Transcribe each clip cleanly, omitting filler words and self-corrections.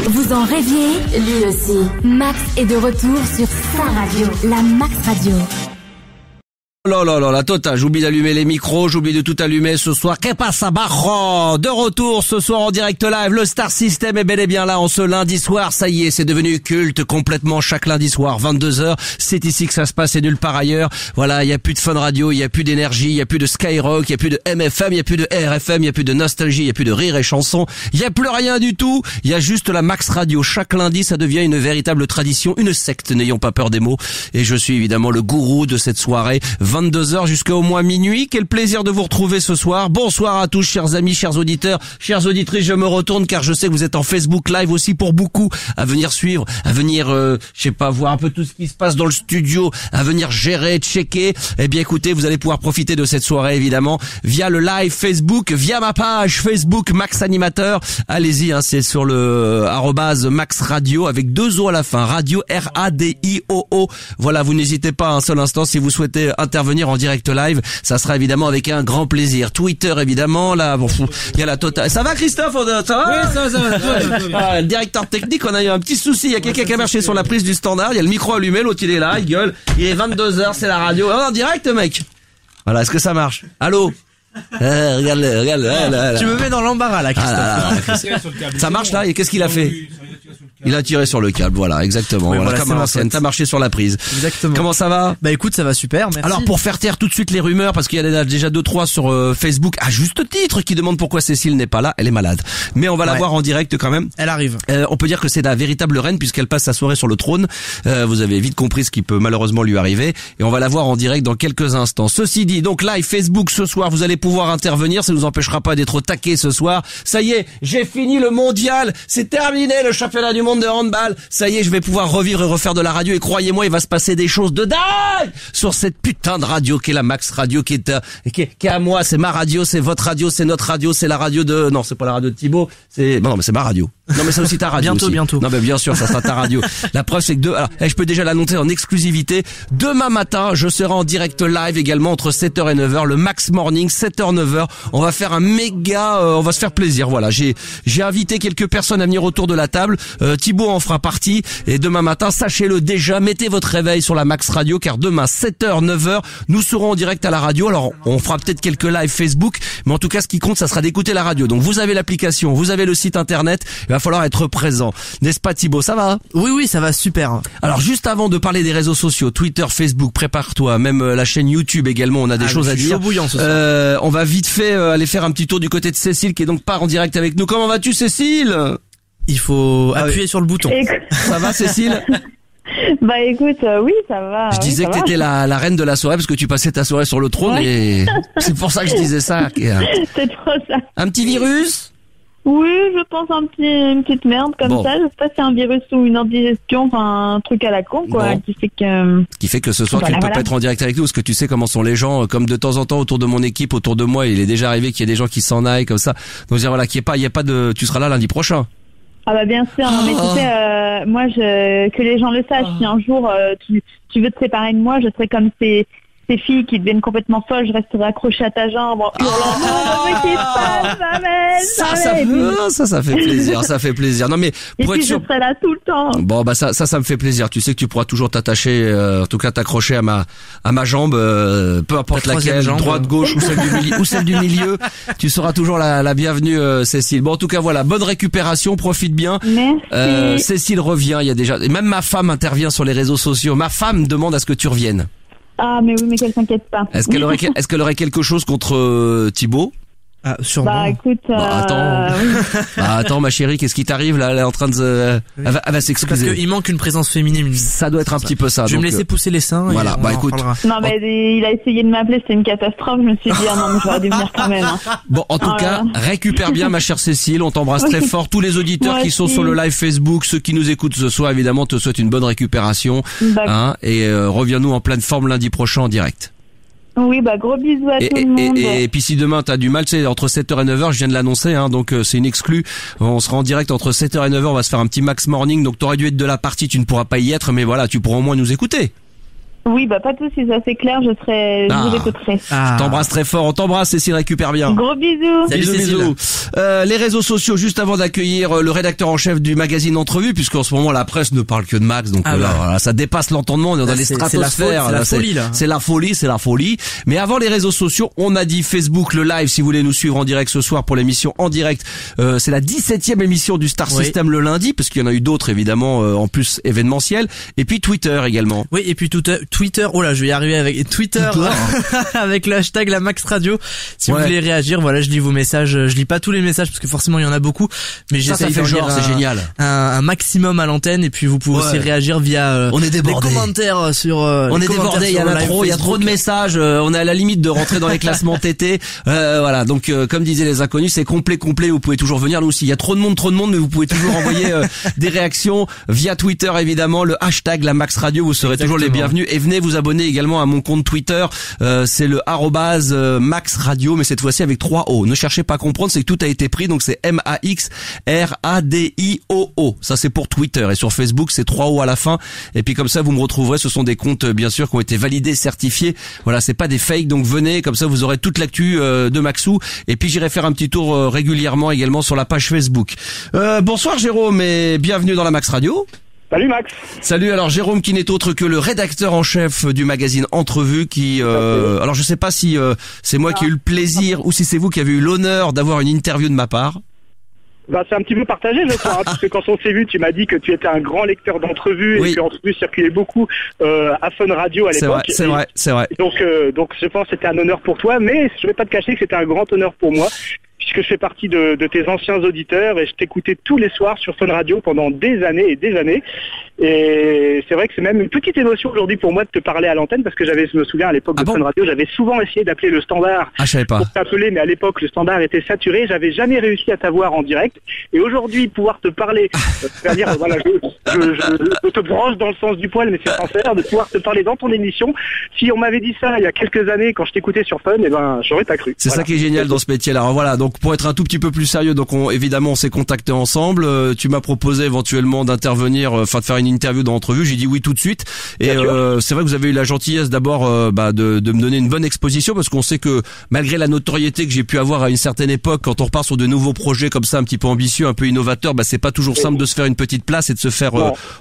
Vous en rêviez? Lui aussi. Max est de retour sur sa radio, la Max Radio. La totale, j'oublie d'allumer les micros, j'oublie de tout allumer ce soir. Que pasa bajo? De retour ce soir en direct live, le Star System est bel et bien là en ce lundi soir. Ça y est, c'est devenu culte complètement chaque lundi soir, 22h. C'est ici que ça se passe et nulle part ailleurs. Voilà, il y a plus de Fun Radio, il y a plus d'énergie, il y a plus de Skyrock, il y a plus de MFM, il y a plus de RFM, il y a plus de Nostalgie, il y a plus de Rire et Chanson. Il y a plus rien du tout. Il y a juste la Max Radio. Chaque lundi, ça devient une véritable tradition, une secte, n'ayons pas peur des mots. Et je suis évidemment le gourou de cette soirée. 22h jusqu'à au moins minuit. Quel plaisir de vous retrouver ce soir. Bonsoir à tous, chers amis, chers auditeurs, chères auditrices. Je me retourne car je sais que vous êtes en Facebook Live aussi pour beaucoup, à venir suivre, à venir, voir un peu tout ce qui se passe dans le studio, à venir gérer, checker. Eh bien, écoutez, vous allez pouvoir profiter de cette soirée, évidemment, via le live Facebook, via ma page Facebook Max Animateur. Allez-y, c'est sur le @Max Radio avec 2 O à la fin. Radio RADIOO. Voilà, vous n'hésitez pas un seul instant si vous souhaitez intervenir en direct live, ça sera évidemment avec un grand plaisir. Twitter évidemment, là, il y a la totale. Ça va Christophe? Ça va? Oui, ça va. Le directeur technique, on a eu un petit souci, il y a quelqu'un qui a marché sur la prise du standard, il y a le micro allumé, l'autre il est là, il gueule, il est 22h, c'est la radio. En direct mec. Voilà, est-ce que ça marche? Allô? Regarde. Tu me mets dans l'embarras là, Christophe. Ça marche là, et qu'est-ce qu'il a fait? Il a tiré sur le câble, voilà, exactement. Oui, voilà, comme à l'ancienne, t'as marché sur la prise. Exactement. Comment ça va? Bah écoute, ça va super, merci. Alors pour faire taire tout de suite les rumeurs, parce qu'il y a déjà 2-3 sur Facebook, à juste titre, qui demandent pourquoi Cécile n'est pas là, elle est malade. Mais on va la voir en direct quand même. Elle arrive. On peut dire que c'est la véritable reine puisqu'elle passe sa soirée sur le trône. Vous avez vite compris ce qui peut malheureusement lui arriver. Et on va la voir en direct dans quelques instants. Ceci dit, donc live Facebook ce soir, vous allez pouvoir intervenir, ça ne nous empêchera pas d'être au taquet ce soir. Ça y est, j'ai fini le mondial, c'est terminé le championnat du monde de handball. Ça y est, je vais pouvoir revivre et refaire de la radio et croyez-moi, il va se passer des choses de dingue sur cette putain de radio qui est la Max Radio, qui est à moi, c'est ma radio, c'est votre radio, c'est notre radio, c'est la radio de... Non, c'est pas la radio de Thibaut, non mais c'est ma radio. Non mais c'est aussi ta radio. Bientôt. Non mais bien sûr, ça sera ta radio. La preuve c'est que alors, je peux déjà l'annoncer en exclusivité. Demain matin, je serai en direct live également entre 7h et 9h, le Max Morning, 7h 9h. On va faire un méga, on va se faire plaisir. Voilà, j'ai invité quelques personnes à venir autour de la table. Thibaut en fera partie. Et demain matin, sachez-le déjà, mettez votre réveil sur la Max Radio car demain 7h 9h, nous serons en direct à la radio. Alors, on fera peut-être quelques lives Facebook, mais en tout cas ce qui compte, ça sera d'écouter la radio. Donc vous avez l'application, vous avez le site internet, il va falloir être présent. N'est-ce pas Thibaut, ça va? Oui, ça va super. Alors juste avant de parler des réseaux sociaux, Twitter, Facebook, prépare-toi, même la chaîne YouTube également, on a des choses à dire. Bouillant ce soir. On va vite fait aller faire un petit tour du côté de Cécile qui est donc pas en direct avec nous. Comment vas-tu Cécile? Il faut appuyer sur le bouton. Ça va Cécile? Bah écoute, oui, ça va. Je disais que t'étais la reine de la soirée parce que tu passais ta soirée sur le trône et c'est pour ça que je disais ça. C'est trop ça. Un petit virus? Oui, je pense une petite merde comme ça. Je sais pas si c'est un virus ou une indigestion, enfin un truc à la con quoi, qui fait que ce soir tu ne peux pas être en direct avec nous parce que tu sais comment sont les gens. Comme de temps en temps autour de mon équipe, autour de moi, il est déjà arrivé qu'il y ait des gens qui s'en aillent comme ça. Donc dire voilà, qu'il y ait pas de, tu seras là lundi prochain. Ah bah bien sûr, mais tu sais, moi que les gens le sachent, si un jour tu veux te séparer de moi, je serai comme ces filles qui deviennent complètement folles, je resterai accrochée à ta jambe en hurlant ça fait plaisir, ça fait plaisir. Non mais pour être sûr, je serai là tout le temps. Bon bah ça me fait plaisir. Tu sais que tu pourras toujours t'attacher, en tout cas t'accrocher à ma jambe, peu importe laquelle, droite, gauche ou celle du milieu. Tu seras toujours la bienvenue, Cécile. Bon en tout cas voilà, bonne récupération, profite bien. Merci. Cécile revient. Il y a déjà, même ma femme intervient sur les réseaux sociaux. Ma femme demande à ce que tu reviennes. Ah mais oui, mais qu'elle s'inquiète pas. Est-ce qu'elle aurait quelque chose contre Thibaut? Ah, sûrement. Bah écoute, attends ma chérie, qu'est-ce qui t'arrive là? Elle est en train de elle va s'excuser. Parce qu'il manque une présence féminine. Ça doit être un petit peu ça. Je vais me laisser pousser les seins. Voilà, bah écoute. Non mais il a essayé de m'appeler, c'était une catastrophe. Je me suis dit non mais j'aurais dû venir quand même. Bon en tout cas, récupère bien ma chère Cécile, on t'embrasse très fort. Tous les auditeurs qui sont sur le live Facebook, ceux qui nous écoutent ce soir évidemment te souhaitent une bonne récupération. Et reviens-nous en pleine forme lundi prochain en direct. Oui, bah gros bisous à tout le monde. Et puis si demain t'as du mal, tu sais, entre 7h et 9h, je viens de l'annoncer, donc c'est une exclue. On sera en direct entre 7h et 9h, on va se faire un petit Max Morning, donc t'aurais dû être de la partie, tu ne pourras pas y être, mais voilà, tu pourras au moins nous écouter. Oui, pas de soucis, ça c'est clair, je vous écouterai. Je t'embrasse très fort, on t'embrasse, Cécile, récupère bien. Gros bisous. Salut, bisous. Les réseaux sociaux, juste avant d'accueillir le rédacteur en chef du magazine Entrevue, puisqu'en ce moment la presse ne parle que de Max, donc voilà, ça dépasse l'entendement, on est dans les stratosphères. C'est la folie. Mais avant les réseaux sociaux, on a dit Facebook, le live, si vous voulez nous suivre en direct ce soir pour l'émission en direct. C'est la 17e émission du Star System le lundi, parce qu'il y en a eu d'autres évidemment, en plus événementiels. Et puis Twitter également. Oui, et puis Twitter, oh là, je vais y arriver avec Twitter avec le hashtag la Max Radio. Si vous voulez réagir, voilà, je lis vos messages. Je lis pas tous les messages parce que forcément il y en a beaucoup, mais j'essaie de lire c'est génial. Un maximum à l'antenne, et puis vous pouvez aussi réagir via des commentaires sur on est débordé, il y a trop de messages, on est à la limite de rentrer dans les classements TT. Voilà, donc comme disaient les inconnus, c'est complet, vous pouvez toujours venir. Nous aussi, il y a trop de monde, mais vous pouvez toujours envoyer des réactions via Twitter évidemment, le hashtag la Max Radio, vous serez toujours les bienvenus, et venez vous abonner également à mon compte Twitter, c'est le @Max Radio, mais cette fois-ci avec 3 O. Ne cherchez pas à comprendre, c'est que tout a été pris, donc c'est MAXRADIOO. Ça c'est pour Twitter, et sur Facebook c'est 3 O à la fin, et puis comme ça vous me retrouverez, ce sont des comptes bien sûr qui ont été validés, certifiés. Voilà, c'est pas des fakes, donc venez, comme ça vous aurez toute l'actu de Maxou, et puis j'irai faire un petit tour régulièrement également sur la page Facebook. Bonsoir Jérôme, et bienvenue dans la Max Radio. Salut Max. Salut, alors Jérôme qui n'est autre que le rédacteur en chef du magazine Entrevue qui alors je sais pas si c'est moi qui ai eu le plaisir ou si c'est vous qui avez eu l'honneur d'avoir une interview de ma part. C'est un petit peu partagé, je crois, parce que quand on s'est vu, tu m'as dit que tu étais un grand lecteur d'entrevues et que Entrevue circulait beaucoup à Fun Radio à l'époque. C'est vrai. Donc je pense que c'était un honneur pour toi, mais je vais pas te cacher que c'était un grand honneur pour moi, puisque je fais partie de tes anciens auditeurs et je t'écoutais tous les soirs sur Fun Radio pendant des années et des années. Et c'est vrai que c'est même une petite émotion aujourd'hui pour moi de te parler à l'antenne, parce que je me souviens à l'époque de Fun Radio, j'avais souvent essayé d'appeler le standard je savais pas. pour t'appeler, mais à l'époque le standard était saturé, j'avais jamais réussi à t'avoir en direct. Et aujourd'hui, pouvoir te parler, c'est-à-dire voilà, je te brosse dans le sens du poil, mais c'est sincère, de pouvoir te parler dans ton émission. Si on m'avait dit ça il y a quelques années quand je t'écoutais sur Fun, j'aurais pas cru. C'est ça qui est génial dans ce métier. Alors voilà, donc pour être un tout petit peu plus sérieux, donc évidemment on s'est contacté ensemble. Tu m'as proposé éventuellement d'intervenir, de faire une interview dans Entrevue. J'ai dit oui tout de suite. Et c'est vrai que vous avez eu la gentillesse d'abord de me donner une bonne exposition, parce qu'on sait que malgré la notoriété que j'ai pu avoir à une certaine époque, quand on repart sur de nouveaux projets comme ça, un petit peu ambitieux, un peu innovateurs, c'est pas toujours simple de se faire une petite place et de se faire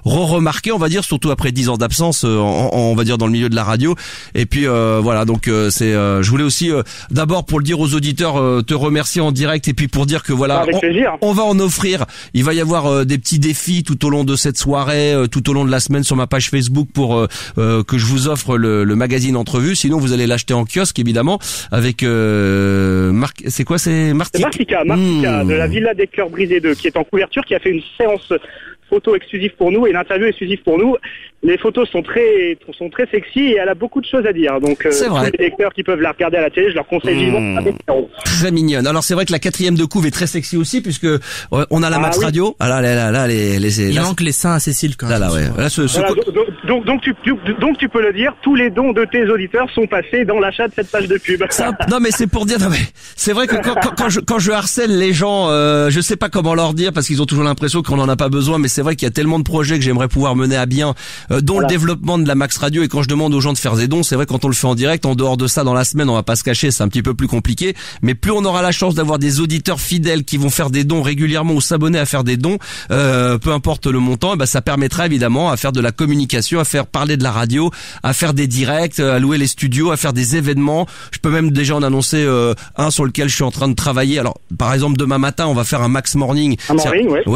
remarquer, on va dire, surtout après 10 ans d'absence, on va dire dans le milieu de la radio. Et puis voilà, donc je voulais aussi d'abord, pour le dire aux auditeurs, te remercier en direct, et puis pour dire que voilà, on va en offrir. Il va y avoir des petits défis tout au long de cette soirée, tout au long de la semaine sur ma page Facebook pour que je vous offre le magazine Entrevue. Sinon vous allez l'acheter en kiosque évidemment avec c'est Martica de la Villa des Cœurs Brisés 2, qui est en couverture, qui a fait une séance photo exclusive pour nous et l'interview exclusive pour nous. Les photos sont très sexy et elle a beaucoup de choses à dire. Donc tous les lecteurs qui peuvent la regarder à la télé, je leur conseille vivement. Très mignonne. Alors c'est vrai que la 4e de couve est très sexy aussi, puisque on a la Max Radio. Ah là, il manque les seins à Cécile quand même. Donc tu peux le dire, tous les dons de tes auditeurs sont passés dans l'achat de cette page de pub. Non mais c'est pour dire, c'est vrai que quand je harcèle les gens, je sais pas comment leur dire, parce qu'ils ont toujours l'impression qu'on en a pas besoin, mais c'est vrai qu'il y a tellement de projets que j'aimerais pouvoir mener à bien, dont le développement de la Max Radio. Et quand je demande aux gens de faire des dons, c'est vrai, quand on le fait en direct, en dehors de ça, dans la semaine, on va pas se cacher, c'est un petit peu plus compliqué. Mais plus on aura la chance d'avoir des auditeurs fidèles qui vont faire des dons régulièrement ou s'abonner à faire des dons, peu importe le montant, ça permettra évidemment à faire de la communication, à faire parler de la radio, à faire des directs, à louer les studios, à faire des événements. Je peux même déjà en annoncer un sur lequel je suis en train de travailler. Alors par exemple, demain matin, on va faire un Max Morning.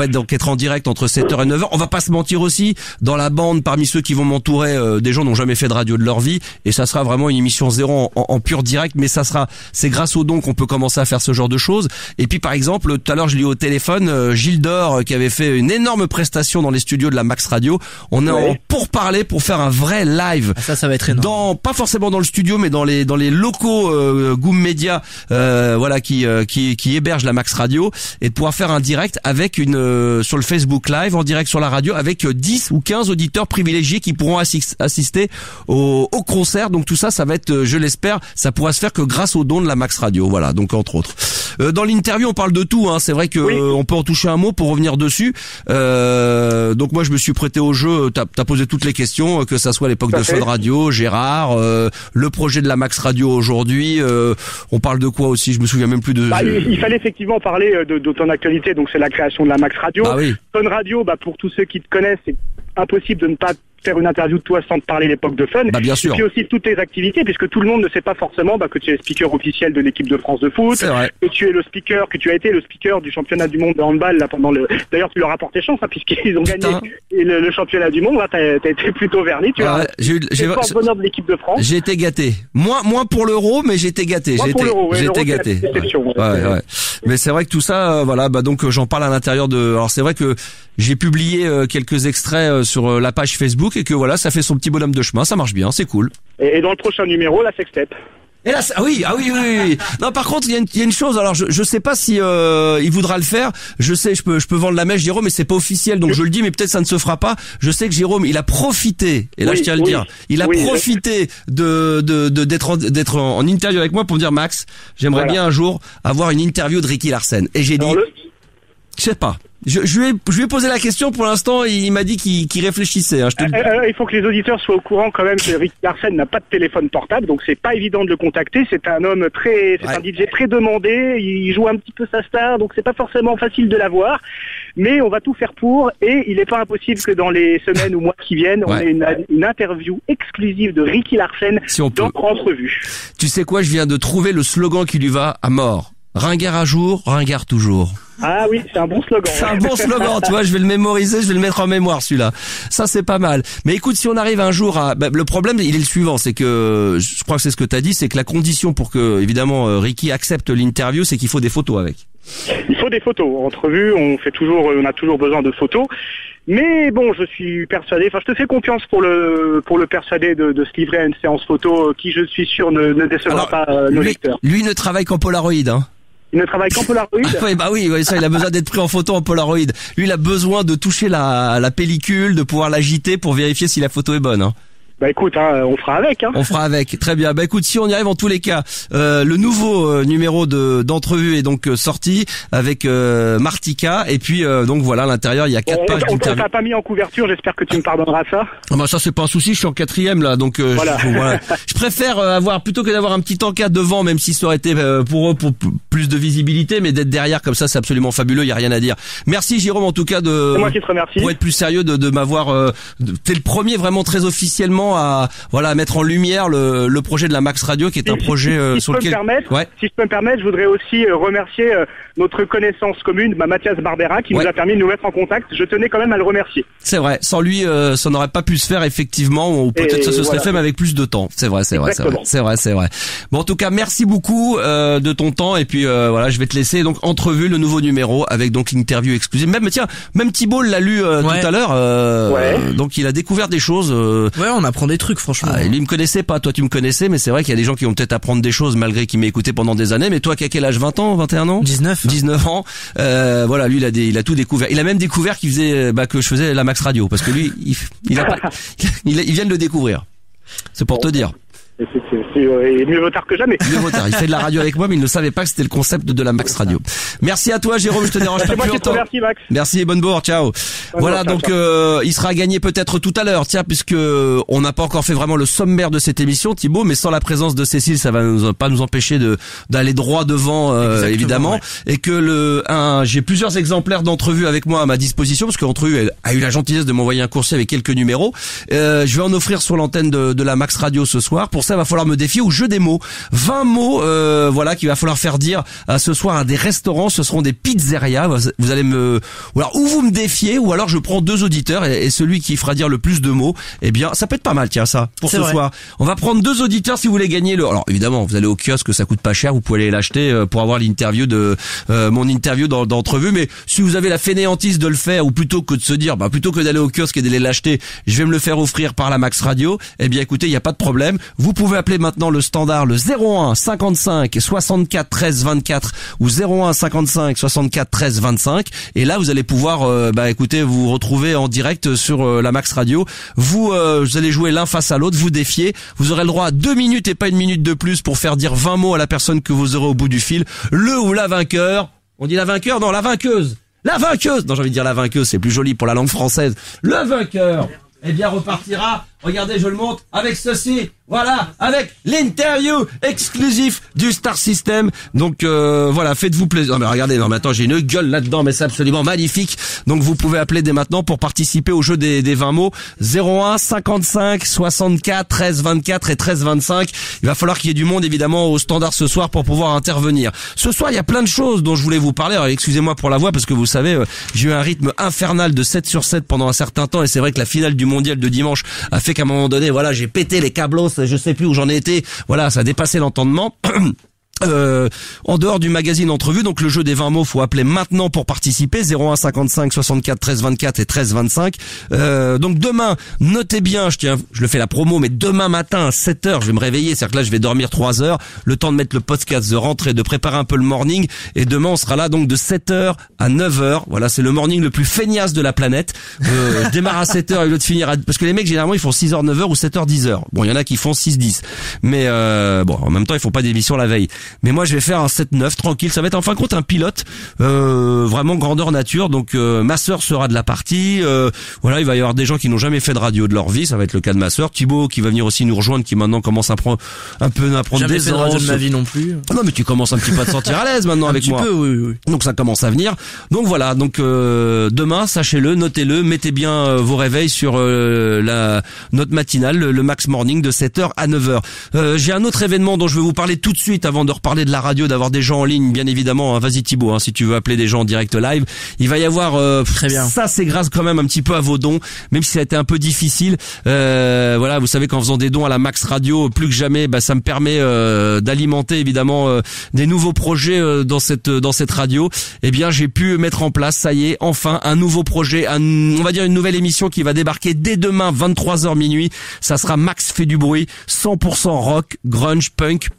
Donc être en direct entre 7h et 9h. On va pas se mentir aussi, dans la bande, parmi ceux qui vont m'entourer, des gens n'ont jamais fait de radio de leur vie, et ça sera vraiment une émission zéro en pur direct, mais c'est grâce aux dons qu'on peut commencer à faire ce genre de choses. Et puis par exemple, tout à l'heure je l'ai eu au téléphone, Gilles Dor, qui avait fait une énorme prestation dans les studios de la Max Radio. On est en pourparlers pour faire un vrai live. Ça va être énorme. Pas forcément dans le studio, mais dans les locaux Goom Media, qui héberge la Max Radio, et de pouvoir faire un direct avec sur le Facebook Live, en direct sur la radio, avec 10 ou 15 auditeurs privilégiés qui pourront assister au concert. Donc tout ça va être, je l'espère, ça pourra se faire que grâce aux dons de la Max Radio. Voilà, donc entre autres. Dans l'interview, on parle de tout, hein. C'est vrai que on peut en toucher un mot pour revenir dessus. Donc moi, je me suis prêté au jeu. T'as posé toutes les questions. questions, que ça soit à l'époque de Fun Radio, Gérard, le projet de la Max Radio aujourd'hui. On parle de quoi aussi? Je me souviens même plus de. Il fallait effectivement parler de ton actualité, donc c'est la création de la Max Radio. Oui. Fun Radio, pour tous ceux qui te connaissent, c'est impossible de ne pas faire une interview de toi sans te parler l'époque de Fun. Bien sûr. Et puis aussi toutes tes activités, puisque tout le monde ne sait pas forcément que tu es speaker officiel de l'équipe de France de foot, que tu as été le speaker du championnat du monde de handball là pendant le. D'ailleurs, tu leur as porté chance puisqu'ils ont gagné le championnat du monde. Là, t'as été plutôt verni. J'ai le bonheur de l'équipe de France. J'ai été gâté. Moins pour l'Euro, mais j'ai été gâté. J'ai été gâté. Ouais. Mais c'est vrai que tout ça, donc j'en parle à l'intérieur de. Alors c'est vrai que j'ai publié quelques extraits sur la page Facebook et que ça fait son petit bonhomme de chemin, ça marche bien, c'est cool. Et dans le prochain numéro, la sextape. Et là, oui. Non, par contre, il y a une chose. Alors, je sais pas si il voudra le faire. Je sais, je peux vendre la mèche, Jérôme, mais c'est pas officiel, donc je le dis, mais peut-être ça ne se fera pas. Je sais que Jérôme, il a profité. Et là, je tiens à le dire. Il a profité d'être en interview avec moi pour me dire, Max, j'aimerais bien un jour avoir une interview de Ricky Larsen. Et j'ai dit, je sais pas. Je lui ai posé la question pour l'instant, il m'a dit qu'il réfléchissait. Il faut que les auditeurs soient au courant quand même que Ricky Larsen n'a pas de téléphone portable, donc c'est pas évident de le contacter. C'est un homme un DJ très demandé, il joue un petit peu sa star, donc c'est pas forcément facile de l'avoir. Mais on va tout faire pour, et il n'est pas impossible que dans les semaines ou mois qui viennent, on ait une interview exclusive de Ricky Larsen dans Entrevue. Tu sais quoi, je viens de trouver le slogan qui lui va à mort. Ringard à jour, ringard toujours. Ah oui, c'est un bon slogan. C'est un bon slogan, tu vois, je vais le mémoriser, je vais le mettre en mémoire celui-là. Ça c'est pas mal. Mais écoute, si on arrive un jour à le problème, il est le suivant, c'est que je crois que c'est ce que tu as dit, c'est que la condition pour que évidemment Ricky accepte l'interview, c'est qu'il faut des photos avec. Il faut des photos. Entrevue, on a toujours besoin de photos. Mais bon, je suis persuadé, je te fais confiance pour le persuader de se livrer à une séance photo qui, je suis sûr, ne décevra pas nos lecteurs. Lui ne travaille qu'en Polaroid, hein. Il ne travaille qu'en Polaroid. Oui, ça, il a besoin d'être pris en photo en Polaroid. Lui, il a besoin de toucher la pellicule, de pouvoir l'agiter pour vérifier si la photo est bonne, hein. Écoute, on fera avec. On fera avec, très bien. Écoute, si on y arrive en tous les cas, le nouveau numéro d'entrevue est donc sorti avec Martika, et puis donc voilà, à l'intérieur il y a 4 pages d'interview. On t'a pas mis en couverture, j'espère que tu me pardonneras ça. Ça c'est pas un souci, je suis en 4e là, donc je préfère plutôt que d'avoir un petit encas devant, même si ça aurait été pour eux pour plus de visibilité, mais d'être derrière comme ça, c'est absolument fabuleux, il y a rien à dire. Merci Jérôme en tout cas c'est moi qui te remercie. Pour être plus sérieux de m'avoir t'es le premier vraiment très officiellement à mettre en lumière le projet de la Max Radio, qui est un projet sur lequel si je peux me permettre, je voudrais aussi remercier notre connaissance commune, Mathias Barbera, qui nous a permis de nous mettre en contact. Je tenais quand même à le remercier. C'est vrai, sans lui ça n'aurait pas pu se faire effectivement, ou peut-être ça se serait fait mais avec plus de temps. C'est vrai. Bon, en tout cas, merci beaucoup de ton temps, et puis je vais te laisser donc Entrevue, le nouveau numéro avec donc l'interview exclusive. Même Thibault l'a lu tout à l'heure, donc il a découvert des choses. On apprend des trucs, franchement. Lui me connaissait pas, toi tu me connaissais, mais c'est vrai qu'il y a des gens qui vont peut-être apprendre des choses malgré qu'il m'ait écouté pendant des années. Mais toi qui as quel âge? 20 ans, 21 ans? 19 ans. Lui il a tout découvert. Il a même découvert qu'il faisait que je faisais la Max Radio, parce que lui il vient de le découvrir. C'est pour te dire. Et mieux vaut tard que jamais. Mieux vaut tard. Il fait de la radio avec moi, mais il ne savait pas que c'était le concept de la Max Radio. Merci à toi, Jérôme. Je te dérange pas plus longtemps. Merci, Max. Merci et bonne bourre. Ciao. Il sera gagné peut-être tout à l'heure. Tiens, puisque on n'a pas encore fait vraiment le sommaire de cette émission, Thibaut, mais sans la présence de Cécile, ça va pas nous empêcher d'aller droit devant, évidemment. Ouais. Et que j'ai plusieurs exemplaires d'Entrevue avec moi à ma disposition, parce qu'Entrevue a eu la gentillesse de m'envoyer un coursier avec quelques numéros. Je vais en offrir sur l'antenne de la Max Radio ce soir. Pour ça, il va falloir me défier au jeu des mots. 20 mots, qu'il va falloir faire dire ce soir à des restaurants. Ce seront des pizzerias. Vous allez ou vous me défiez, ou alors je prends 2 auditeurs, et celui qui fera dire le plus de mots, ça peut être pas mal, tiens, ça, pour ce soir. On va prendre 2 auditeurs si vous voulez gagner alors évidemment, vous allez au kiosque, ça coûte pas cher, vous pouvez aller l'acheter pour avoir l'interview mon interview d'entrevue, mais si vous avez la fainéantise de le faire, ou plutôt que de se dire, plutôt que d'aller au kiosque et d'aller l'acheter, je vais me le faire offrir par la Max Radio, écoutez, il y a pas de problème. Vous pouvez appeler maintenant le standard, le 01 55 64 13 24 ou 01 55 64 13 25, et là vous allez pouvoir vous retrouver en direct sur la Max Radio. Vous allez jouer l'un face à l'autre, vous défiez, vous aurez le droit à 2 minutes et pas 1 minute de plus pour faire dire 20 mots à la personne que vous aurez au bout du fil. Le ou la vainqueur, on dit la vainqueur, non, la vainqueuse. La vainqueuse, non, j'ai envie de dire la vainqueuse, c'est plus joli pour la langue française. Le vainqueur bien repartira. Regardez, je le montre avec ceci. Voilà, avec l'interview exclusif du Star System. Donc voilà, faites-vous plaisir. Non mais regardez, non mais attends, j'ai une gueule là-dedans, mais c'est absolument magnifique. Donc vous pouvez appeler dès maintenant pour participer au jeu des 20 mots. 01 55 64 13 24 et 13 25. Il va falloir qu'il y ait du monde évidemment au standard ce soir pour pouvoir intervenir. Ce soir, il y a plein de choses dont je voulais vous parler. Alors, excusez-moi pour la voix parce que vous savez, j'ai eu un rythme infernal de 7 sur 7 pendant un certain temps et c'est vrai que la finale du mondial de dimanche a fait qu'à un moment donné, voilà, j'ai pété les câblos, je sais plus où j'en ai été. Voilà, ça a dépassé l'entendement. En dehors du magazine Entrevue, donc le jeu des 20 mots, faut appeler maintenant pour participer, 01 55 64 13 24 et 13 25. Donc demain, notez bien, je le fais la promo, mais demain matin à 7h, je vais me réveiller, c'est-à-dire que là je vais dormir 3 heures, le temps de mettre le podcast, de rentrer, de préparer un peu le morning, et demain on sera là donc de 7h à 9h. Voilà, c'est le morning le plus feignasse de la planète. Je démarre à 7h et l'autre finir parce que les mecs généralement ils font 6h 9h ou 7h 10h. Bon, il y en a qui font 6-10. Mais bon, en même temps, ils font pas d'émission la veille. Mais moi je vais faire un 7-9 tranquille, ça va être en fin de compte un pilote vraiment grandeur nature. Donc ma sœur sera de la partie, voilà, il va y avoir des gens qui n'ont jamais fait de radio de leur vie, ça va être le cas de ma sœur, Thibaut qui va venir aussi nous rejoindre, qui maintenant commence à prendre un peu jamais des fait de radio de ma vie non plus. Non mais tu commences un petit peu à te sentir à l'aise maintenant avec moi. Un petit peu, oui. Donc ça commence à venir. Donc voilà, donc demain, sachez-le, notez-le, mettez bien vos réveils sur notre matinale, le Max Morning de 7h à 9h. J'ai un autre événement dont je vais vous parler tout de suite avant de reparler de la radio, d'avoir des gens en ligne, bien évidemment. Hein. Vas-y Thibaut, hein, si tu veux appeler des gens en direct live. Il va y avoir très bien. Ça c'est grâce quand même un petit peu à vos dons, même si ça a été un peu difficile. Voilà, vous savez qu'en faisant des dons à la Max Radio, plus que jamais, ça me permet d'alimenter évidemment des nouveaux projets dans cette radio. Eh bien, j'ai pu mettre en place, ça y est, enfin un nouveau projet, on va dire une nouvelle émission qui va débarquer dès demain 23h minuit. Ça sera Max fait du bruit, 100% rock, grunge, punk.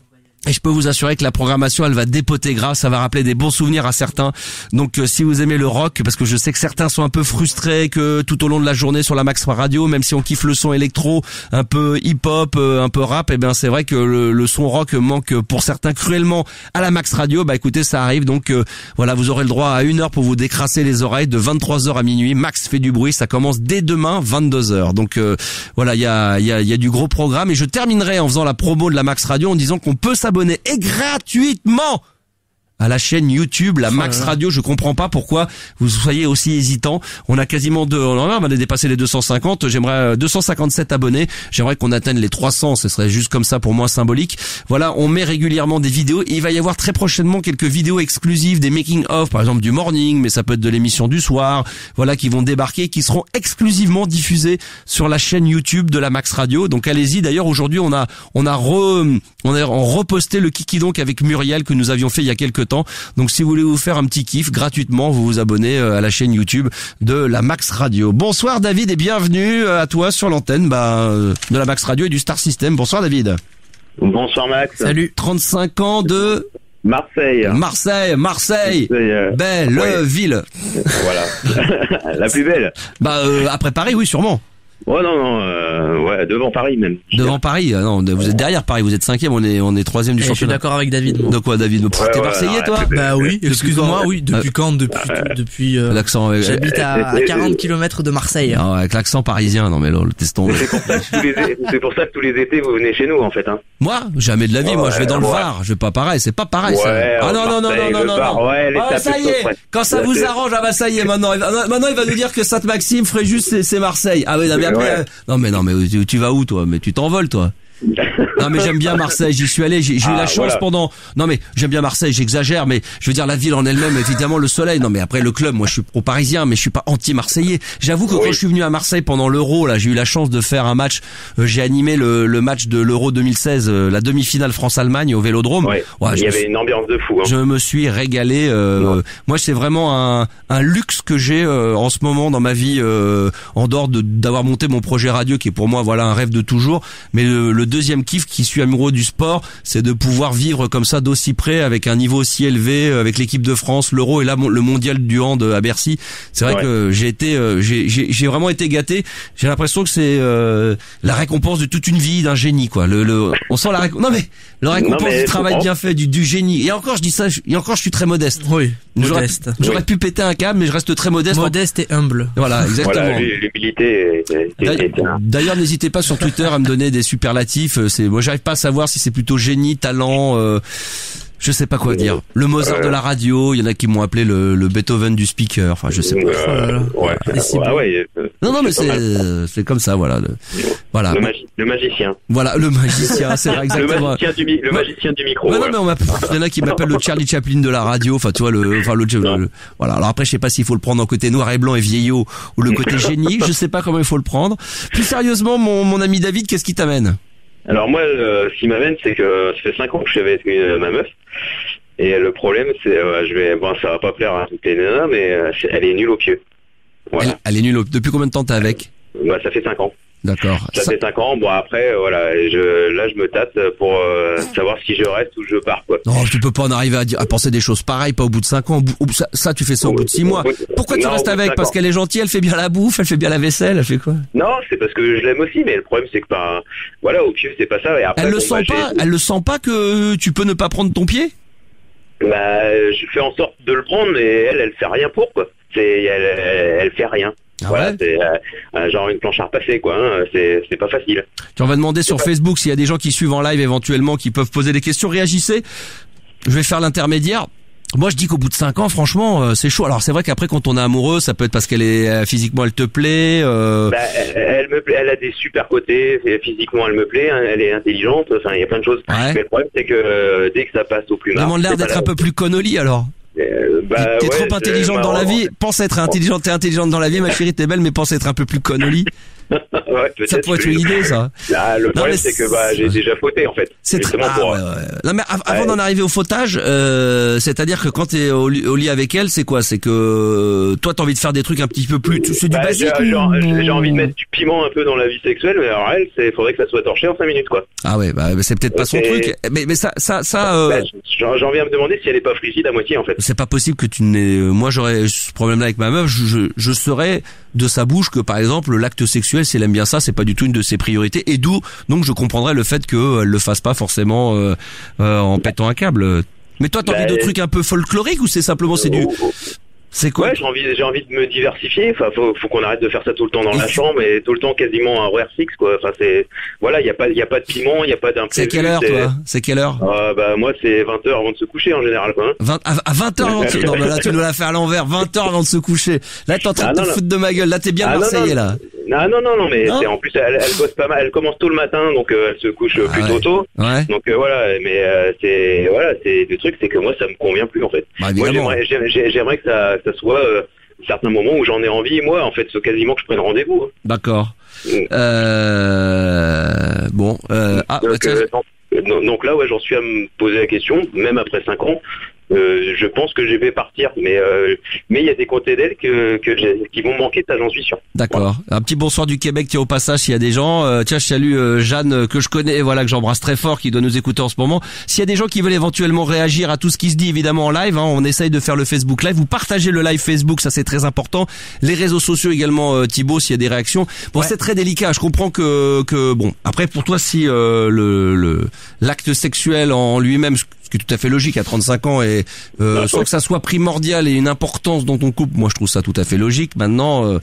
Et je peux vous assurer que la programmation, elle va dépoter gras, ça va rappeler des bons souvenirs à certains. Donc si vous aimez le rock, parce que je sais que certains sont un peu frustrés que tout au long de la journée sur la Max Radio, même si on kiffe le son électro, un peu hip-hop, un peu rap, eh bien c'est vrai que le son rock manque pour certains cruellement à la Max Radio. Écoutez, ça arrive, donc voilà, vous aurez le droit à 1 heure pour vous décrasser les oreilles de 23h à minuit. Max fait du bruit, ça commence dès demain 22h. Donc voilà, il y a du gros programme et je terminerai en faisant la promo de la Max Radio en disant qu'on peut s'abonner et gratuitement à la chaîne YouTube, la Max Radio. Je comprends pas pourquoi vous soyez aussi hésitant. On a quasiment on va dépasser les 250. J'aimerais 257 abonnés. J'aimerais qu'on atteigne les 300. Ce serait juste comme ça pour moi symbolique. Voilà, on met régulièrement des vidéos. Et il va y avoir très prochainement quelques vidéos exclusives, des making of, par exemple du morning, mais ça peut être de l'émission du soir. Voilà, qui vont débarquer, qui seront exclusivement diffusées sur la chaîne YouTube de la Max Radio. Donc allez-y. D'ailleurs, aujourd'hui, on a reposté le Kiki donc avec Muriel que nous avions fait il y a quelques temps. Donc si vous voulez vous faire un petit kiff gratuitement, vous vous abonnez à la chaîne YouTube de la Max Radio. Bonsoir David et bienvenue à toi sur l'antenne de la Max Radio et du Star System. Bonsoir David. Bonsoir Max. Salut. 35 ans de Marseille. Belle ville. Voilà. La plus belle. Après Paris, oui, sûrement. Ouais, ouais, devant Paris même. Devant Paris, non, vous êtes derrière Paris, vous êtes 5e, on est 3e du championnat. Je suis d'accord avec David. De quoi David? T'es Marseillais toi? Bah oui, excuse-moi, oui, depuis quand? Depuis l'accent j'habite à 40 km de Marseille. Ah, avec l'accent parisien, non mais là, le teston. C'est pour ça que tous les étés vous venez chez nous en fait, hein. Moi, jamais de la vie, moi je vais dans le Var, je vais pas pareil, c'est pas pareil ça. Ah non. Ah ça y est, quand ça vous arrange, ça y est maintenant il va nous dire que Sainte-Maxime, Fréjus c'est Marseille. Ah oui, après non mais tu vas où toi? Mais tu t'envoles toi. Non mais j'aime bien Marseille, j'y suis allé, j'ai eu la chance pendant. Non mais j'aime bien Marseille, j'exagère, mais je veux dire la ville en elle-même, évidemment le soleil. Non mais après le club, moi je suis pro-parisien, mais je suis pas anti-marseillais. J'avoue que quand je suis venu à Marseille pendant l'Euro, là, j'ai eu la chance de faire un match. J'ai animé le match de l'Euro 2016, la demi-finale France-Allemagne au Vélodrome. Il y avait une ambiance de fou. Hein. Je me suis régalé. Moi c'est vraiment un luxe que j'ai en ce moment dans ma vie, en dehors d'avoir monté mon projet radio, qui est pour moi un rêve de toujours. Mais le deuxième me kiffe, qui suis amoureux du sport, c'est de pouvoir vivre comme ça d'aussi près, avec un niveau aussi élevé, avec l'équipe de France, l'Euro et là le mondial du hand à Bercy. C'est vrai que j'ai vraiment été gâté. J'ai l'impression que c'est la récompense de toute une vie d'un génie, quoi. On sent la récompense du travail bien fait, du génie. Et encore, je dis ça, je suis très modeste. Oui, modeste. J'aurais pu péter un câble, mais je reste très modeste. Modeste et humble. Voilà, exactement. Voilà, l'humilité. D'ailleurs, n'hésitez pas sur Twitter à me donner des superlatifs. Moi, j'arrive pas à savoir si c'est plutôt génie, talent. Je sais pas quoi dire. Le Mozart de la radio, il y en a qui m'ont appelé le Beethoven du speaker. Enfin, je sais pas. Non, mais c'est comme ça, voilà. Voilà. Le magicien. Voilà, le magicien, c'est vrai, exactement. Le magicien du micro. Ouais, non, mais il y en a qui m'appellent le Charlie Chaplin de la radio. Enfin, tu vois, voilà. Alors après, je sais pas s'il faut le prendre en côté noir et blanc et vieillot ou le côté génie. Je sais pas comment il faut le prendre. Plus sérieusement, mon ami David, qu'est-ce qui t'amène? Alors moi, ce qui m'amène, c'est que ça fait 5 ans que je suis avec ma meuf. Et le problème, c'est, ça va pas plaire à toutes les nanas, mais elle est nulle au pieu. Voilà. Elle est nulle. Depuis combien de temps t'es avec? Bah, ça fait 5 ans. D'accord. Ça fait 5 ans. Bon, après, voilà, je me tâte pour savoir si je reste ou je pars, quoi. Non, tu peux pas en arriver à penser des choses pareilles, pas au bout de 5 ans. Ça, tu fais ça au bout de 6 mois. Pourquoi tu restes avec? Parce qu'elle est gentille, elle fait bien la bouffe, elle fait bien la vaisselle, elle fait quoi? Non, c'est parce que je l'aime aussi, mais le problème, c'est que, voilà, au pied, c'est pas ça. Et après, elle le sent pas que tu peux ne pas prendre ton pied? Bah, je fais en sorte de le prendre, mais elle fait rien pour, quoi. Elle fait rien. Ah voilà, ouais, c'est genre une planche à repasser, quoi. Hein. C'est pas facile. On va demander sur Facebook s'il y a des gens qui suivent en live éventuellement qui peuvent poser des questions. Réagissez. Je vais faire l'intermédiaire. Moi, je dis qu'au bout de 5 ans, franchement, c'est chaud. Alors, c'est vrai qu'après, quand on est amoureux, ça peut être parce qu'elle est physiquement, elle te plaît. Bah, elle me plaît. Elle a des super côtés. Physiquement, elle me plaît. Hein, elle est intelligente. Enfin, il y a plein de choses. Ouais. Mais le problème, c'est que dès que ça passe au plus marre, demande l'air d'être un peu plus connoli, alors. T'es trop intelligente dans la vie. Pense être intelligente. T'es intelligente dans la vie, ma chérie. T'es belle, mais pense être un peu plus connoli. Ouais, ça pourrait être une idée, ça. Là, le problème, c'est que j'ai déjà fauté, en fait. C'est très ouais. Non, mais avant d'en arriver au fautage, c'est-à-dire que quand t'es au lit avec elle, c'est quoi? C'est que toi, t'as envie de faire des trucs un petit peu plus. C'est du basique. J'ai envie de mettre du piment un peu dans la vie sexuelle, mais alors elle, faudrait que ça soit torché en 5 minutes, quoi. Ah ouais, c'est peut-être pas son truc. Mais ça. J'en viens à me demander si elle est pas frigide à moitié, en fait. C'est pas possible que tu n'aies. Moi, j'aurais ce problème-là avec ma meuf. Je saurais de sa bouche que, par exemple, l'acte sexuel, si elle aime bien ça, c'est pas du tout une de ses priorités. Et d'où, donc, je comprendrais le fait qu'elle le fasse pas forcément en pétant un câble. Mais toi, t'as envie de trucs un peu folkloriques ou c'est simplement c'est quoi? Ouais, j'ai envie de me diversifier. Enfin, faut qu'on arrête de faire ça tout le temps dans la chambre et tout le temps quasiment un rare fixe, quoi. Enfin, voilà, il y a pas de piment, il y a pas d'imprévu. C'est quelle heure, toi? C'est quelle heure? Bah, moi, c'est 20h avant de se coucher, en général, quoi. Hein. À 20h avant de se... Non, mais là, tu dois la faire à l'envers. 20h avant de se coucher. Là, t'es en train de te foutre de ma gueule. Là, t'es bien marseillais, là. Non, mais en plus, elle bosse pas mal. Elle commence tôt le matin, donc elle se couche plutôt tôt. Ouais. Donc voilà, mais c'est le truc, c'est que moi, ça me convient plus, en fait. Bah, moi, j'aimerais que ça soit certains moments où j'en ai envie, moi, en fait, c'est quasiment que je prenne rendez-vous. D'accord. Bon. Donc là, ouais, j'en suis à me poser la question, même après 5 ans. Je pense que je vais partir, mais il y a des côtés d'elle qui vont manquer, ça j'en suis sûr. D'accord. Voilà. Un petit bonsoir du Québec, tiens, au passage, s'il y a des gens, tiens, je salue Jeanne que je connais, voilà, que j'embrasse très fort, qui doit nous écouter en ce moment. S'il y a des gens qui veulent éventuellement réagir à tout ce qui se dit, évidemment en live, hein, on essaye de faire le Facebook Live. Vous partagez le live Facebook, ça c'est très important. Les réseaux sociaux également, Thibaut, s'il y a des réactions. Bon, c'est très délicat. Je comprends que bon, après pour toi, si l'acte sexuel en lui-même, ce qui est tout à fait logique à 35 ans et sans que ça soit primordial et une importance dans ton couple, moi je trouve ça tout à fait logique. Maintenant,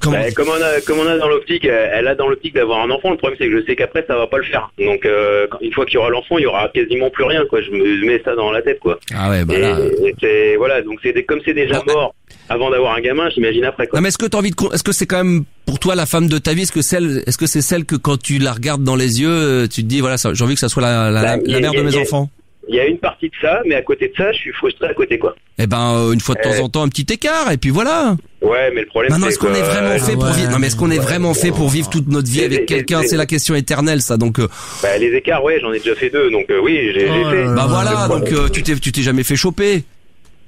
comme on a dans l'optique, elle a dans l'optique d'avoir un enfant. Le problème c'est que je sais qu'après ça va pas le faire. Donc une fois qu'il y aura l'enfant, il y aura quasiment plus rien, quoi. Je me mets ça dans la tête, quoi. Ah ouais, bah voilà, donc comme c'est déjà mort avant d'avoir un gamin, j'imagine après, quoi. Non, mais est-ce que t'as envie est-ce que c'est quand même pour toi la femme de ta vie, est-ce que c'est celle que quand tu la regardes dans les yeux, tu te dis voilà, j'ai envie que ça soit la mère de mes enfants? Il y a une partie de ça, mais à côté de ça, je suis frustré à côté, quoi. Eh ben, une fois de temps en temps, un petit écart, et puis voilà. Ouais, mais le problème, c'est est-ce qu'on est vraiment fait pour vivre? Non, mais est-ce qu'on est vraiment fait pour vivre toute notre vie avec quelqu'un? C'est la question éternelle, ça, donc. Les écarts, ouais, j'en ai déjà fait 2, donc oui, j'ai fait. Bah voilà, donc tu t'es jamais fait choper.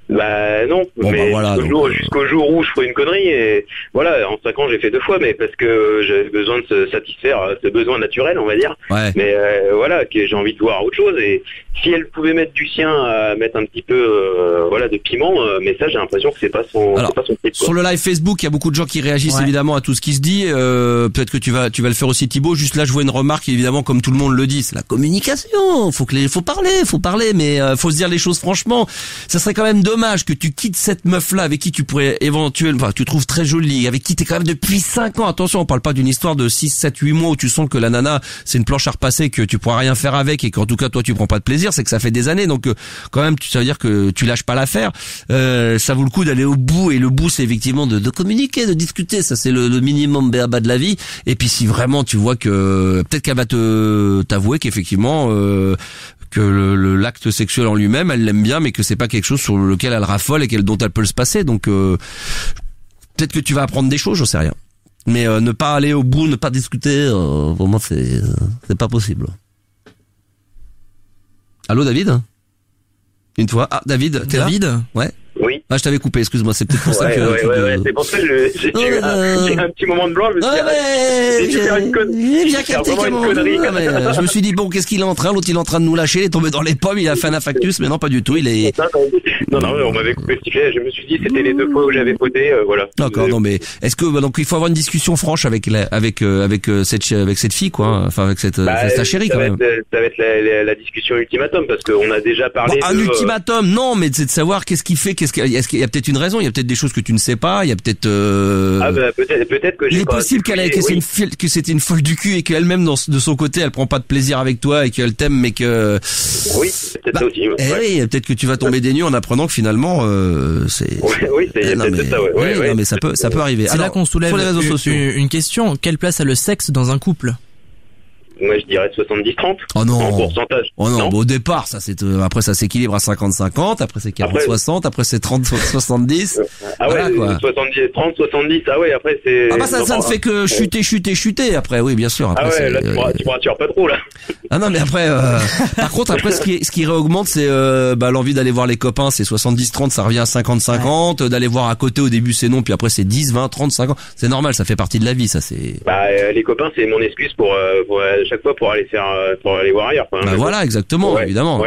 Bah non, bon, mais voilà, jusqu'au jour où je ferai une connerie, et voilà, en 5 ans j'ai fait 2 fois, mais parce que j'avais besoin de se satisfaire ce besoin naturel, on va dire. Ouais. Mais voilà, que j'ai envie de voir autre chose, et si elle pouvait mettre du sien, à mettre un petit peu voilà, de piment, mais ça j'ai l'impression que c'est pas son truc. Sur le live Facebook, il y a beaucoup de gens qui réagissent évidemment à tout ce qui se dit. Peut-être que tu vas le faire aussi, Thibaut. Juste là, je vois une remarque, évidemment, comme tout le monde le dit, c'est la communication. Faut parler, mais faut se dire les choses franchement. Ça serait quand même dommage que tu quittes cette meuf-là avec qui tu pourrais éventuellement, tu trouves très jolie, avec qui t'es quand même depuis 5 ans. Attention, on parle pas d'une histoire de 6, 7, 8 mois où tu sens que la nana, c'est une planche à repasser, que tu pourras rien faire avec, et qu'en tout cas, toi, tu prends pas de plaisir. C'est que ça fait des années. Donc, quand même, ça veut dire que tu lâches pas l'affaire. Ça vaut le coup d'aller au bout, et le bout, c'est effectivement de communiquer, de discuter. Ça, c'est le minimum béaba de la vie. Et puis, si vraiment tu vois que, peut-être qu'elle va t'avouer qu'effectivement, que l'acte sexuel en lui-même, elle l'aime bien, mais que c'est pas quelque chose sur lequel elle raffole et dont elle peut se passer. Donc peut-être que tu vas apprendre des choses, je sais rien. Mais ne pas aller au bout, ne pas discuter, vraiment c'est pas possible. Allô David ? Une fois. Ah David, t'es là ? David ? Ouais. Oui. Ah, je t'avais coupé, excuse-moi, c'est peut-être pour ça que... Ouais, c'est pour ça que j'ai eu un petit moment de blanc, je me suis dit, j'ai capté je me suis dit, bon, qu'est-ce qu'il est en train, l'autre il est en train de nous lâcher, il est tombé dans les pommes, il a fait un infarctus, mais non, pas du tout, il est... Non, on m'avait coupé le sifflet, je me suis dit, c'était les 2 fois où j'avais poté, voilà. D'accord, non, mais est-ce que, donc, il faut avoir une discussion franche avec cette fille, quoi, enfin, avec ta chérie, quand même. Ça va être la discussion ultimatum, parce qu'on a déjà parlé un ultimatum, non, mais c'est de savoir qu'est-ce qu'il fait, est-ce qu'il y a peut-être une raison, il y a peut-être des choses que tu ne sais pas, il y a peut-être peut-être que j'ai il est possible que c'était une folle du cul et qu'elle-même de son côté elle prend pas de plaisir avec toi et qu'elle t'aime, mais que oui, c'est peut-être ça aussi. Oui, peut-être que tu vas tomber des nues en apprenant que finalement c'est oui, c'est peut-être ça, non, mais ça peut arriver. C'est là qu'on soulève sur les réseaux sociaux une question, quelle place a le sexe dans un couple? Moi, je dirais 70-30. Oh non. En pourcentage. Oh non, bon, au départ, ça c'est, après ça s'équilibre à 50-50, après c'est 40-60, après c'est 30-70. Ah ouais, voilà, 30-70, ah ouais, après c'est... Ah bah ça ne fait que chuter, après, oui, bien sûr. Après, ah ouais, là, tu me rassures pas trop, là. Ah non, mais après, par contre, après, ce qui réaugmente, c'est, l'envie d'aller voir les copains, c'est 70-30, ça revient à 50-50, d'aller voir à côté au début, c'est non, puis après c'est 10, 20, 30, 50. C'est normal, ça fait partie de la vie, ça c'est... les copains, c'est mon excuse pour chaque fois pour aller voir ailleurs, quoi. Bah voilà, exactement, évidemment.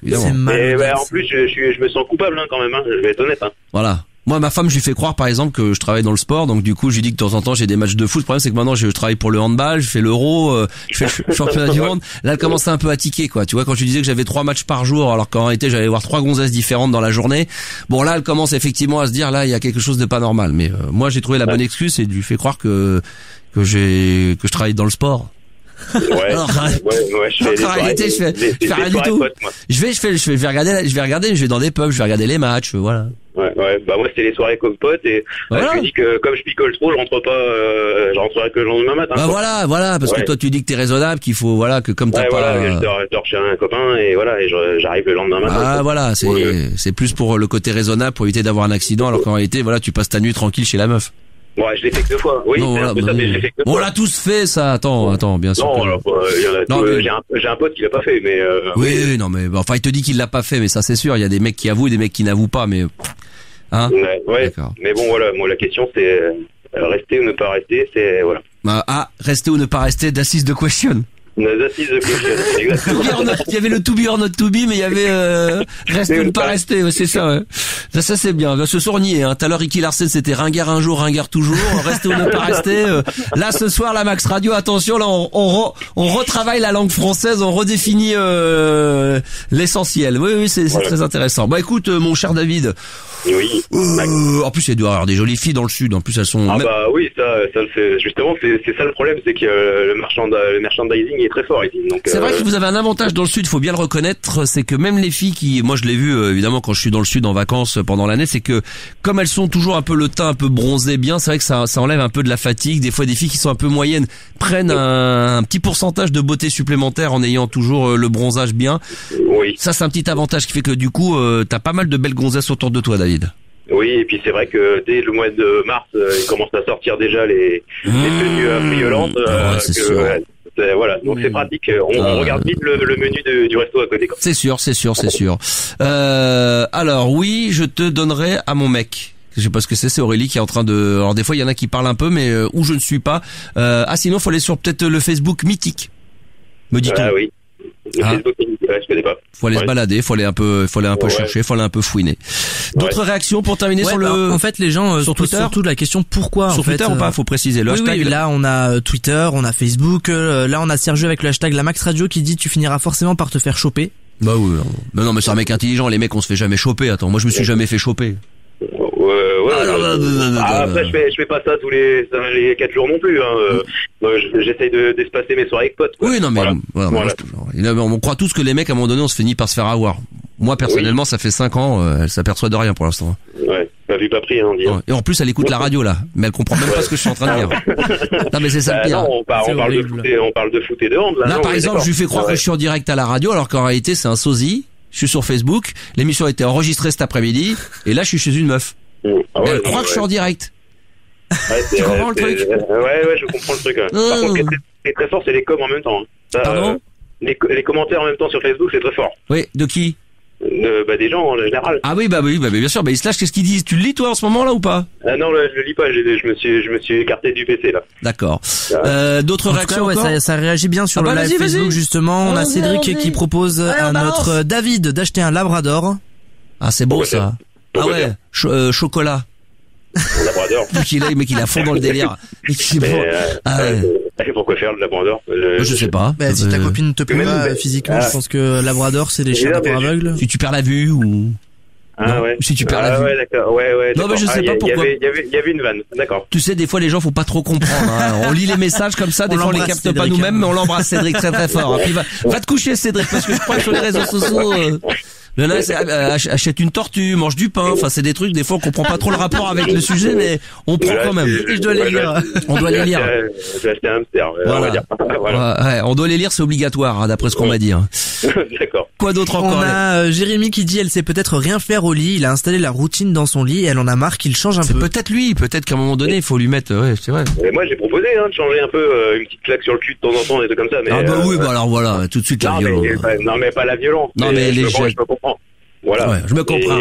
C'est mal. En plus, je me sens coupable, quand même, je vais être honnête, Voilà. Moi, ma femme, je lui fais croire, par exemple, que je travaille dans le sport, donc du coup, je lui dis que de temps en temps, j'ai des matchs de foot. Le problème, c'est que maintenant, je travaille pour le handball, je fais l'Euro, je fais le championnat du monde. Là, elle commençait un peu à tiquer, quoi. Tu vois, quand je disais que j'avais 3 matchs par jour, alors qu'en réalité, j'allais voir 3 gonzesses différentes dans la journée. Bon, là, elle commence effectivement à se dire, là, il y a quelque chose de pas normal. Mais moi, j'ai trouvé la bonne excuse et je lui fais croire que je travaille dans le sport. Ouais. Alors, je fais rien du tout. Je vais regarder, je vais dans des pubs, je vais regarder les matchs, voilà. Ouais, bah moi c'était les soirées comme potes et voilà. Je me dis que comme je picole trop, je rentrerai que le lendemain matin. Bah voilà, parce que toi tu dis que t'es raisonnable, qu'il faut, voilà, que comme t'as pas... je dors chez un copain et voilà, et j'arrive le lendemain matin. Ah voilà, c'est plus pour le côté raisonnable, pour éviter d'avoir un accident, alors qu'en réalité, voilà, tu passes ta nuit tranquille chez la meuf. Ouais, je l'ai fait que 2 fois. Oui, non, c'est un peu ça, mais je l'ai fait que 2 fois. On l'a tous fait, ça. Attends, bien sûr. Non, alors, j'ai un pote qui l'a pas fait, mais oui, non, mais enfin, il te dit qu'il l'a pas fait, mais ça c'est sûr. Il y a des mecs qui avouent et des mecs qui n'avouent pas, mais hein. Ouais. D'accord. Mais bon, voilà. Moi, la question c'est rester ou ne pas rester, c'est voilà. Rester ou ne pas rester. That's is the question. Il y avait le to be or not to be, mais il y avait rester ou ne pas rester, c'est ça, ouais. Ça c'est bien. Ce soir on y est, hein. Tout à l'heure Ricky Larsen c'était ringard un jour, ringard toujours, rester ou ne pas rester. Là ce soir la Max Radio, attention, là on retravaille la langue française, on redéfinit l'essentiel. Oui, c'est très intéressant. Bah écoute mon cher David. Oui. En plus il doit y avoir des jolies filles dans le sud, en plus elles sont... oui, ça c'est justement c'est ça le problème, c'est que le merchandising est très fort ici. Donc c'est vrai que vous avez un avantage dans le sud, faut bien le reconnaître, c'est que même les filles moi je l'ai vu évidemment quand je suis dans le sud en vacances pendant l'année, c'est que comme elles sont toujours un peu le teint un peu bronzé bien, c'est vrai que ça enlève un peu de la fatigue. Des fois des filles qui sont un peu moyennes prennent un petit pourcentage de beauté supplémentaire en ayant toujours le bronzage bien. Oui. Ça c'est un petit avantage qui fait que du coup t'as pas mal de belles gonzesses autour de toi, David. Oui, et puis c'est vrai que dès le mois de mars, il commence à sortir déjà les tenues violentes. C'est sûr. Voilà, donc c'est pratique. On regarde vite le menu du resto à côté. C'est sûr. Alors oui, je te donnerai à mon mec. Je sais pas ce que c'est Aurélie qui est en train de... Alors des fois il y en a qui parlent un peu, mais où je ne suis pas. Sinon faut aller sur peut-être le Facebook Mythique. Me dit-on. Ah oui. Le Facebook Mythique, je connais pas. Faut aller se balader, faut aller un peu chercher, faut aller un peu fouiner. D'autres réactions pour terminer sur le... En fait, les gens sur Twitter, surtout la question pourquoi. Sur Twitter ou pas, faut préciser le hashtag. Oui, là on a Twitter, on a Facebook, là on a Sergio avec le hashtag la Max Radio qui dit tu finiras forcément par te faire choper. Bah oui, non mais c'est un mec intelligent, les mecs on se fait jamais choper. Attends, moi je me suis jamais fait choper. Après je fais pas ça tous les 4 jours non plus. J'essaye d'espacer mes soirées avec potes. Quoi. Oui, non mais on croit tous que les mecs à un moment donné on se finit par se faire avoir. Moi personnellement ça fait 5 ans, elle s'aperçoit de rien pour l'instant. Ouais, pas vu pas pris on dit. Et en plus elle écoute la radio là, mais elle comprend même pas ce que je suis en train de dire. Non mais c'est ça le pire. Non, on parle de foot et de hand là. Là par exemple, je lui fais croire que je suis en direct à la radio alors qu'en réalité c'est un sosie. Je suis sur Facebook, l'émission a été enregistrée cet après-midi et là je suis chez une meuf. Elle croit que je suis en direct. Tu comprends le truc? Ouais, je comprends le truc. Par contre, ce qui est très fort, c'est les coms en même temps. Pardon? Les commentaires en même temps sur Facebook, c'est très fort. Oui, de qui? Des gens en général. Ah oui, bien sûr. Ils se lâchent, qu'est-ce qu'ils disent? Tu le lis toi en ce moment là ou pas? Non, je le lis pas. Je me suis écarté du PC là. D'accord. D'autres réactions? En tout cas, ça réagit bien sur le live Facebook justement. On a Cédric qui propose à notre David d'acheter un Labrador. Ah c'est beau ça. Ah ouais, chocolat. Labrador. Mais qu'il a fond dans le délire. Pourquoi faire le Labrador? Je sais pas. Si ta copine te plaît pas physiquement, je pense que Labrador c'est des chiens pour aveugles. Si tu perds la vue ou... ouais. Si tu perds la vue. Ouais, d'accord. Ouais. Non, mais je sais pas pourquoi. Il y avait une vanne. D'accord. Tu sais, des fois, les gens, faut pas trop comprendre, On lit les messages comme ça, des fois, on les capte pas nous-mêmes, mais on l'embrasse, Cédric, très très fort. Puis va te coucher, Cédric, parce que je crois que sur les réseaux sociaux, achète une tortue, mange du pain, enfin c'est des trucs des fois on comprend pas trop le rapport avec le sujet mais on prend quand même. Je dois les lire. On doit les lire. J'ai acheté un hamster. Voilà. On doit les lire, c'est obligatoire d'après ce qu'on m'a dit. D'accord. Quoi d'autre encore? On a Jérémy qui dit elle sait peut-être rien faire au lit, il a installé la routine dans son lit et elle en a marre qu'il change un peu. C'est peut-être lui, peut-être qu'à un moment donné il faut lui mettre c'est vrai. Mais moi j'ai proposé de changer un peu une petite claque sur le cul de temps en temps des trucs comme ça mais alors voilà, tout de suite la violence. Non mais pas la violence. Non mais les je me comprends. Voilà. Ouais, je me comprends.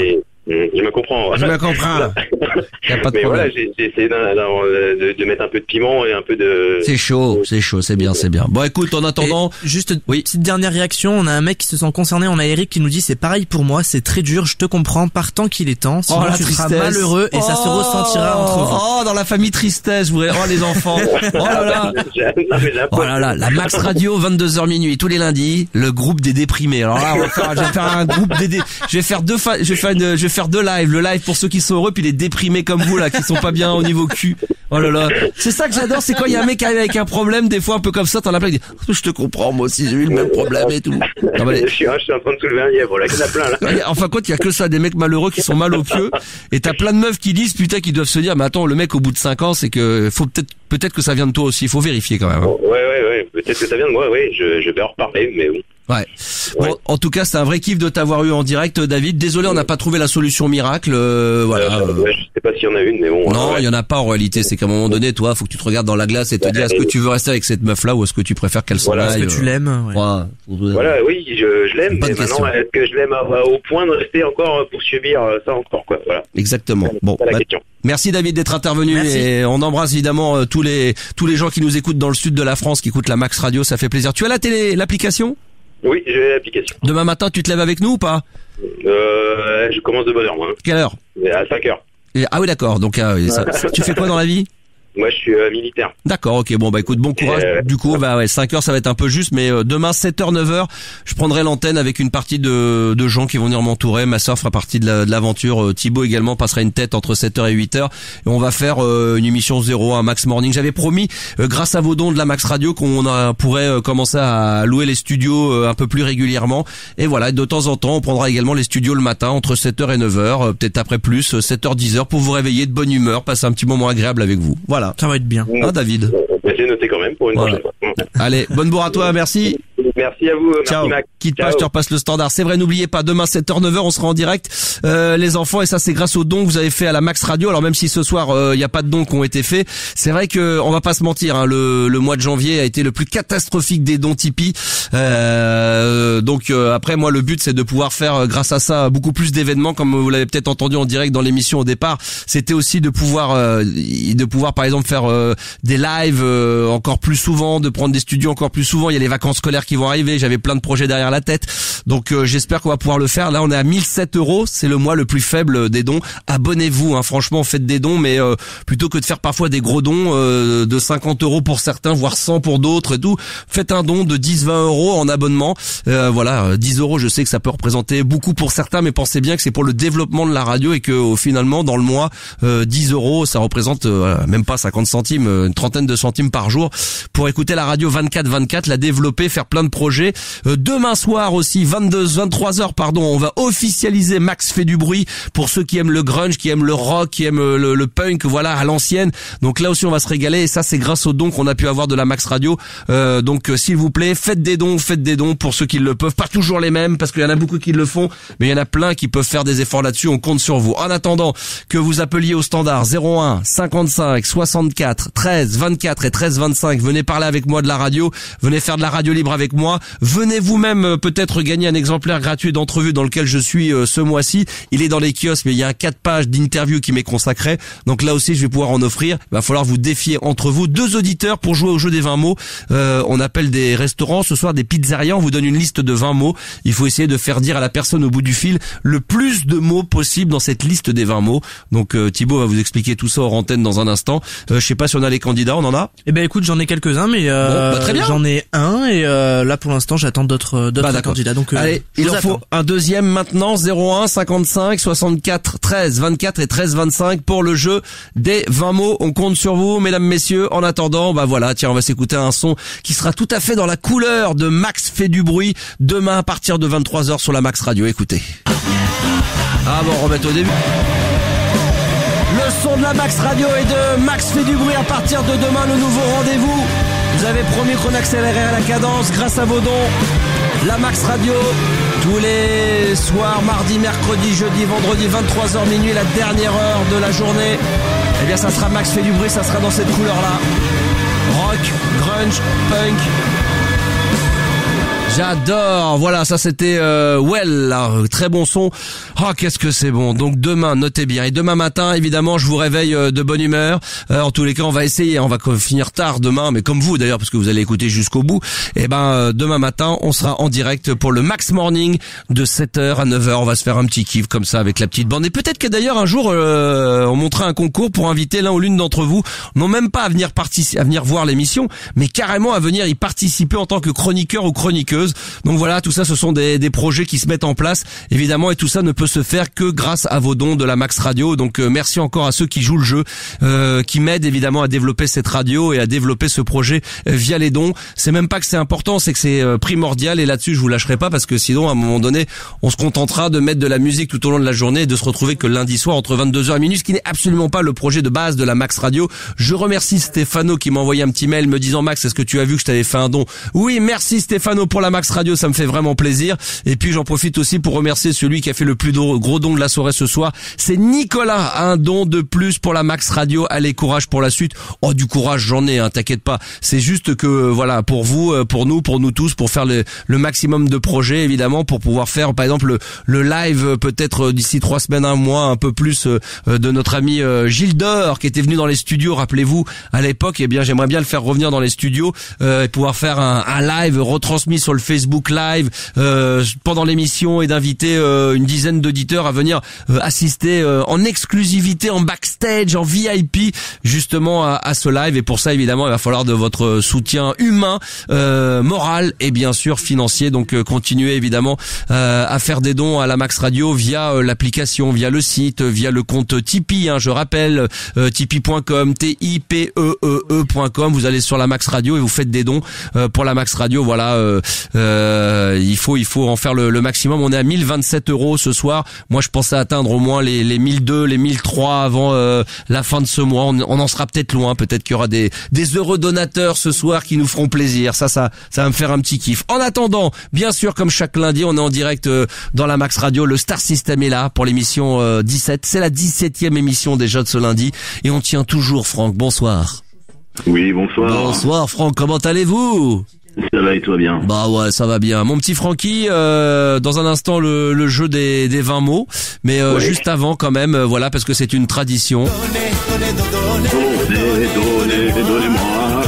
Je me comprends. Je me comprends. Y a pas de mais problème. Voilà, j'ai essayé de mettre un peu de piment et un peu de... C'est chaud, c'est bien. Bon, écoute, en attendant... Et juste petite dernière réaction, on a un mec qui se sent concerné, on a Eric qui nous dit c'est pareil pour moi, c'est très dur, je te comprends, partant qu'il est temps, sinon tu seras malheureux et ça se ressentira entre vous. Oh, dans la famille tristesse, vous voyez, les enfants. Oh là là, la Max Radio, 22h minuit, tous les lundis, le groupe des déprimés. Alors là, je vais faire un groupe je vais faire deux lives, le live pour ceux qui sont heureux puis les déprimés comme vous là qui sont pas bien au niveau cul. Oh là là, c'est ça que j'adore, c'est quand il y a un mec qui arrive avec un problème des fois un peu comme ça, t'en as plein qui disent je te comprends, moi aussi j'ai eu le même problème et tout. Non, mais... je suis en train de soulever un lièvre là, il y en a plein là. Enfin quoi, il y a que ça, des mecs malheureux qui sont mal au pieu et t'as plein de meufs qui disent putain qui doivent se dire mais attends, le mec au bout de 5 ans c'est que faut peut-être que ça vient de toi aussi, il faut vérifier quand même. Ouais, peut-être que ça vient de moi, je vais en reparler mais bon. Ouais. Bon, en tout cas, c'est un vrai kiff de t'avoir eu en direct, David. Désolé, on n'a pas trouvé la solution miracle. Voilà. Je sais pas s'il y en a une, mais bon. Non, il y en a pas en réalité. C'est qu'à un moment donné, toi, faut que tu te regardes dans la glace et te dire est-ce que tu veux rester avec cette meuf-là ou est-ce que tu préfères qu'elle s'en aille. Est-ce que tu l'aimes? Voilà, oui, je l'aime. Mais maintenant, est-ce que je l'aime au point de rester encore pour subir ça encore, quoi. Voilà. Exactement. Bon. Merci David d'être intervenu. Et on embrasse évidemment tous les gens qui nous écoutent dans le sud de la France, qui écoutent la Max Radio. Ça fait plaisir. Tu as l'application? Oui, j'ai l'application. Demain matin, tu te lèves avec nous ou pas? Je commence de bonne heure, moi. Quelle heure? À 5h. Ah oui, d'accord. Donc, tu fais quoi dans la vie? Moi, je suis militaire. D'accord, ok. Bon, bah écoute, bon courage. Du coup, 5h, ça va être un peu juste, mais demain, 7h, 9h, je prendrai l'antenne avec une partie de gens qui vont venir m'entourer. Ma sœur fera partie de l'aventure. Thibaut également passera une tête entre 7h et 8h. Et on va faire une émission 0, un Max Morning. J'avais promis, grâce à vos dons de la Max Radio, qu'on pourrait commencer à louer les studios un peu plus régulièrement. Et voilà, de temps en temps, on prendra également les studios le matin entre 7h et 9h, peut-être après plus, 7h, 10h, pour vous réveiller de bonne humeur, passer un petit moment agréable avec vous. Voilà. Ça va être bien. David. J'ai noté quand même pour une prochaine fois. Allez, bonne bourre à toi, merci. Merci à vous. Ciao. Merci Max. Quitte pas, je te repasse le standard. C'est vrai, n'oubliez pas, demain 7h, 9h, on sera en direct, les enfants, et ça c'est grâce aux dons que vous avez fait à la Max Radio. Alors même si ce soir, il n'y a pas de dons qui ont été faits, c'est vrai que on va pas se mentir, hein, le mois de janvier a été le plus catastrophique des dons Tipeee. Donc après, moi, le but c'est de pouvoir faire, grâce à ça, beaucoup plus d'événements, comme vous l'avez peut-être entendu en direct dans l'émission au départ. C'était aussi de pouvoir par exemple faire des lives encore plus souvent, de prendre des studios encore plus souvent. Il y a les vacances scolaires qui vont arriver. J'avais plein de projets derrière la tête, donc j'espère qu'on va pouvoir le faire. Là, on est à 1007 €. C'est le mois le plus faible des dons. Abonnez-vous, hein, franchement, faites des dons, mais plutôt que de faire parfois des gros dons de 50 € pour certains, voire 100 pour d'autres et tout, faites un don de 10-20 € en abonnement. Voilà, 10 €, je sais que ça peut représenter beaucoup pour certains, mais pensez bien que c'est pour le développement de la radio et que finalement, dans le mois, 10 €, ça représente même pas 50 centimes, une trentaine de centimes par jour pour écouter la radio 24/24, la développer, faire plein de projets. Demain soir aussi, 23h, on va officialiser Max fait du bruit pour ceux qui aiment le grunge, qui aiment le rock, qui aiment le punk, voilà, à l'ancienne. Donc là aussi, on va se régaler, et ça, c'est grâce aux dons qu'on a pu avoir de la Max Radio. Donc s'il vous plaît, faites des dons pour ceux qui le peuvent. Pas toujours les mêmes, parce qu'il y en a beaucoup qui le font, mais il y en a plein qui peuvent faire des efforts là-dessus. On compte sur vous. En attendant que vous appeliez au standard 01 55 64 13 24 et 13 25, venez parler avec moi de la radio, venez faire de la radio libre avec moi, venez vous-même peut-être gagner un exemplaire gratuit d'entrevue dans lequel je suis ce mois-ci. Il est dans les kiosques, mais il y a 4 pages d'interview qui m'est consacré. Donc là aussi, je vais pouvoir en offrir. Il va falloir vous défier entre vous. 2 auditeurs pour jouer au jeu des 20 mots. On appelle des restaurants, ce soir des pizzerias. On vous donne une liste de 20 mots. Il faut essayer de faire dire à la personne au bout du fil le plus de mots possible dans cette liste des 20 mots. Donc Thibaut va vous expliquer tout ça hors antenne dans un instant. Je sais pas si on a les candidats, on en a? Eh ben écoute, j'en ai quelques-uns, mais très bien. J'en ai un, et là pour l'instant j'attends d'autres candidats. Donc allez, il en faut un deuxième maintenant. 01 55 64 13 24 et 13 25 pour le jeu des 20 mots. On compte sur vous, mesdames, messieurs. En attendant, voilà, tiens, on va s'écouter un son qui sera tout à fait dans la couleur de Max fait du bruit demain à partir de 23h sur la Max Radio. Écoutez. Ah bon, on remet au début. Le son de la Max Radio et de Max fait du bruit à partir de demain, le nouveau rendez-vous. Vous avez promis qu'on accélérait à la cadence grâce à vos dons. La Max Radio, tous les soirs, mardi, mercredi, jeudi, vendredi, 23h minuit, la dernière heure de la journée. Eh bien, ça sera Max fait du bruit, ça sera dans cette couleur-là. Rock, grunge, punk. J'adore. Voilà, ça c'était très bon son. Oh, qu'est-ce que c'est bon. Donc demain, notez bien. Et demain matin, évidemment, je vous réveille de bonne humeur. En tous les cas, on va essayer. On va finir tard demain, mais comme vous d'ailleurs, parce que vous allez écouter jusqu'au bout. Et demain matin, on sera en direct pour le Max Morning de 7h à 9h. On va se faire un petit kiff comme ça avec la petite bande. Et peut-être que d'ailleurs un jour, on montera un concours pour inviter l'un ou l'une d'entre vous, non même pas à venir voir l'émission, mais carrément à venir y participer en tant que chroniqueur ou chroniqueuse. Donc voilà, tout ça, ce sont des projets qui se mettent en place, évidemment, et tout ça ne peut se faire que grâce à vos dons de la Max Radio. Donc merci encore à ceux qui jouent le jeu, qui m'aident évidemment à développer cette radio et à développer ce projet via les dons. C'est même pas que c'est important, c'est que c'est primordial, et là-dessus je vous lâcherai pas, parce que sinon à un moment donné on se contentera de mettre de la musique tout au long de la journée et de se retrouver que lundi soir entre 22h et minuit, ce qui n'est absolument pas le projet de base de la Max Radio. Je remercie Stéphano qui m'a envoyé un petit mail me disant: Max, est-ce que tu as vu que je t'avais fait un don? Oui, merci Stéphano pour la Max Radio, ça me fait vraiment plaisir. Et puis j'en profite aussi pour remercier celui qui a fait le plus gros don de la soirée ce soir. C'est Nicolas, un don de plus pour la Max Radio. Allez, courage pour la suite. Oh, du courage j'en ai, hein, t'inquiète pas. C'est juste que voilà, pour vous, pour nous tous, pour faire le maximum de projets évidemment, pour pouvoir faire par exemple le live peut-être d'ici 3 semaines, un mois, un peu plus, de notre ami Gilles Dor qui était venu dans les studios, rappelez-vous à l'époque. Eh bien j'aimerais bien le faire revenir dans les studios et pouvoir faire un live retransmis sur le Facebook Live pendant l'émission, et d'inviter une dizaine d'auditeurs à venir assister en exclusivité, en backstage, en VIP justement à ce live. Et pour ça évidemment il va falloir de votre soutien humain, moral et bien sûr financier. Donc continuez évidemment à faire des dons à la Max Radio via l'application, via le site, via le compte Tipeee, hein, je rappelle, tipeee.com, TIPEE.com. Vous allez sur la Max Radio et vous faites des dons pour la Max Radio. Voilà, il faut en faire le maximum. On est à 1027 € ce soir. Moi, je pensais atteindre au moins les 1002, les 1003 avant la fin de ce mois. On en sera peut-être loin. Peut-être qu'il y aura des heureux donateurs ce soir qui nous feront plaisir. Ça va me faire un petit kiff. En attendant, bien sûr, comme chaque lundi, on est en direct dans la Max Radio. Le Star System est là pour l'émission 17. C'est la 17e émission déjà de ce lundi. Et on tient toujours Franck. Bonsoir. Oui, bonsoir. Bonsoir Franck, comment allez-vous ? Ça va et toi bien ? Bah ouais, ça va bien. Mon petit Francky, dans un instant le jeu des 20 mots, mais ouais. Juste avant quand même, voilà, parce que c'est une tradition. Donnez-moi.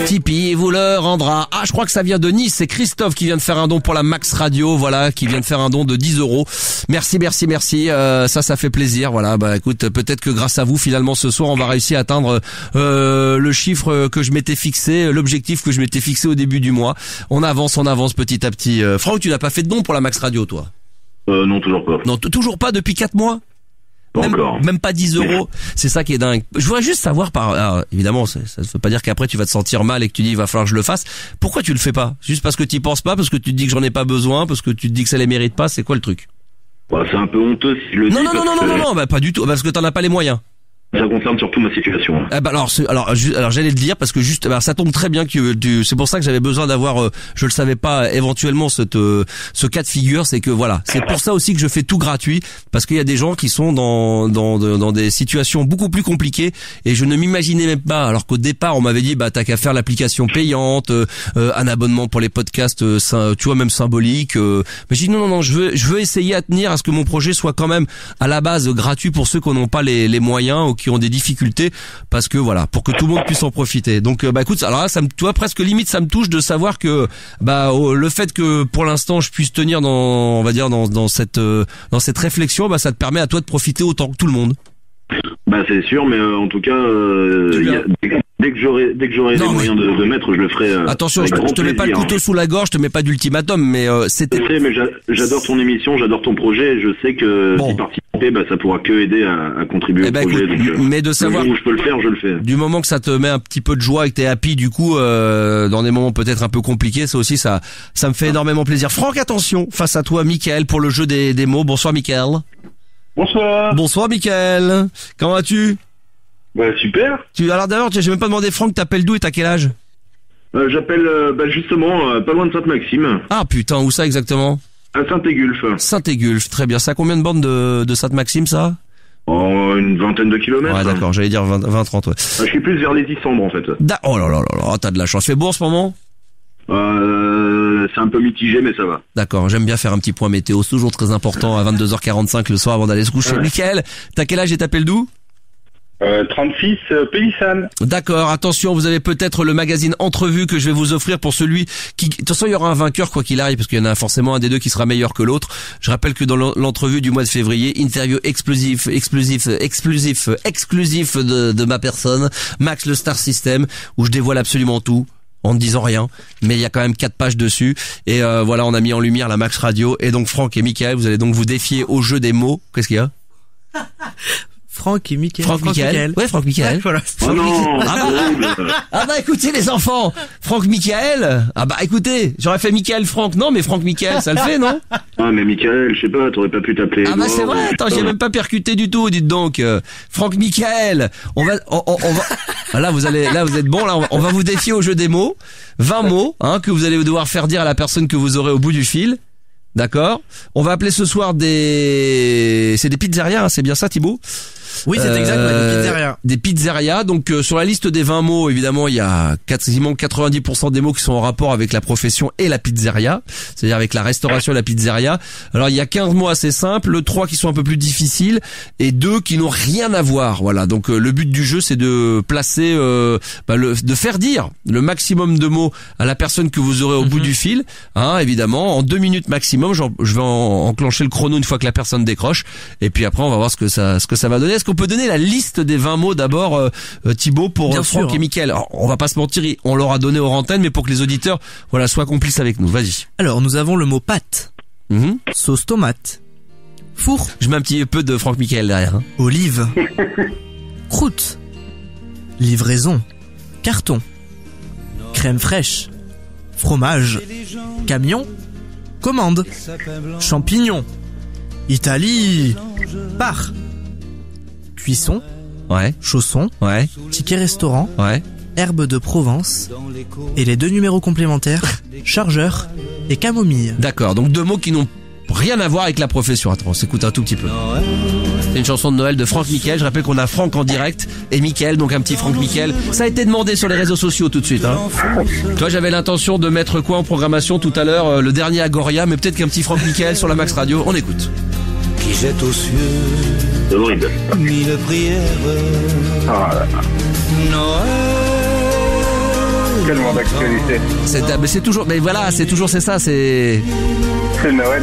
Tipeee vous le rendra. Ah, je crois que ça vient de Nice. C'est Christophe qui vient de faire un don pour la Max Radio. Voilà, qui vient de faire un don de 10 €. Merci. Ça fait plaisir. Voilà, bah écoute, peut-être que grâce à vous, finalement, ce soir, on va réussir à atteindre le chiffre que je m'étais fixé, l'objectif que je m'étais fixé au début du mois. On avance petit à petit. Franck, tu n'as pas fait de don pour la Max Radio, toi ? Non, toujours pas. Non, toujours pas depuis 4 mois ? Même pas 10 €. C'est ça qui est dingue. Je voudrais juste savoir alors, évidemment, ça ne veut pas dire qu'après tu vas te sentir mal et que tu dis il va falloir que je le fasse. Pourquoi tu le fais pas? Juste parce que tu y penses pas, parce que tu te dis que j'en ai pas besoin, parce que tu te dis que ça les mérite pas, c'est quoi le truc? Bah, c'est un peu honteux si je le dis. Non, bah pas du tout, parce que t'en as pas les moyens. Ça concerne surtout ma situation. Ah bah alors j'allais le dire parce que juste ça tombe très bien que c'est pour ça que j'avais besoin d'avoir je le savais pas éventuellement ce cas de figure, c'est que voilà, c'est pour ça aussi que je fais tout gratuit, parce qu'il y a des gens qui sont dans des situations beaucoup plus compliquées et je ne m'imaginais même pas, alors qu'au départ on m'avait dit bah t'as qu'à faire l'application payante, un abonnement pour les podcasts tu vois, même symbolique, mais j'ai dit non, je veux essayer à tenir à ce que mon projet soit quand même à la base gratuit pour ceux qui n'ont pas les moyens ou qui ont des difficultés, parce que voilà, pour que tout le monde puisse en profiter. Donc bah écoute, alors là ça me, tu vois, presque limite ça me touche de savoir que le fait que pour l'instant je puisse tenir dans cette réflexion, bah ça te permet à toi de profiter autant que tout le monde. Bah c'est sûr, mais en tout cas dès que j'aurai les moyens de mettre, je le ferai. Attention, je te mets pas le couteau sous la gorge, je te mets pas d'ultimatum, mais c'était. Je sais, mais j'adore ton émission, j'adore ton projet, et je sais que si participer, bah ça pourra que aider à contribuer au projet. Écoute, donc, mais de savoir où je peux le faire, je le fais. Du moment que ça te met un petit peu de joie et que t'es happy, du coup, dans des moments peut-être un peu compliqués, ça aussi ça me fait énormément plaisir. Franck, attention, face à toi, Mickaël, pour le jeu des mots. Bonsoir, Mickaël. Bonsoir. Bonsoir, Mickaël. Comment vas-tu? Bah super. Alors d'ailleurs, j'ai même pas demandé, Franck, t'appelles d'où et t'as quel âge? J'appelle justement pas loin de Sainte-Maxime. Ah putain, où ça exactement? À Saint-Égulf. Saint-Égulf, très bien. Ça a combien de bornes de Sainte-Maxime, ça? Oh, une vingtaine de kilomètres. Ouais, d'accord, j'allais dire 20-30, ouais. Je suis plus vers les Issambres, en fait. Oh là, t'as de la chance. Fait beau en ce moment? C'est un peu mitigé, mais ça va. D'accord, j'aime bien faire un petit point météo, c'est toujours très important à 22h45 le soir avant d'aller se coucher. Ouais. Mickaël, t'as quel âge et t'appelles d'où? 36, Pélissane. D'accord, attention, vous avez peut-être le magazine Entrevue que je vais vous offrir pour celui qui... De toute façon, il y aura un vainqueur quoi qu'il arrive, parce qu'il y en a forcément un des deux qui sera meilleur que l'autre. Je rappelle que dans l'entrevue du mois de février, interview exclusif de ma personne, Max le Star System, où je dévoile absolument tout. En ne disant rien, mais il y a quand même 4 pages dessus, et voilà, on a mis en lumière la Max Radio, et donc Franck et Mickaël, vous allez donc vous défier au jeu des mots. Qu'est-ce qu'il y a? Franck et Mickaël. Franck Mickaël. Ouais, Franck Mickaël. Voilà. Oh non. Ah bah écoutez les enfants, Franck Mickaël. Ah bah écoutez, j'aurais fait Mickaël Franck, non mais Franck Mickaël, ça le fait, non? Ah mais Mickaël, je sais pas, t'aurais pas pu t'appeler. Ah bah c'est vrai, attends, j'ai même pas percuté du tout, dites donc. Franck Mickaël, on va là vous êtes bon, là on va vous défier au jeu des mots. 20 mots que vous allez devoir faire dire à la personne que vous aurez au bout du fil. D'accord? On va appeler ce soir c'est des pizzerias, c'est bien ça Thibaut? Oui, c'est exact, des pizzerias. Des pizzerias. Donc sur la liste des 20 mots, évidemment, il y a quasiment 90% des mots qui sont en rapport avec la profession et la pizzeria, c'est-à-dire avec la restauration et la pizzeria. Alors il y a 15 mots assez simples, 3 qui sont un peu plus difficiles et 2 qui n'ont rien à voir. Voilà. Donc le but du jeu, c'est de placer de faire dire le maximum de mots à la personne que vous aurez au bout du fil, évidemment, en 2 minutes maximum. Je vais enclencher le chrono une fois que la personne décroche, et puis après on va voir ce que ça va donner. Est-ce qu'on peut donner la liste des 20 mots d'abord, Thibaut, pour Franck et Mickaël? Alors, on va pas se mentir, on leur a donné aux antennes, mais pour que les auditeurs, soient complices avec nous. Vas-y. Alors, nous avons le mot pâte, sauce tomate, four. Je mets un petit peu de Franck Mickaël derrière. Olive, croûte, livraison, carton, crème fraîche, fromage. Camion, commande. Champignons, Italie, part. Cuisson, ouais. Chausson, ouais. Ticket restaurant, ouais. Herbe de Provence, et les 2 numéros complémentaires, chargeur et camomille. D'accord, donc 2 mots qui n'ont rien à voir avec la profession. Attends, on s'écoute un tout petit peu. C'est une chanson de Noël de Franck Michael. Je rappelle qu'on a Franck en direct et Michael, donc un petit Franck Michael. Ça a été demandé sur les réseaux sociaux tout de suite. Hein. Toi, j'avais l'intention de mettre quoi en programmation tout à l'heure, le dernier Agoria, mais peut-être qu'un petit Franck Michael sur la Max Radio. On écoute. Qui jette aux cieux c'est horrible. Mille prières. Noël. Tellement d'actualité. C'est ça, c'est Noël.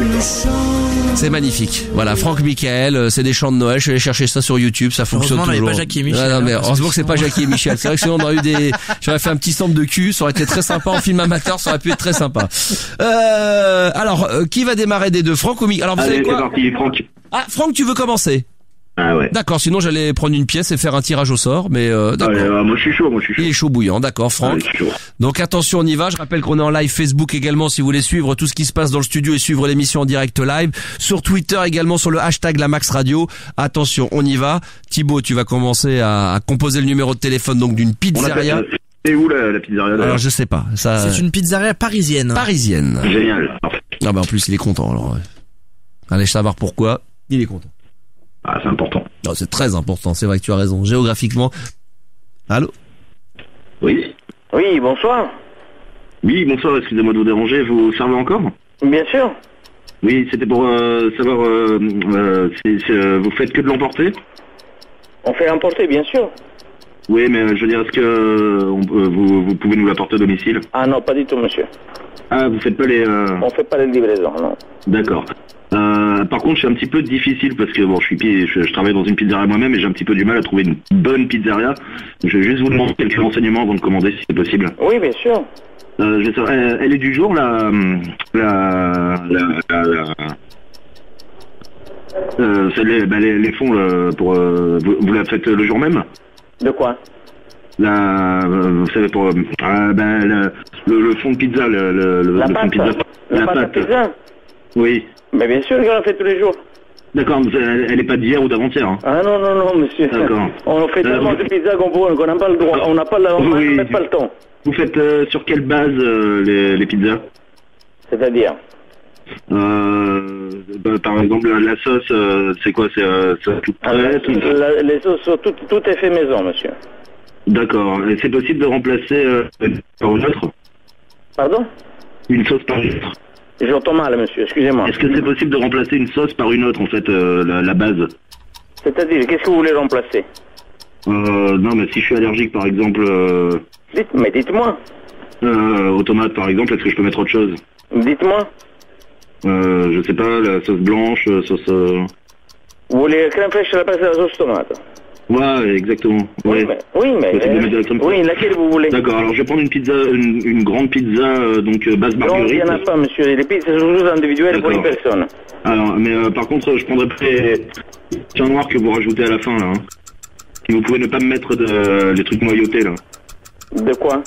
C'est magnifique. Voilà, Franck Michael, c'est des chants de Noël. Je suis allé chercher ça sur YouTube, ça fonctionne toujours. Heureusement, on n'avait pas Jackie et Michel. Non, mais heureusement que c'est pas Jackie et Michel. C'est vrai que sinon on aurait j'aurais fait un petit sample de cul, ça aurait été très sympa en film amateur, ça aurait pu être très sympa. Alors, qui va démarrer des deux, Franck ou Michael? Alors vous savez quoi? C'est parti, Franck. Ah, Franck, tu veux commencer? Ah ouais. D'accord, sinon j'allais prendre une pièce et faire un tirage au sort, mais d'accord. Allez, moi je suis chaud. Il est chaud bouillant, d'accord, Franck. Allez, donc attention, on y va. Je rappelle qu'on est en live Facebook également si vous voulez suivre tout ce qui se passe dans le studio et suivre l'émission en direct live. Sur Twitter également, sur le hashtag la Max Radio. Attention, on y va. Thibaut, tu vas commencer à composer le numéro de téléphone donc d'une pizzeria. C'est où la pizzeria là? Alors je sais pas. Ça. C'est une pizzeria parisienne. Parisienne. Génial. Parfait. Ah bah en plus il est content alors. Allez savoir pourquoi. Il est content. Ah, c'est important. Non, c'est très important, c'est vrai que tu as raison. Géographiquement. Allô? Oui. Oui, bonsoir. Oui, bonsoir, excusez-moi de vous déranger, vous servez encore? Bien sûr. Oui, c'était pour savoir, vous faites que de l'emporter? On fait l'emporter, bien sûr. Oui, mais je veux dire, est-ce que vous pouvez nous l'apporter à domicile? Ah non, pas du tout, monsieur. Ah, vous faites pas les... On fait pas les livraisons, non. D'accord. Par contre, je suis un petit peu difficile parce que bon, je travaille dans une pizzeria moi-même et j'ai un petit peu du mal à trouver une bonne pizzeria. Je vais juste vous demander quelques renseignements avant de commander si c'est possible. Oui, bien sûr. Elle est du jour les fonds pour vous la faites le jour même? De quoi? Vous savez pour le fond de pizza, la fond pâte, de pizza. La pâte à pizza. Oui. Mais bien sûr qu'on la fait tous les jours. D'accord, elle est pas d'hier ou d'avant-hier. Hein. Ah non, monsieur. D'accord. On fait tellement de pizza qu'on n'a pas le droit, on n'a pas le temps. Vous faites sur quelle base les pizzas? C'est-à-dire? Par exemple, la sauce, c'est quoi? C'est tout prêt? Les sauces, tout est fait maison, monsieur. D'accord. Et c'est possible de remplacer par une autre? Pardon? Une sauce par une autre. J'entends mal, monsieur, excusez-moi. Est-ce que c'est possible de remplacer une sauce par une autre, en fait, la base? C'est-à-dire, qu'est-ce que vous voulez remplacer? Non, mais si je suis allergique, par exemple... Dites-moi. Aux tomates, par exemple, est-ce que je peux mettre autre chose? Dites-moi. Je sais pas, la sauce blanche, sauce... Vous voulez crème fraîche à la place de la sauce tomate? Ouais, exactement. Ouais. Oui, mais laquelle vous voulez? D'accord, alors je vais prendre une pizza, une grande pizza, donc base marguerite. Non, il n'y en a pas, monsieur. Les pizzas sont juste individuelles pour une personne. Alors, mais par contre, je prendrai pas les tiens noirs que vous rajoutez à la fin, là. Hein. Vous pouvez ne pas me mettre les trucs noyautés, là. De quoi?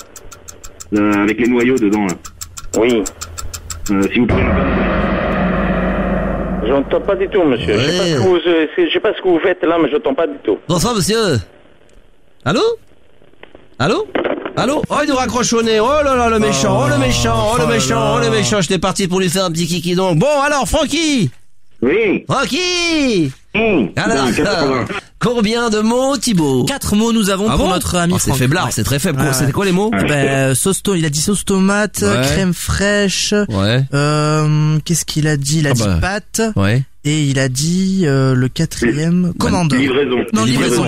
Avec les noyaux dedans, là. Oui. Si vous pouvez ne pas... J'entends pas du tout, monsieur. Ouais. Je sais pas ce que vous faites là, mais j'entends pas du tout. Bonsoir, monsieur. Allô? Oh, il nous raccroche au nez. Oh là là, le méchant, le méchant. J'étais parti pour lui faire un petit kiki donc. Bon, alors, Francky. Oui. Francky. Alors, combien de mots, Thibaut? 4 mots nous avons pour notre ami Franck. C'est faiblard, c'est très faible. C'était quoi les mots? Il a dit sauce tomate, crème fraîche. Ouais. Qu'est-ce qu'il a dit? Il a dit pâte. Ouais. Et il a dit le 4e commande. Livraison. Non, livraison.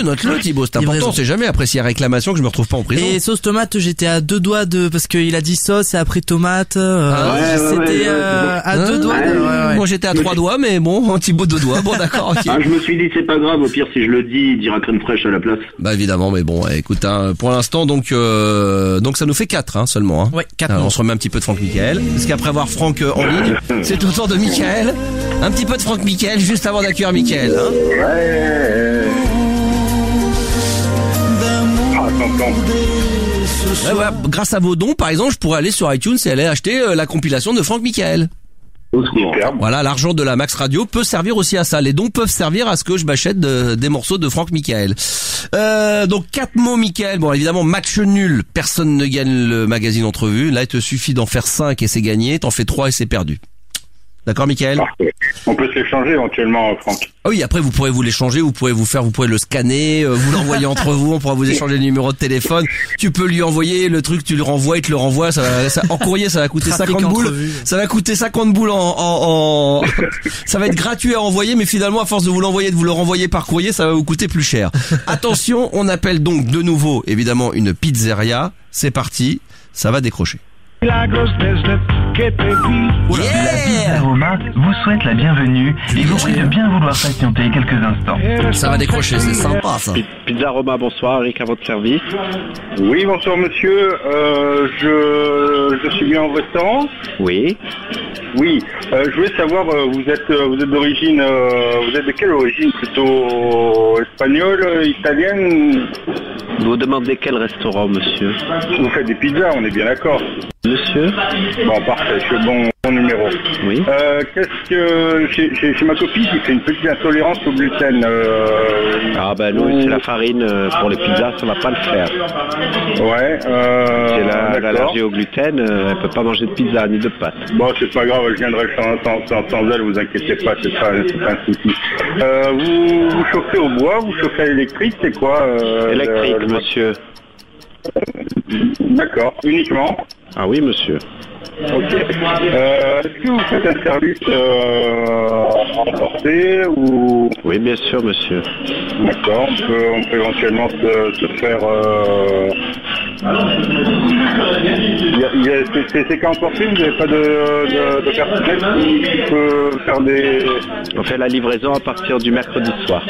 Note-le, Thibaut, c'est important, c'est jamais après s'il y a réclamation que je me retrouve pas en prison. Et sauce tomate, j'étais à 2 doigts parce qu'il a dit sauce et après tomate. C'était à 2 doigts. Moi j'étais à 3 doigts, mais bon, Thibaut 2 doigts. Bon, d'accord, ok. Je me suis dit c'est pas grave, au pire si je le dis, il dira crème fraîche à la place. Bah évidemment, mais bon, écoute, pour l'instant donc ça nous fait 4 seulement. Hein. Ouais, 4. On se remet un petit peu de Franck Michael, parce qu'après avoir Franck en ligne, c'est au tour de Michael. Un petit peu de Franck Michael juste avant d'accueillir Michael. Hein. Ouais. Ouais, ouais, grâce à vos dons, par exemple, je pourrais aller sur iTunes et aller acheter la compilation de Franck Michael. Voilà, l'argent de la Max Radio peut servir aussi à ça. Les dons peuvent servir à ce que je m'achète des morceaux de Franck Michael. Donc 4 mots, Michael. Bon, évidemment, match nul. Personne ne gagne le magazine Entrevue. Là, il te suffit d'en faire 5 et c'est gagné. T'en fais 3 et c'est perdu. D'accord, Michael? Parfait. On peut se l'échanger éventuellement, Franck. Ah oui, après vous pourrez vous l'échanger, vous pouvez le scanner, vous l'envoyer entre vous, on pourra vous échanger le numéro de téléphone. Tu peux lui envoyer le truc, tu le renvoies, il te le renvoie. En courrier, ça va coûter 50 boules. Ça va coûter 50 boules ça va être gratuit à envoyer, mais finalement, à force de vous l'envoyer, de vous le renvoyer par courrier, ça va vous coûter plus cher. Attention, on appelle donc de nouveau, évidemment, une pizzeria. C'est parti, ça va décrocher. La Pizza Roma vous souhaite la bienvenue et vous prie de bien vouloir patienter quelques instants. Ça va décrocher, c'est sympa ça. Pizza Roma, bonsoir, Eric à votre service. Oui, bonsoir monsieur, je suis bien en restaurant. Oui. Oui, je voulais savoir, vous êtes d'origine, vous êtes de quelle origine? Plutôt espagnole, italienne? Vous demandez quel restaurant, monsieur? Vous faites des pizzas, on est bien d'accord. Monsieur? Bon, parfait, je suis bon numéro. Oui. Qu'est-ce que j'ai ma copine qui fait une petite intolérance au gluten. Ah ben nous, c'est la farine pour les pizzas, ça va pas le faire. Ouais. C'est l'allergie au gluten, elle peut pas manger de pizza ni de pâtes. Bon, c'est pas grave, je viendrai sans elle, vous inquiétez pas, c'est pas un souci. Vous chauffez au bois, vous chauffez à l'électrique, c'est quoi électrique, monsieur. D'accord, uniquement. Ah oui, monsieur. Ok. Est-ce que vous faites un service emporté ou... Oui, bien sûr, monsieur. D'accord, on peut éventuellement se faire... C'est qu'à emporter, vous n'avez pas de personnel qui peut faire des... On fait la livraison à partir du mercredi soir.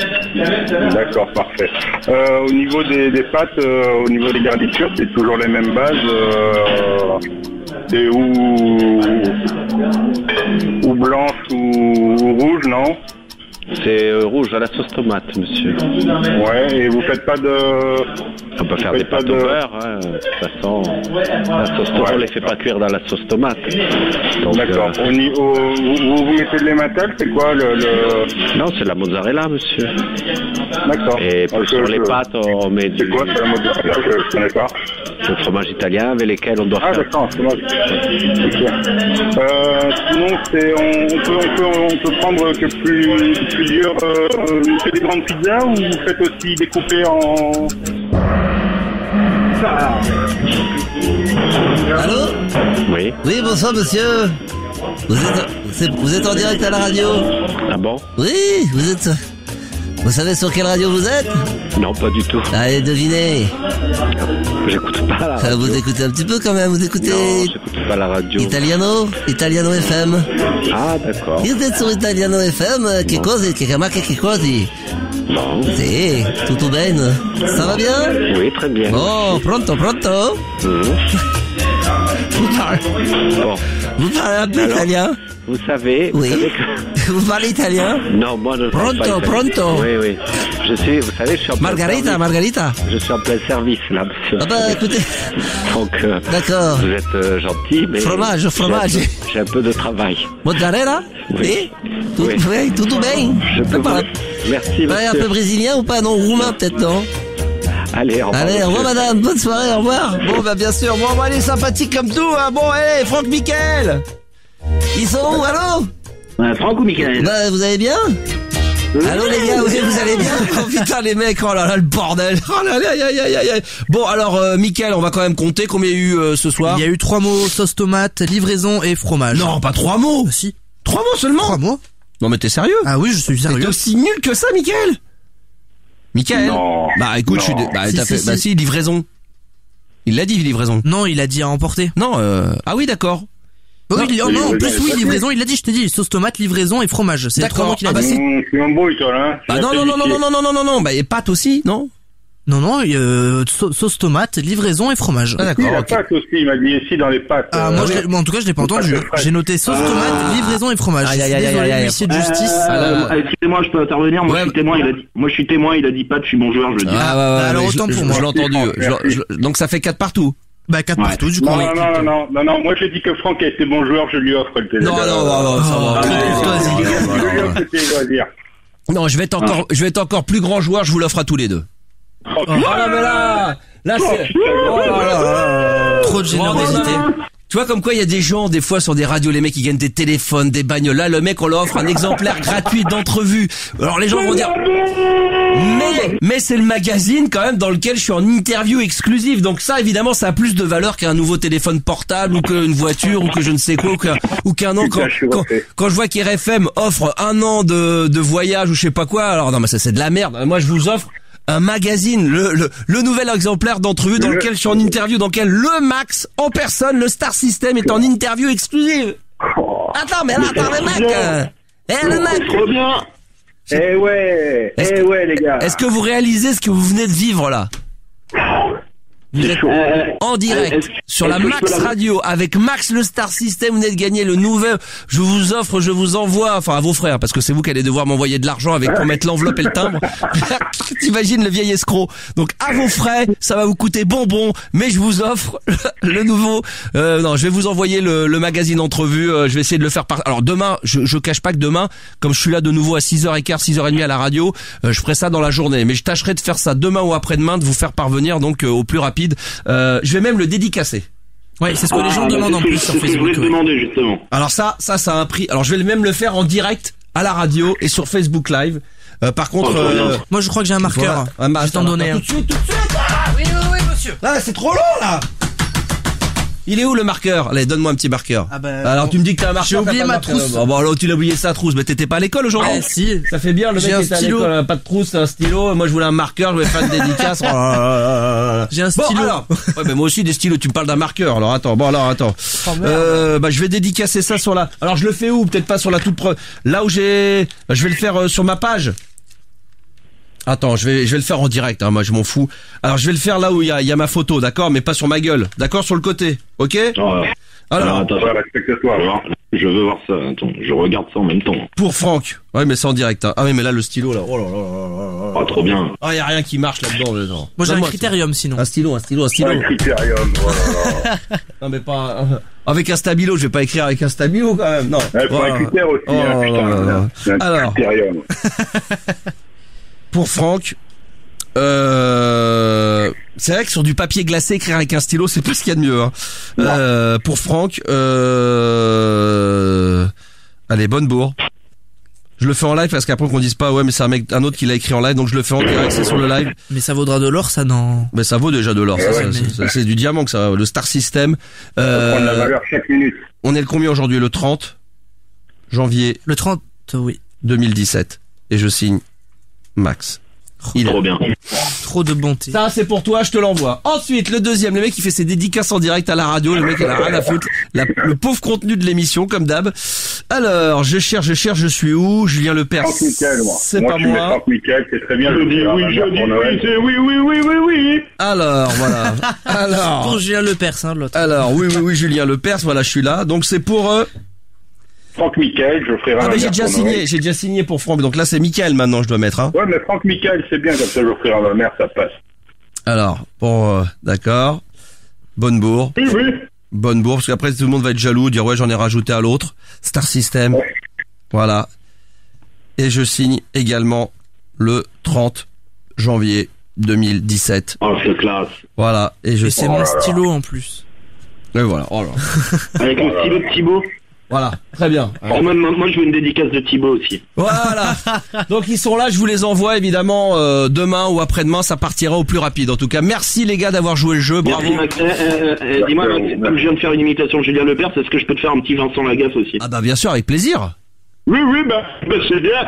D'accord, parfait. Au niveau des pâtes, au niveau des garnitures, c'est toujours les mêmes bases. C'est ou blanche ou rouge, non? C'est rouge à la sauce tomate, monsieur. Ouais, et vous faites pas de... On peut faire des pâtes au beurre, hein. De toute façon, la sauce tomate, on les fait pas cuire dans la sauce tomate. D'accord. Vous mettez de l'emmental, c'est quoi Non, c'est la mozzarella, monsieur. D'accord. Et sur les pâtes, on met C'est quoi, c'est la mozzarella? Je connais pas. Le fromage italien avec lesquels on doit faire... Ah d'accord, fromage. Sinon, on peut prendre plusieurs des grandes pizzas ou vous faites aussi découper en... Allô? Oui. Oui, bonsoir monsieur. Vous êtes en direct à la radio? Ah bon? Oui, vous savez sur quelle radio vous êtes? Non, pas du tout. Allez, devinez. J'écoute pas la radio. Vous écoutez un petit peu quand même, vous écoutez... Non, j'écoute pas la radio. Italiano FM. Ah, d'accord. Vous êtes sur Italiano FM, che cose? Non. Sì, tutto bene? Ça va bien? Oui, très bien. Oh, pronto? Vous parlez un peu italien? Vous savez... Oui. Vous parlez italien? Non, moi je ne parle pas italien. Pronto. Oui. Vous savez, je suis en plein service. Margarita. Je suis en plein service, là, monsieur. Ah bah, écoutez. Donc, d'accord. Vous êtes gentil, mais... Fromage. J'ai un peu de travail. Mozzarella? Oui. Tout bien. Je peux vous... Merci, monsieur. Un peu brésilien ou pas? Non, roumain peut-être, non? Allez, au revoir, madame, bonne soirée, au revoir. Bon, bah bien sûr, bon, elle est sympathique comme tout, hein. Bon, allez, Franck Michael. Ils sont où, allô? Franck ou Michael? Bah, vous allez bien? Allô les gars, oui, vous allez bien? Oh putain les mecs, oh là là le bordel. Oh là là, aïe. Bon alors Mickaël, on va quand même compter combien il y a eu ce soir. Il y a eu 3 mots, sauce tomate, livraison et fromage. Non, pas 3 mots. Si. 3 mots seulement? 3 mots. Non mais t'es sérieux? Ah oui, je suis sérieux. T'es aussi nul que ça, Mickaël? Non. Bah écoute, si, livraison. Il l'a dit, livraison. Non, il a dit à emporter. Non, ah oui, d'accord. Oui, en plus, livraison, il l'a dit, je t'ai dit, sauce tomate, livraison et fromage. C'est 3 mots qu'il a dit. Je suis un beau italien. Bah non, bah et pâtes aussi, non? Non, sauce tomate, livraison et fromage. Ah, d'accord. La pâte aussi, il m'a dit ici dans les pâtes. Ah, moi, en tout cas, je l'ai pas entendu. J'ai noté sauce tomate, livraison et fromage. Désolé, huissier de justice. Excusez-moi, je peux intervenir. Moi, je suis témoin. Moi, je suis témoin. Il a dit pâte, je suis bon joueur, je le dis. Alors autant pour moi. Je l'ai entendu. Donc ça fait 4 partout. Bah 4 partout du coup. Non, moi j'ai dit que Franck a été bon joueur, je lui offre le téléphone. Non, ça va. Non, je vais être encore plus grand joueur, je vous l'offre à tous les deux. Oh non mais là c'est trop de générosité. Tu vois comme quoi il y a des gens des fois sur des radios, les mecs qui gagnent des téléphones, des bagnoles. Là le mec on leur offre un exemplaire gratuit d'entrevue. Alors les gens vont dire mais c'est le magazine quand même dans lequel je suis en interview exclusive. Donc ça évidemment ça a plus de valeur qu'un nouveau téléphone portable ou qu'une voiture ou que je ne sais quoi ou qu'un an quand je vois qu'RFM offre 1 an de voyage ou je sais pas quoi. Alors non mais ça c'est de la merde. Moi je vous offre un magazine, le nouvel exemplaire d'entrevue dans lequel je suis en interview, dans lequel le Max, en personne, le Star System est en interview exclusive. Attends, mais le Mac, le Mac. Trop bien. Ouais, les gars. Est-ce que vous réalisez ce que vous venez de vivre là? Vous êtes en direct sur la Max Radio avec Max le Star System. Vous venez de gagner le nouvel. Je vous envoie, enfin à vos frères, parce que c'est vous qui allez devoir m'envoyer de l'argent avec pour mettre l'enveloppe et le timbre. T'imagines le vieil escroc. Donc à vos frais, ça va vous coûter bonbon, mais je vous offre le nouveau. Non, je vais vous envoyer le magazine entrevue. Je vais essayer de le faire Alors demain, je cache pas que demain, comme je suis là de nouveau à 6h15, 6h30 à la radio, je ferai ça dans la journée. Mais je tâcherai de faire ça demain ou après-demain, de vous faire parvenir donc au plus rapide. Je vais même le dédicacer. Ouais, c'est ce que les gens demandent en plus sur Facebook. Je voulais te demander justement. Alors ça a un prix. Alors je vais même le faire en direct à la radio et sur Facebook Live. Par contre, moi je crois que j'ai un marqueur. Voilà. Je vais t'en donner un. Tout de suite. Oui, monsieur. Là, c'est trop long là. Il est où le marqueur? Allez, donne-moi un petit marqueur. Alors tu me dis que t'as un marqueur. J'ai oublié ma trousse. Bon, alors tu l'as oublié sa trousse, mais t'étais pas à l'école aujourd'hui. Si. Ça fait bien, le mec était à l'école, pas de trousse, un stylo. Moi je voulais un marqueur, je voulais faire une dédicace. J'ai un stylo. Bon, alors. Ouais, mais moi aussi des stylos, tu me parles d'un marqueur. Alors attends. Je vais dédicacer ça sur la. Alors je le fais où? Peut-être pas sur la toute là où j'ai. Je vais le faire sur ma page. Attends, je vais le faire en direct, moi je m'en fous. Alors je vais le faire là où il y a ma photo, d'accord, mais pas sur ma gueule, d'accord, sur le côté, ok? Alors attends, respecte-toi, alors. Je veux voir ça, attends, je regarde ça en même temps. Pour Franck. Ouais, mais c'est en direct, hein. Ah oui, mais là le stylo là, oh là là. Ah, trop bien. Ah, y a rien qui marche là-dedans. Moi j'ai un critérium sinon. Un stylo. Un critérium, voilà. Non mais pas avec un stabilo, je vais pas écrire avec un stabilo quand même. Non. Pour un critère aussi, putain. Alors. Critérium. Pour Franck, c'est vrai que sur du papier glacé, écrire avec un stylo, c'est pas ce qu'il y a de mieux. Hein. Pour Franck, allez, bonne bourre. Je le fais en live parce qu'après qu'on dise pas ouais mais c'est un autre qui l'a écrit en live, donc je le fais en direct, c'est sur le live. Mais ça vaudra de l'or, ça non? Mais ça vaut déjà de l'or, c'est du diamant que ça. Le Star System. On prend de la valeur chaque minute. On est le combien aujourd'hui? Le 30 janvier. Le 30, oui. 2017. Et je signe Max. Trop bien. Trop de bonté. Ça, c'est pour toi, je te l'envoie. Ensuite, le deuxième, le mec qui fait ses dédicaces en direct à la radio, le mec il a rien à foutre. Le pauvre contenu de l'émission, comme d'hab. Alors, je cherche, je suis où? Julien Lepers. C'est pas moi. Franck Michael, c'est très bien. Oui. Alors, voilà. Pour Julien Lepers, l'autre. Alors, oui, Julien Lepers, voilà, je suis là. Donc, c'est pour, Franck Michael, je ferai mais j'ai déjà signé pour Franck, donc là c'est Michael maintenant je dois mettre, hein. Ouais, mais Franck Michael, c'est bien, comme ça je ferai la mère, ça passe. Alors, d'accord. Bonne bourre. Oui. Bonne bourre, parce qu'après tout le monde va être jaloux, dire ouais j'en ai rajouté à l'autre. Star System. Ouais. Voilà. Et je signe également le 30 janvier 2017. Oh, c'est classe. Voilà. Et c'est mon stylo en plus. Et voilà, oh là. Avec le stylo de Thibaut. Voilà, très bien. Moi, je veux une dédicace de Thibaut aussi. Voilà. Donc ils sont là, je vous les envoie évidemment demain ou après-demain, ça partira au plus rapide. En tout cas, merci les gars d'avoir joué le jeu, bravo. Merci Max. Dis-moi, comme je viens de faire une imitation de Julien Lepers, est-ce que je peux te faire un petit Vincent Lagaffe aussi? Ah bah bien sûr, avec plaisir. Oui, c'est bien.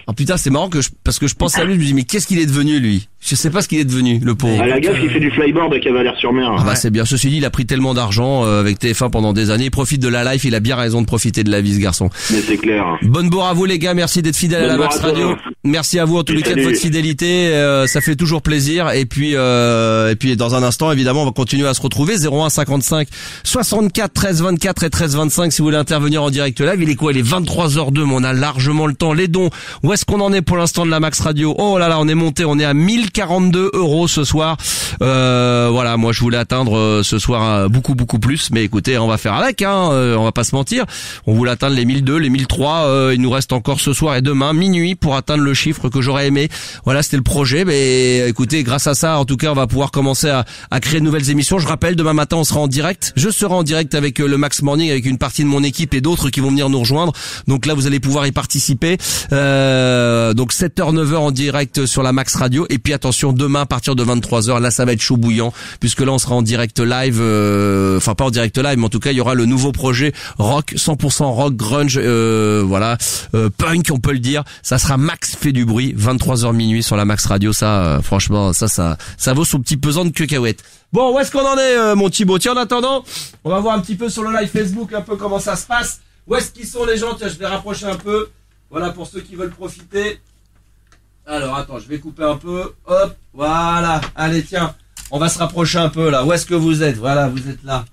Oh putain, c'est marrant parce que je pense à lui, je me dis mais qu'est-ce qu'il est devenu lui? Je sais pas ce qu'il est devenu, le pauvre. À la gaffe, il fait du flyboard à Cavalières-sur-Mer. Ah bah c'est bien. Ceci dit, il a pris tellement d'argent avec TF1 pendant des années. Il profite de la life. Il a bien raison de profiter de la vie, ce garçon. Mais c'est clair. Bonne bourre à vous les gars. Merci d'être fidèles à la Max Radio. Merci à vous en tous les cas de votre fidélité. Ça fait toujours plaisir. Et puis dans un instant, évidemment, on va continuer à se retrouver. 01 55 64 13 24 et 13 25 si vous voulez intervenir en direct live. Il est quoi? Il est 23h02, mais on a largement le temps. Les dons. Où est-ce qu'on en est pour l'instant de la Max Radio? Oh là là, on est monté. On est à 1042 € ce soir. Voilà, moi je voulais atteindre ce soir beaucoup plus, mais écoutez, on va faire avec, on va pas se mentir. On voulait atteindre les 1002, les 1003. Il nous reste encore ce soir et demain minuit pour atteindre le chiffre que j'aurais aimé. Voilà, c'était le projet. Mais écoutez, grâce à ça, en tout cas, on va pouvoir commencer à créer de nouvelles émissions. Je rappelle, demain matin, on sera en direct. Je serai en direct avec le Max Morning, avec une partie de mon équipe et d'autres qui vont venir nous rejoindre. Donc là, vous allez pouvoir y participer. Donc 7h, 9h en direct sur la Max Radio. Et puis attention, demain à partir de 23h, là ça va être chaud bouillant, puisque là on sera en direct live, enfin pas en direct live, mais en tout cas il y aura le nouveau projet rock, 100% rock, grunge, punk on peut le dire. Ça sera Max fait du bruit, 23h minuit sur la Max Radio. Ça, franchement, ça vaut son petit pesant de cacahuètes. Bon, où est-ce qu'on en est, mon Thibaut? Tiens, en attendant, on va voir un petit peu sur le live Facebook un peu comment ça se passe. Où est-ce qu'ils sont les gens? Tiens, je vais rapprocher un peu. Voilà pour ceux qui veulent profiter. Alors attends, je vais couper un peu. Hop, voilà. Allez, tiens, on va se rapprocher un peu là. Où est-ce que vous êtes? Voilà, vous êtes là.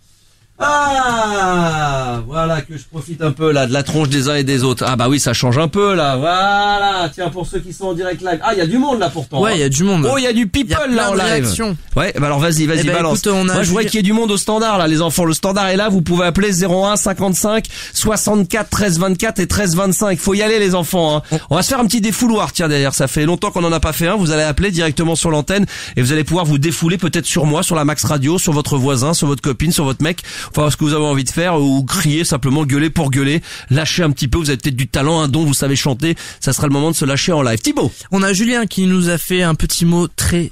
Ah, voilà, que je profite un peu là de la tronche des uns et des autres. Ah bah oui, ça change un peu là. Voilà, tiens, pour ceux qui sont en direct live. Ah, il y a du monde là pourtant. Ouais, il y a du monde. Oh, il y a du people là en live. Réactions. Ouais, bah alors vas-y, balance. Écoute, moi je vois qu'il y a du monde au standard là, les enfants. Le standard est là, vous pouvez appeler 01 55 64 13 24 et 13 25. Faut y aller les enfants, hein. On va se faire un petit défouloir, tiens d'ailleurs, ça fait longtemps qu'on en a pas fait un. Vous allez appeler directement sur l'antenne et vous allez pouvoir vous défouler peut-être sur moi, sur la Max Radio, sur votre voisin, sur votre copine, sur votre mec. Enfin, ce que vous avez envie de faire, ou crier simplement, gueuler pour gueuler, lâcher un petit peu. Vous avez peut-être du talent, un don, vous savez chanter. Ça sera le moment de se lâcher en live. Thibaut. On a Julien qui nous a fait un petit mot très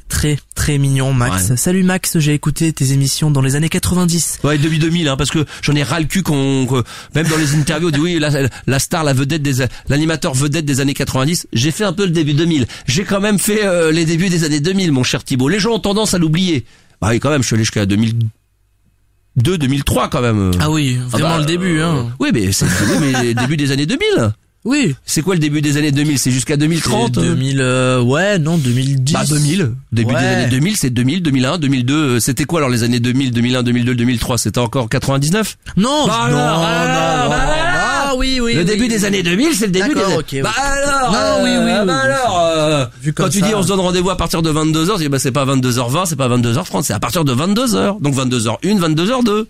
mignon, Max. Ouais. Salut Max, j'ai écouté tes émissions dans les années 90. Ouais, depuis 2000, parce que j'en ai ras le cul même dans les interviews, on dit oui, la star, l'animateur vedette des années 90. J'ai fait un peu le début 2000. J'ai quand même fait les débuts des années 2000, mon cher Thibaut. Les gens ont tendance à l'oublier. Bah oui, quand même, je suis allé jusqu'à 2002, 2003 quand même. Ah oui, vraiment le début, hein. Oui, mais c'est le début des années 2000. Oui. C'est quoi le début des années 2000? C'est jusqu'à 2030? 2000, ouais, non, 2010. Bah, 2000. Début des années 2000, c'est 2000, 2001, 2002. C'était quoi alors les années 2000, 2001, 2002, 2003? C'était encore 99? Non, bah, non. Ah oui. Le début des années 2000, c'est le début des années... Okay, bah alors, non, oui. Bah alors, quand tu dis on se donne rendez-vous à partir de 22h, tu dis bah c'est pas 22h20, c'est pas 22h30, c'est à partir de 22h. Donc 22h01, 22h02.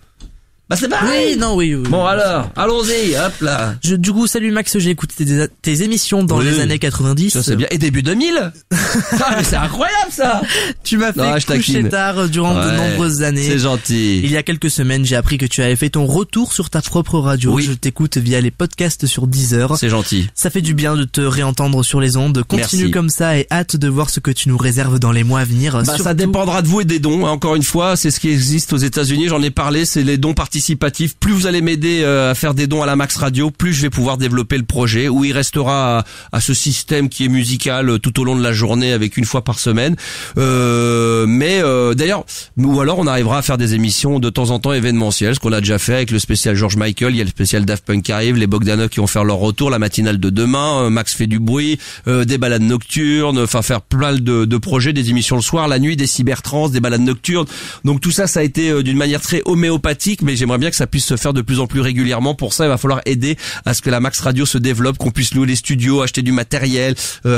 Bah c'est pareil. Oui. Bon alors, allons-y, hop là. Du coup, salut Max, j'ai écouté tes émissions dans les années 90. Ça c'est bien. Et début 2000. Ah mais c'est incroyable ça. Tu m'as fait coucher tard durant de nombreuses années. C'est gentil. Il y a quelques semaines, j'ai appris que tu avais fait ton retour sur ta propre radio. Oui. Je t'écoute via les podcasts sur Deezer. C'est gentil. Ça fait du bien de te réentendre sur les ondes. Continue Merci. Comme ça et hâte de voir ce que tu nous réserves dans les mois à venir. Bah surtout... ça dépendra de vous et des dons. Encore une fois, c'est ce qui existe aux États-Unis. J'en ai parlé. C'est les dons participatif. Plus vous allez m'aider à faire des dons à la Max Radio, plus je vais pouvoir développer le projet, où il restera à ce système qui est musical tout au long de la journée avec une fois par semaine. D'ailleurs, ou alors on arrivera à faire des émissions de temps en temps événementielles, ce qu'on a déjà fait avec le spécial George Michael. Il y a le spécial Daft Punk qui arrive, les Bogdanov qui vont faire leur retour, la matinale de demain, Max fait du bruit, des balades nocturnes, enfin faire plein de projets, des émissions le soir, la nuit, des cybertrans, des balades nocturnes. Donc tout ça a été d'une manière très homéopathique, mais j'aimerais bien que ça puisse se faire de plus en plus régulièrement. Pour ça, il va falloir aider à ce que la Max Radio se développe, qu'on puisse louer les studios, acheter du matériel,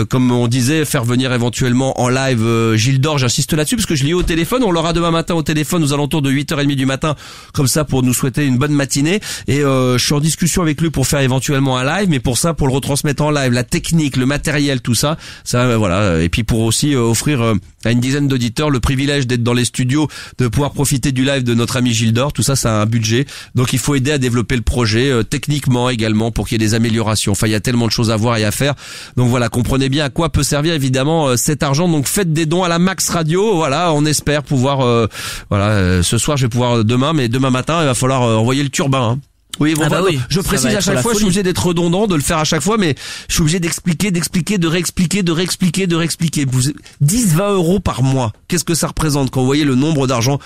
comme on disait, faire venir éventuellement en live Gilles d'Or. J'insiste là-dessus parce que je l'ai eu au téléphone. On l'aura demain matin au téléphone aux alentours de 8h30 du matin, comme ça pour nous souhaiter une bonne matinée. Et je suis en discussion avec lui pour faire éventuellement un live, mais pour ça, pour le retransmettre en live, la technique, le matériel, tout ça, voilà. Et puis pour aussi offrir à une dizaine d'auditeurs le privilège d'être dans les studios, de pouvoir profiter du live de notre ami Gilles d'Or. Tout ça, ça a un budget. Donc il faut aider à développer le projet techniquement également pour qu'il y ait des améliorations. Enfin, il y a tellement de choses à voir et à faire. Donc voilà, comprenez bien à quoi peut servir évidemment cet argent. Donc faites des dons à la Max Radio. Voilà, on espère pouvoir ce soir je vais pouvoir demain, mais demain matin il va falloir envoyer le turbin. Oui, bon, oui. Je précise à chaque fois, je suis obligé d'être redondant, de le faire à chaque fois, mais je suis obligé d'expliquer, de réexpliquer. 10, 20 euros par mois. Qu'est-ce que ça représente quand vous voyez le nombre d'argent,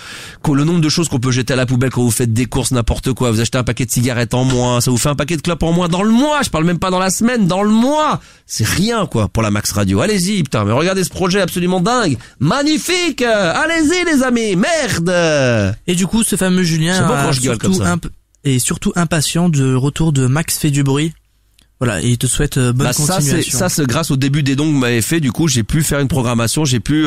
le nombre de choses qu'on peut jeter à la poubelle quand vous faites des courses, n'importe quoi. Vous achetez un paquet de cigarettes en moins, ça vous fait un paquet de clopes en moins dans le mois. Je parle même pas dans la semaine, dans le mois. C'est rien, quoi, pour la Max Radio. Allez-y, putain, mais regardez ce projet absolument dingue. Magnifique. Allez-y, les amis. Merde. Et du coup, ce fameux Julien est surtout impatient de retour de Max fait du bruit. Voilà, et il te souhaite bonne continuation. Ça, c'est grâce au début des dons que vous m'avez fait. Du coup, j'ai pu faire une programmation, j'ai pu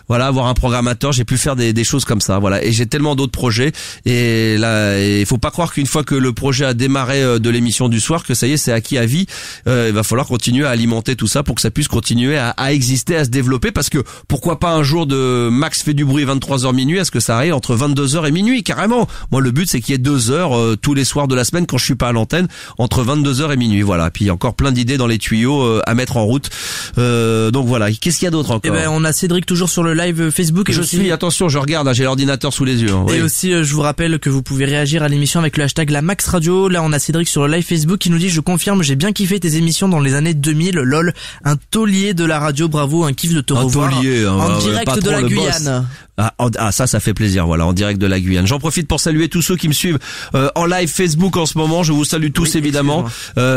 avoir un programmateur, j'ai pu faire des choses comme ça. Voilà, et j'ai tellement d'autres projets. Et là, il faut pas croire qu'une fois que le projet a démarré de l'émission du soir, que ça y est, c'est acquis à vie. Il va falloir continuer à alimenter tout ça pour que ça puisse continuer à exister, à se développer. Parce que pourquoi pas un jour de Max fait du bruit 23h minuit, est-ce que ça arrive entre 22h et minuit carrément. Moi, le but c'est qu'il y ait 2 heures tous les soirs de la semaine quand je suis pas à l'antenne entre 22h et minuit. Voilà. Puis il y a encore plein d'idées dans les tuyaux à mettre en route. Donc voilà, qu'est-ce qu'il y a d'autre encore? On a Cédric toujours sur le live Facebook. Attention, je regarde, j'ai l'ordinateur sous les yeux. Et oui. aussi, je vous rappelle que vous pouvez réagir à l'émission avec le hashtag la Max Radio. Là, on a Cédric sur le live Facebook qui nous dit: je confirme, j'ai bien kiffé tes émissions dans les années 2000. Lol, un taulier de la radio, bravo, un kiff de te revoir. En direct de la Guyane. Ça fait plaisir, voilà, en direct de la Guyane. J'en profite pour saluer tous ceux qui me suivent en live Facebook en ce moment. Je vous salue tous, évidemment.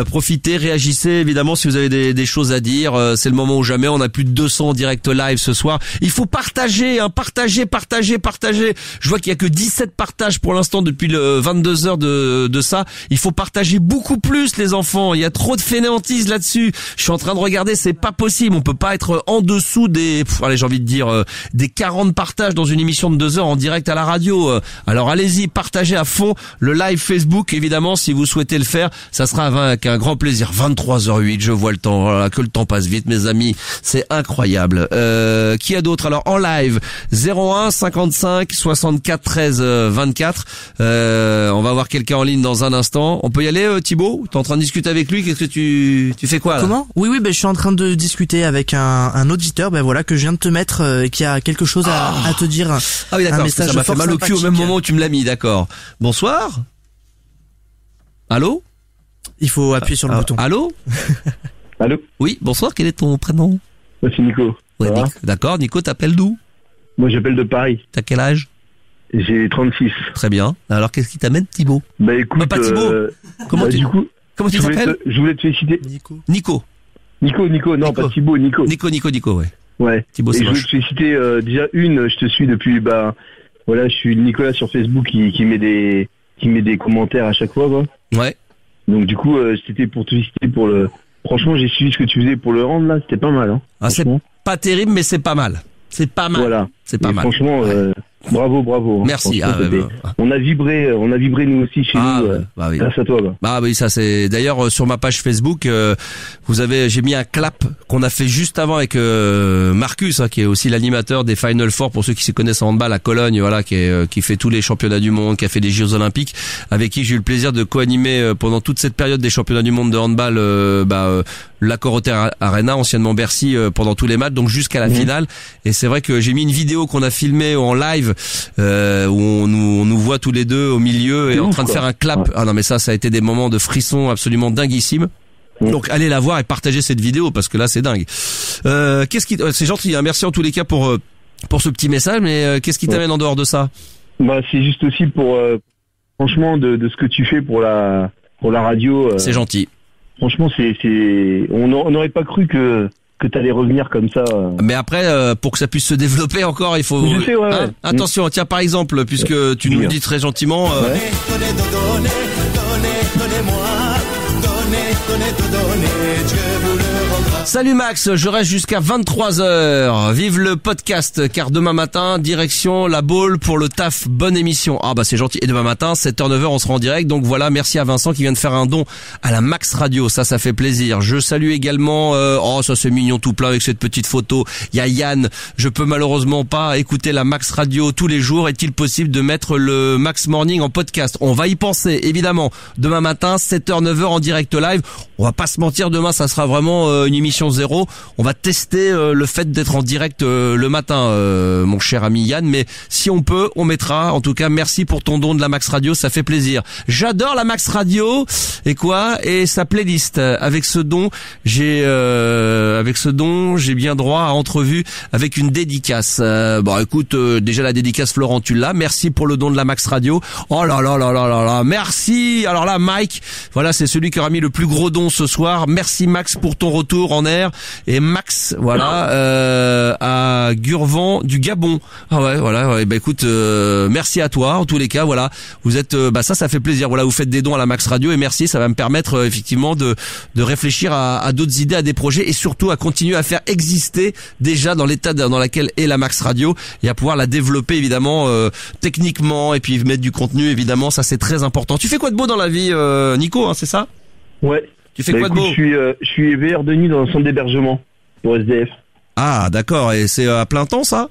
Profitez, réagissez, évidemment, si vous avez des choses à dire. C'est le moment ou jamais. On a plus de 200 en direct live ce soir. Il faut partager, partager. Je vois qu'il y a que 17 partages pour l'instant depuis le 22h de ça. Il faut partager beaucoup plus, les enfants. Il y a trop de fainéantise là-dessus. Je suis en train de regarder, c'est pas possible. On peut pas être en dessous des 40 partages dans une émission de 2 heures en direct à la radio. Alors allez-y, partagez à fond le live Facebook, évidemment, si vous souhaitez le faire. Ça sera avec un grand plaisir. 23h08, je vois le temps. Voilà, que le temps passe vite, mes amis. C'est incroyable. Qui a d'autre? Alors, en live, 01 55 64 13 24. On va avoir quelqu'un en ligne dans un instant. On peut y aller, Thibaut? T'es en train de discuter avec lui? Qu'est-ce que tu fais quoi, là? Comment? Oui, je suis en train de discuter avec un auditeur, que je viens de te mettre, qui a quelque chose à te dire. Ah oui, d'accord, ça m'a fait mal au cul au même moment où tu me l'as mis, d'accord. Bonsoir. Allô? Il faut appuyer sur le bouton. Allô? Allô? Oui, bonsoir, quel est ton prénom? Moi, c'est Nico. Ouais, d'accord, Nico, t'appelles d'où? Moi, j'appelle de Paris. T'as quel âge? J'ai 36. Très bien. Alors, qu'est-ce qui t'amène, Thibaut? Écoute, pas Thibaut. Comment tu t'appelles? Je voulais te féliciter. Nico, non, pas Thibaut, Nico. Nico, ouais. Ouais. Thibaut, et je voulais te féliciter, déjà je te suis depuis, je suis Nicolas sur Facebook qui met des commentaires à chaque fois, quoi. Ouais. Donc du coup, c'était pour te féliciter pour le... Franchement, j'ai suivi ce que tu faisais pour le rendre, là, c'était pas mal, hein. C'est pas terrible, mais c'est pas mal. C'est pas mal. Voilà. C'est pas mal. Franchement, bravo. Merci. On a vibré nous aussi chez nous. Oui. Grâce à toi. Oui, ça c'est. D'ailleurs, sur ma page Facebook, j'ai mis un clap qu'on a fait juste avant avec Marcus, qui est aussi l'animateur des Final Four pour ceux qui se connaissent en handball à Cologne, voilà, qui fait tous les championnats du monde, qui a fait des Jeux Olympiques, avec qui j'ai eu le plaisir de co-animer pendant toute cette période des championnats du monde de handball, l'Accor Hotel Arena, anciennement Bercy, pendant tous les matchs, donc jusqu'à la finale. Et c'est vrai que j'ai mis une vidéo qu'on a filmée en live, où on nous voit tous les deux au milieu et en train de faire un clap. Ouais. Ah non, mais ça a été des moments de frisson absolument dinguissimes. Donc allez la voir et partagez cette vidéo parce que là c'est dingue. C'est gentil, hein, merci en tous les cas pour ce petit message, mais qu'est-ce qui t'amène en dehors de ça? C'est juste aussi pour franchement de ce que tu fais pour la radio. C'est gentil. Franchement, on n'aurait pas cru que t'allais revenir comme ça. Mais après, pour que ça puisse se développer encore, il faut... Je sais, ouais. Attention, tiens, par exemple, puisque tu nous le dis très gentiment... Salut Max, je reste jusqu'à 23h. Vive le podcast, car demain matin, direction la Baule pour le taf. Bonne émission. C'est gentil. Et demain matin, 7h, 9h, on sera en direct. Donc voilà, merci à Vincent qui vient de faire un don à la Max Radio. Ça fait plaisir. Je salue également, ça c'est mignon tout plein avec cette petite photo. Il y a Yann. Je peux malheureusement pas écouter la Max Radio tous les jours. Est-il possible de mettre le Max Morning en podcast? On va y penser, évidemment. Demain matin, 7h, 9h en direct live. On va pas se mentir, demain, ça sera vraiment une émission l'émission 0, on va tester le fait d'être en direct le matin, mon cher ami Yann, mais si on peut, on mettra. En tout cas, merci pour ton don de la Max Radio, ça fait plaisir. J'adore la Max Radio et sa playlist. Avec ce don, j'ai bien droit à entrevue avec une dédicace. Bon, écoute, déjà la dédicace Florent, tu l'as. Merci pour le don de la Max Radio. Oh là là là là là là. Merci. Alors là, Mike, voilà, c'est celui qui aura mis le plus gros don ce soir. Merci Max pour ton retour en air. Et Max, voilà, à Gurvan du Gabon. Ah ouais, voilà. Ouais, bah écoute, merci à toi. En tous les cas, voilà, vous êtes, ça fait plaisir. Voilà, vous faites des dons à la Max Radio et merci. Ça va me permettre effectivement de réfléchir à d'autres idées, à des projets et surtout à continuer à faire exister déjà dans l'état dans lequel est la Max Radio et à pouvoir la développer évidemment techniquement et puis mettre du contenu évidemment. Ça c'est très important. Tu fais quoi de beau dans la vie, Nico, hein, c'est ça? Ouais. Tu fais quoi de beau? Je suis VR de nuit dans un centre d'hébergement pour SDF. Ah d'accord, et c'est à plein temps ça?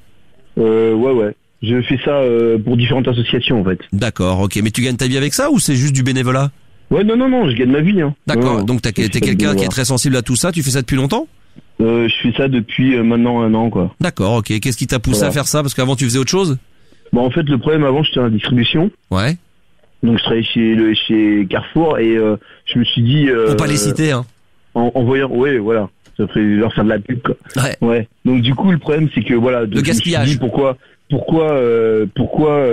Ouais. Je fais ça pour différentes associations en fait. D'accord, ok. Mais tu gagnes ta vie avec ça ou c'est juste du bénévolat? Ouais, non, je gagne ma vie. Hein. D'accord, donc t'es quelqu'un qui est très sensible à tout ça, tu fais ça depuis longtemps? Je fais ça depuis maintenant 1 an, quoi. D'accord, ok. Qu'est-ce qui t'a poussé à faire ça? Parce qu'avant tu faisais autre chose? Bon, en fait, le problème avant, j'étais en distribution. Ouais. Donc je travaillais chez Carrefour et je me suis dit... Faut pas les citer, hein. En voyant... Ouais, voilà. Ça ferait leur faire de la pub, quoi. Ouais. Donc du coup, le problème, c'est que voilà... Le gaspillage. Je me suis dit pourquoi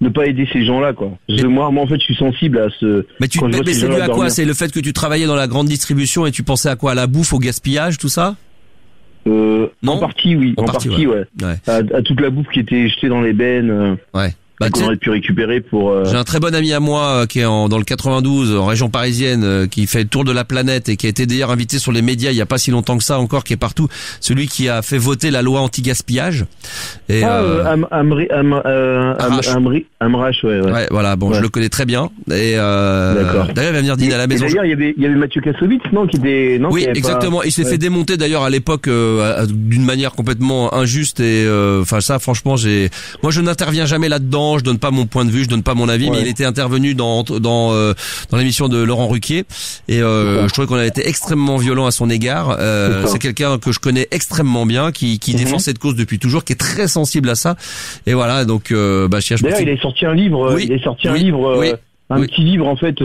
ne pas aider ces gens-là, quoi. Moi, en fait, je suis sensible à ce... Mais c'est dû à quoi? C'est le fait que tu travaillais dans la grande distribution et tu pensais à quoi? À la bouffe, au gaspillage, tout ça? Non. En partie, oui. En partie, ouais. À toute la bouffe qui était jetée dans les bennes. Ouais. Qu'on aurait pu récupérer pour... J'ai un très bon ami à moi qui est dans le 92, en région parisienne, qui fait le tour de la planète et qui a été d'ailleurs invité sur les médias il y a pas si longtemps que ça encore, qui est partout. Celui qui a fait voter la loi anti-gaspillage. Et Amrache, ouais. Ouais, voilà. Bon, je le connais très bien. Et d'accord. D'ailleurs, il va venir dîner à la maison. D'ailleurs, il y avait Mathieu Kassovitz, non, qui était... Non, oui, exactement. Il s'est fait démonter d'ailleurs à l'époque d'une manière complètement injuste et enfin ça, franchement, moi je n'interviens jamais là-dedans. Je donne pas mon point de vue, je donne pas mon avis, mais il était intervenu dans l'émission de Laurent Ruquier et je trouvais qu'on a été extrêmement violent à son égard. C'est quelqu'un que je connais extrêmement bien, qui défend cette cause depuis toujours, qui est très sensible à ça. Et voilà, donc d'ailleurs, il a sorti un livre, un petit livre en fait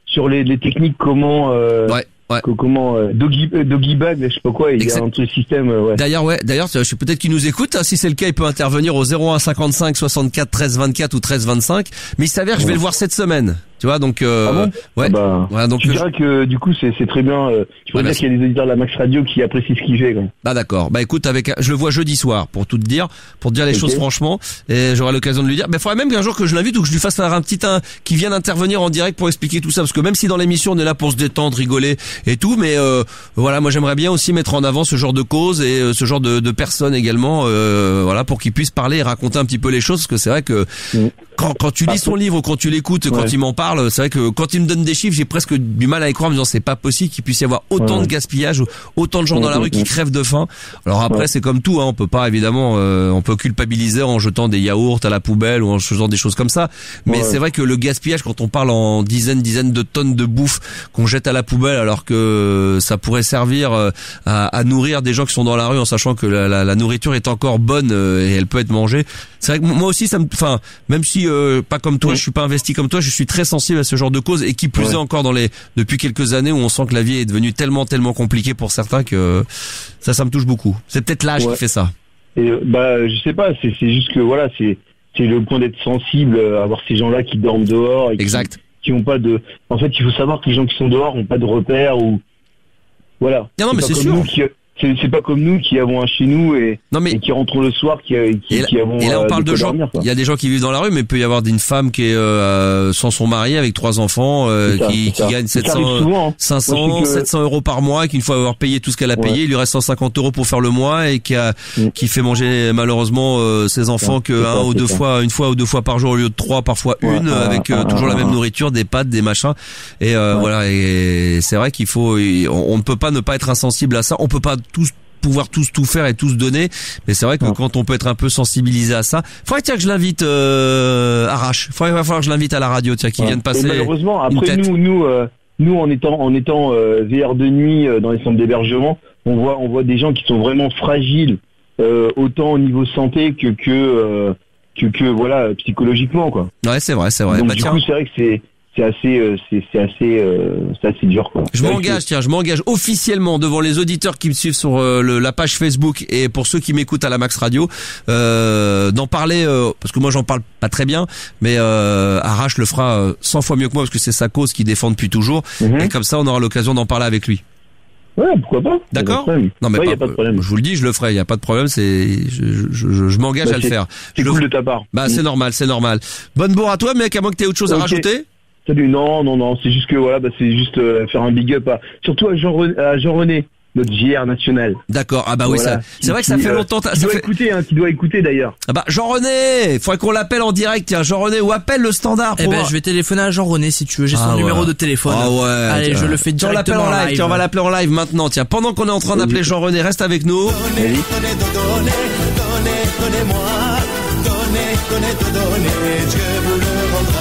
sur les techniques comment comment Doggy Bag, je sais pas quoi, il y a un truc système. D'ailleurs, je sais peut-être qu'il nous écoute. Hein, si c'est le cas, il peut intervenir au 01 55 64 13 24 ou 13 25. Mais il s'avère que je vais le voir cette semaine. Tu vois, donc voilà, donc tu diras que du coup c'est très bien. Je pourrais dire qu'il y a des auditeurs de la Max Radio qui apprécient ce qu'il fait. Quoi. Bah d'accord. Bah écoute, je le vois jeudi soir pour tout te dire, pour te dire les choses franchement, et j'aurai l'occasion de lui dire. Mais faudrait même qu'un jour que je l'invite ou que je lui fasse faire un petit qui vienne intervenir en direct pour expliquer tout ça, parce que même si dans l'émission on est là pour se détendre, rigoler et tout, mais voilà, moi j'aimerais bien aussi mettre en avant ce genre de cause et ce genre de personnes également, voilà, pour qu'ils puissent parler et raconter un petit peu les choses, parce que c'est vrai que quand tu lis son livre, quand tu l'écoutes, quand il m'en parle, c'est vrai que quand il me donne des chiffres, j'ai presque du mal à y croire, en me disant c'est pas possible qu'il puisse y avoir autant de gaspillage, autant de gens dans la rue qui crèvent de faim. Alors après c'est comme tout, hein, on peut pas évidemment, on peut culpabiliser en jetant des yaourts à la poubelle ou en faisant des choses comme ça. Mais c'est vrai que le gaspillage, quand on parle en dizaines de tonnes de bouffe qu'on jette à la poubelle, alors que ça pourrait servir à nourrir des gens qui sont dans la rue, en sachant que la nourriture est encore bonne et elle peut être mangée. C'est vrai que moi aussi même si pas comme toi, je suis pas investi comme toi, je suis très sensible à ce genre de causes, et qui plus est encore depuis quelques années où on sent que la vie est devenue tellement compliquée pour certains que ça me touche beaucoup. C'est peut-être l'âge qui fait ça. Et je sais pas, c'est juste que voilà, c'est le point d'être sensible à voir ces gens-là qui dorment dehors et qui ont pas de... En fait, il faut savoir que les gens qui sont dehors ont pas de repères ou voilà. Non mais c'est sûr. C'est pas comme nous qui avons un chez nous et qui rentrons le soir qui avons. Et là on parle de gens. Dormir, il y a des gens qui vivent dans la rue, mais il peut y avoir une femme qui est sans son mari avec 3 enfants qui gagne 700 euros par mois, et qu'une fois avoir payé tout ce qu'elle a payé, il lui reste 150 euros pour faire le mois, et qui fait manger malheureusement ses enfants une fois ou deux fois par jour au lieu de 3, parfois une, avec toujours la même nourriture, des pâtes, des machins. Et voilà. Et c'est vrai qu'il faut. On ne peut pas ne pas être insensible à ça. On peut pas pouvoir tout faire et tous donner, mais c'est vrai que quand on peut être un peu sensibilisé à ça, faudrait que je l'invite Arrache. Il va falloir que je l'invite à la radio, qu'il vienne passer. Et malheureusement, après nous en étant VR de nuit dans les centres d'hébergement, on voit des gens qui sont vraiment fragiles, autant au niveau santé que voilà, psychologiquement, quoi. Ouais, c'est vrai. Donc, bah, du coup, c'est vrai que c'est assez dur, quoi. Je m'engage officiellement devant les auditeurs qui me suivent sur la page Facebook et pour ceux qui m'écoutent à la Max Radio, d'en parler, parce que moi j'en parle pas très bien, mais Arrache le fera 100 fois mieux que moi parce que c'est sa cause qu'il défend depuis toujours, et comme ça on aura l'occasion d'en parler avec lui. Ouais, pourquoi pas. D'accord. Non mais y a pas de problème. Je vous le dis, je le ferai. Il y a pas de problème. Je m'engage à le faire. C'est cool de ta part. Bah c'est normal. Bonne bourre à toi, mec. À moins que t'aies autre chose à rajouter. Salut. Non. C'est juste que voilà, c'est juste faire un big up surtout à Jean-René. Notre JR national. D'accord. Ah bah oui, voilà. C'est vrai que ça fait longtemps. Tu dois écouter d'ailleurs. Ah bah Jean-René, faudrait qu'on l'appelle en direct. Tiens, Jean-René, ou appelle le standard. Eh ben je vais téléphoner à Jean-René si tu veux. J'ai son numéro de téléphone. Ah ouais. Allez, je le fais directement en live. Tiens, on va l'appeler en live maintenant. Tiens, pendant qu'on est en train d'appeler Jean-René, reste avec nous.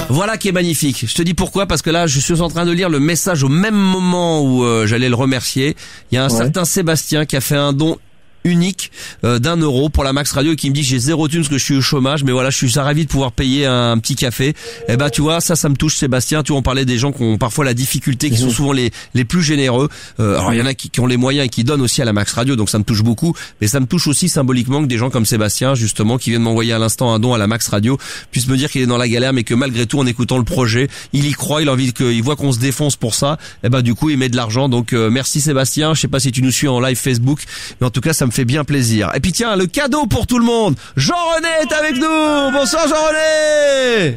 Voilà qui est magnifique. Je te dis pourquoi, parce que là, je suis en train de lire le message au même moment où j'allais le remercier. Il y a un certain Sébastien qui a fait un don unique d'1 € pour la Max Radio et qui me dit j'ai 0 thunes parce que je suis au chômage, mais voilà, je suis ravi de pouvoir payer un petit café. Et ben tu vois, ça me touche, Sébastien. Tu vois, on parlait des gens qui ont parfois la difficulté, qui sont souvent les plus généreux. Alors il y en a qui ont les moyens et qui donnent aussi à la Max Radio, donc ça me touche beaucoup, mais ça me touche aussi symboliquement que des gens comme Sébastien, justement, qui vient de m'envoyer à l'instant un don à la Max Radio, puissent me dire qu'il est dans la galère, mais que malgré tout, en écoutant le projet, il y croit, il a envie il voit qu'on se défonce pour ça. Et ben du coup, il met de l'argent. Donc merci Sébastien. Je sais pas si tu nous suis en live Facebook, mais en tout cas, ça me fait bien plaisir. Et puis tiens, le cadeau pour tout le monde. Jean-René est avec nous. Bonsoir Jean-René.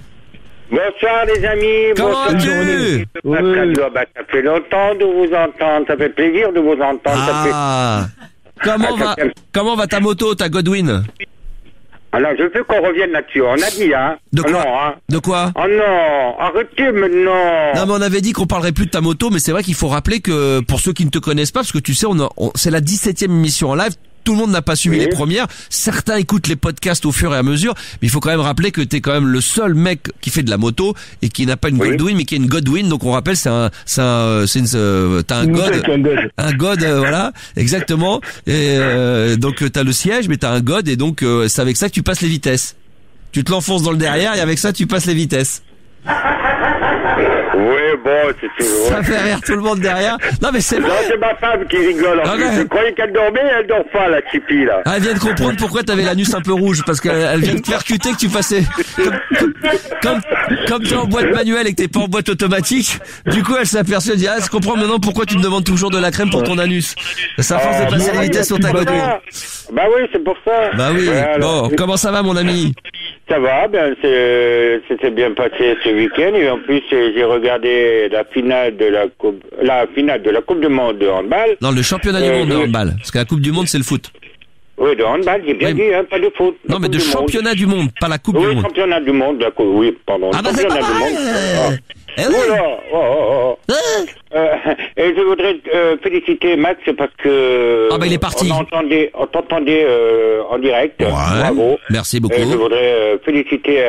Bonsoir les amis. Comment vas-tu? Ça fait longtemps de vous entendre. Ça fait plaisir de vous entendre. Comment va ta moto, ta Godwin? Alors, je veux qu'on revienne là-dessus. On a dit, hein. De quoi? Non, hein. De quoi? Oh non, arrêtez maintenant. Non, mais on avait dit qu'on parlerait plus de ta moto, mais c'est vrai qu'il faut rappeler que, pour ceux qui ne te connaissent pas, parce que tu sais, c'est la 17e émission en live. Tout le monde n'a pas suivi les premières. Certains écoutent les podcasts au fur et à mesure. Mais il faut quand même rappeler que t'es quand même le seul mec qui fait de la moto et qui n'a pas une Godwin, mais qui a une Godwin. Donc on rappelle, t'as un God, voilà, exactement. Et donc t'as le siège, mais t'as un God et donc c'est avec ça que tu passes les vitesses. Tu te l'enfonces dans le derrière et avec ça tu passes les vitesses. Oui, bon, ça fait rire tout le monde derrière. Non, mais c'est vrai. Non, c'est ma femme qui rigole. Je croyais qu'elle dormait, elle dort pas, la Chippy, là. Elle vient de comprendre pourquoi t'avais l'anus un peu rouge, parce qu'elle vient de percuter que tu passais, comme tu es en boîte manuelle et que t'es pas en boîte automatique. Du coup, elle s'est aperçue, elle dit, je comprends maintenant pourquoi tu me demandes toujours de la crème pour ton anus. Ça force de passer la vitesse sur ta Godwin. Bah oui, c'est pour ça. Bah oui. Bon, comment ça va, mon ami? Ça va, bien, c'était bien passé ce week-end, et en plus, j'ai regardé la finale de la Coupe du Monde de handball. Non, le championnat du monde de handball. Parce que la Coupe du monde, c'est le foot. Oui, de handball, j'ai bien dit, hein, pas de foot. Non, mais de championnat du monde, pas la Coupe du monde. Oui, championnat du monde, oui, pardon. Ah bah c'est pas mal. Et je voudrais féliciter Max parce que il est parti. On t'entendait en direct. Ouais. Bravo. Merci beaucoup. Et je voudrais féliciter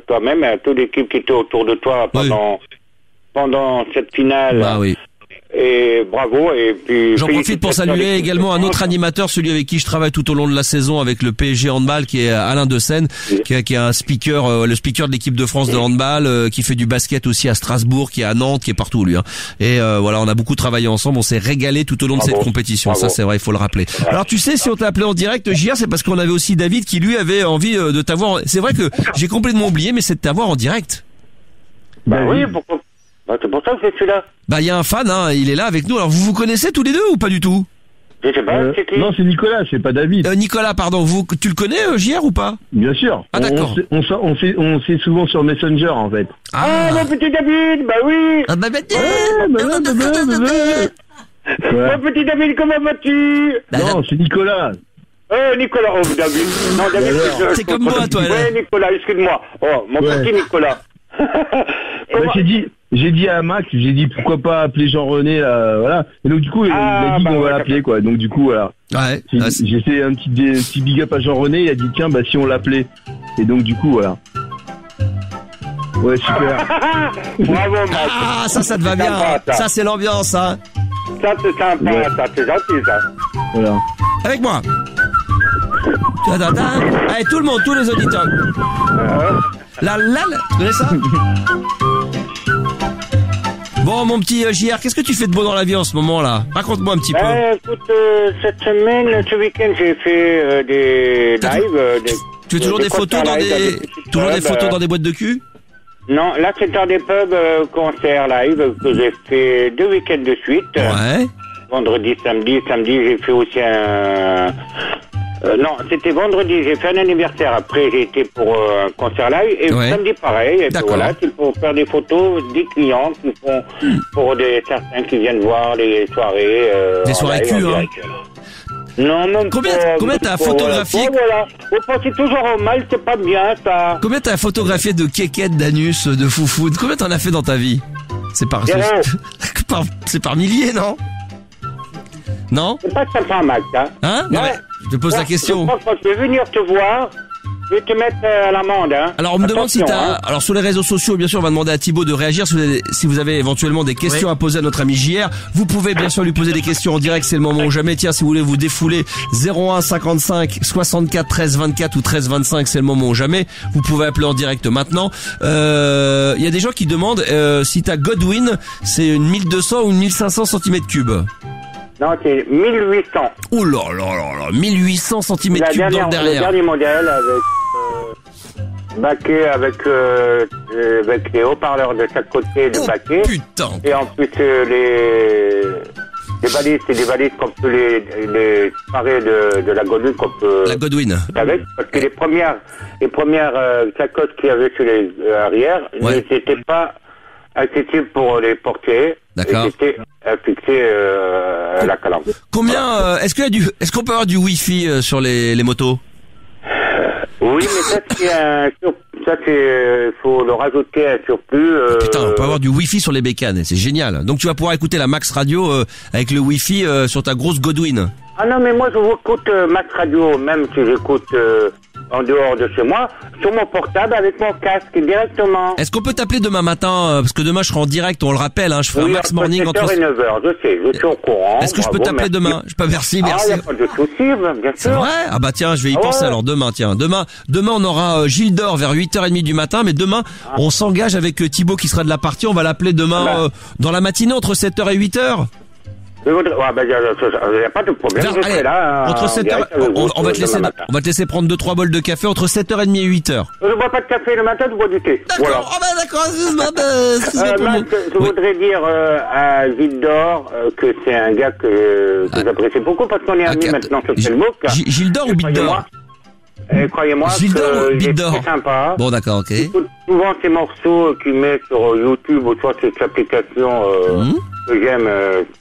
toi-même et toute l'équipe qui était autour de toi pendant cette finale. Bah oui. Et bravo, et puis... J'en profite pour saluer également un autre animateur, celui avec qui je travaille tout au long de la saison avec le PSG handball, qui est Alain Deseine, qui est un speaker, le speaker de l'équipe de France de handball, qui fait du basket aussi à Strasbourg, qui est à Nantes, qui est partout lui. Hein. Et voilà, on a beaucoup travaillé ensemble, on s'est régalé tout au long de cette compétition. Ça c'est vrai, il faut le rappeler. Alors tu sais, si on t'a appelé en direct, JR, c'est parce qu'on avait aussi David qui lui avait envie de t'avoir. C'est vrai que j'ai complètement oublié, mais c'est de t'avoir en direct. Bah oui, pourquoi? Bah, c'est pour ça que je suis là. Bah, il y a un fan, hein, il est là avec nous. Alors, vous vous connaissez tous les deux ou pas du tout? Je sais pas, c'est qui? Non, c'est Nicolas, c'est pas David. Nicolas, pardon, tu le connais, JR, ou pas? Bien sûr. Ah, d'accord. On fait souvent sur Messenger, en fait. Ah, mon petit David, bah oui. Ah, bah, mon petit David, comment vas-tu? Non, c'est Nicolas. Nicolas, David. Non, David, c'est comme moi, toi, là. Ouais, Nicolas, excuse-moi. Mon petit Nicolas. J'ai dit à Max, pourquoi pas appeler Jean-René, là, voilà. Et donc du coup, il a dit qu'on va l'appeler, quoi. Donc du coup, voilà. Ouais. J'ai fait un petit big up à Jean-René, il a dit tiens, si on l'appelait. Et donc du coup, voilà. Ouais, super. Bravo, Max. Ah, ça te va bien. Ça, c'est l'ambiance, hein. Ça, c'est sympa, ça, c'est gentil, ça. Voilà. Avec moi. Allez, tout le monde, tous les auditeurs. Tu connais ça? Bon, mon petit JR, qu'est-ce que tu fais de beau dans la vie en ce moment là? Raconte-moi un petit peu. Écoute, cette semaine, ce week-end, j'ai fait des lives. Tu fais toujours des photos dans des boîtes de cul? Non, là c'est dans des pubs concerts live que j'ai fait 2 week-ends de suite. Ouais. Vendredi, samedi, j'ai fait aussi un... non, c'était vendredi, j'ai fait un anniversaire. Après, j'ai été pour un concert live. Et samedi, pareil. Et puis voilà, c'est pour faire des photos des clients qui font pour certains qui viennent voir les soirées. Des soirées cul, hein. Non, même combien t'as photographié? Voilà. Vous pensez toujours au mal, c'est pas bien, ça. Combien t'as photographié de kékettes, d'anus, de foufou? Combien t'en as fait dans ta vie? C'est par milliers, non? Non? C'est pas que ça fait un max, hein. Hein? Non, mais je te pose la question. Quand je vais venir te voir, je vais te mettre à l'amende, hein. Alors, on me demande si alors, sur les réseaux sociaux, bien sûr, on va demander à Thibaut de réagir si vous avez éventuellement des questions à poser à notre ami JR. Vous pouvez, bien sûr, lui poser des questions en direct, c'est le moment ou jamais. Tiens, si vous voulez vous défouler, 01 55 64 13 24 ou 13 25, c'est le moment ou jamais. Vous pouvez appeler en direct maintenant. Il y a des gens qui demandent, si ta Godwin, c'est une 1200 ou une 1500 cm3. Non, c'est 1800. Oh là là là là, 1800 cm3 dans le derrière. Le dernier modèle avec baquet, avec les haut-parleurs de chaque côté de baquet. Putain. Et en plus les balises, c'est des balises qu'on peut les séparer de la Godwin qu'on peut. La Godwin. Avec, parce que les premières sacoches qu'il y avait sur les arrières, n'étaient pas accessibles pour les porter. D'accord. C'était fixé à la calandre. Combien est-ce qu'on peut avoir du Wi-Fi sur les motos? Oui, mais ça c'est faut le rajouter un surplus. Putain, on peut avoir du Wi-Fi sur les bécanes, c'est génial. Donc tu vas pouvoir écouter la Max Radio avec le Wi-Fi sur ta grosse Godwin. Ah non, mais moi je vous écoute Max Radio, même si j'écoute en dehors de chez moi, sur mon portable avec mon casque directement. Est-ce qu'on peut t'appeler demain matin parce que demain je serai en direct, on le rappelle, hein, je ferai un Max Morning entre 7h et 9h, je suis au courant. Est-ce que je peux t'appeler demain? Merci. Ah, il n'y a pas de souci, bien sûr. C'est vrai? Ah bah tiens, je vais y penser alors demain, tiens. Demain on aura Gilles d'Or vers 8h30 du matin, mais demain on s'engage avec Thibaut qui sera de la partie, on va l'appeler demain dans la matinée entre 7h et 8h. Il n'y a pas de problème, je serai là. Entre 7h, on va te laisser prendre 2-3 bols de café entre 7h30 et 8h. Je ne bois pas de café le matin, je bois du thé. D'accord, voilà. Oh bah d'accord, Max, je voudrais dire à Gilles d'Or que c'est un gars que j'apprécie beaucoup parce qu'on est amis maintenant sur Facebook. Gilles d'Or ou Bit d'Or? Croyez-moi que très sympa. Bon d'accord, ok. J'écoute souvent ces morceaux qu'il met sur YouTube ou sur cette application que j'aime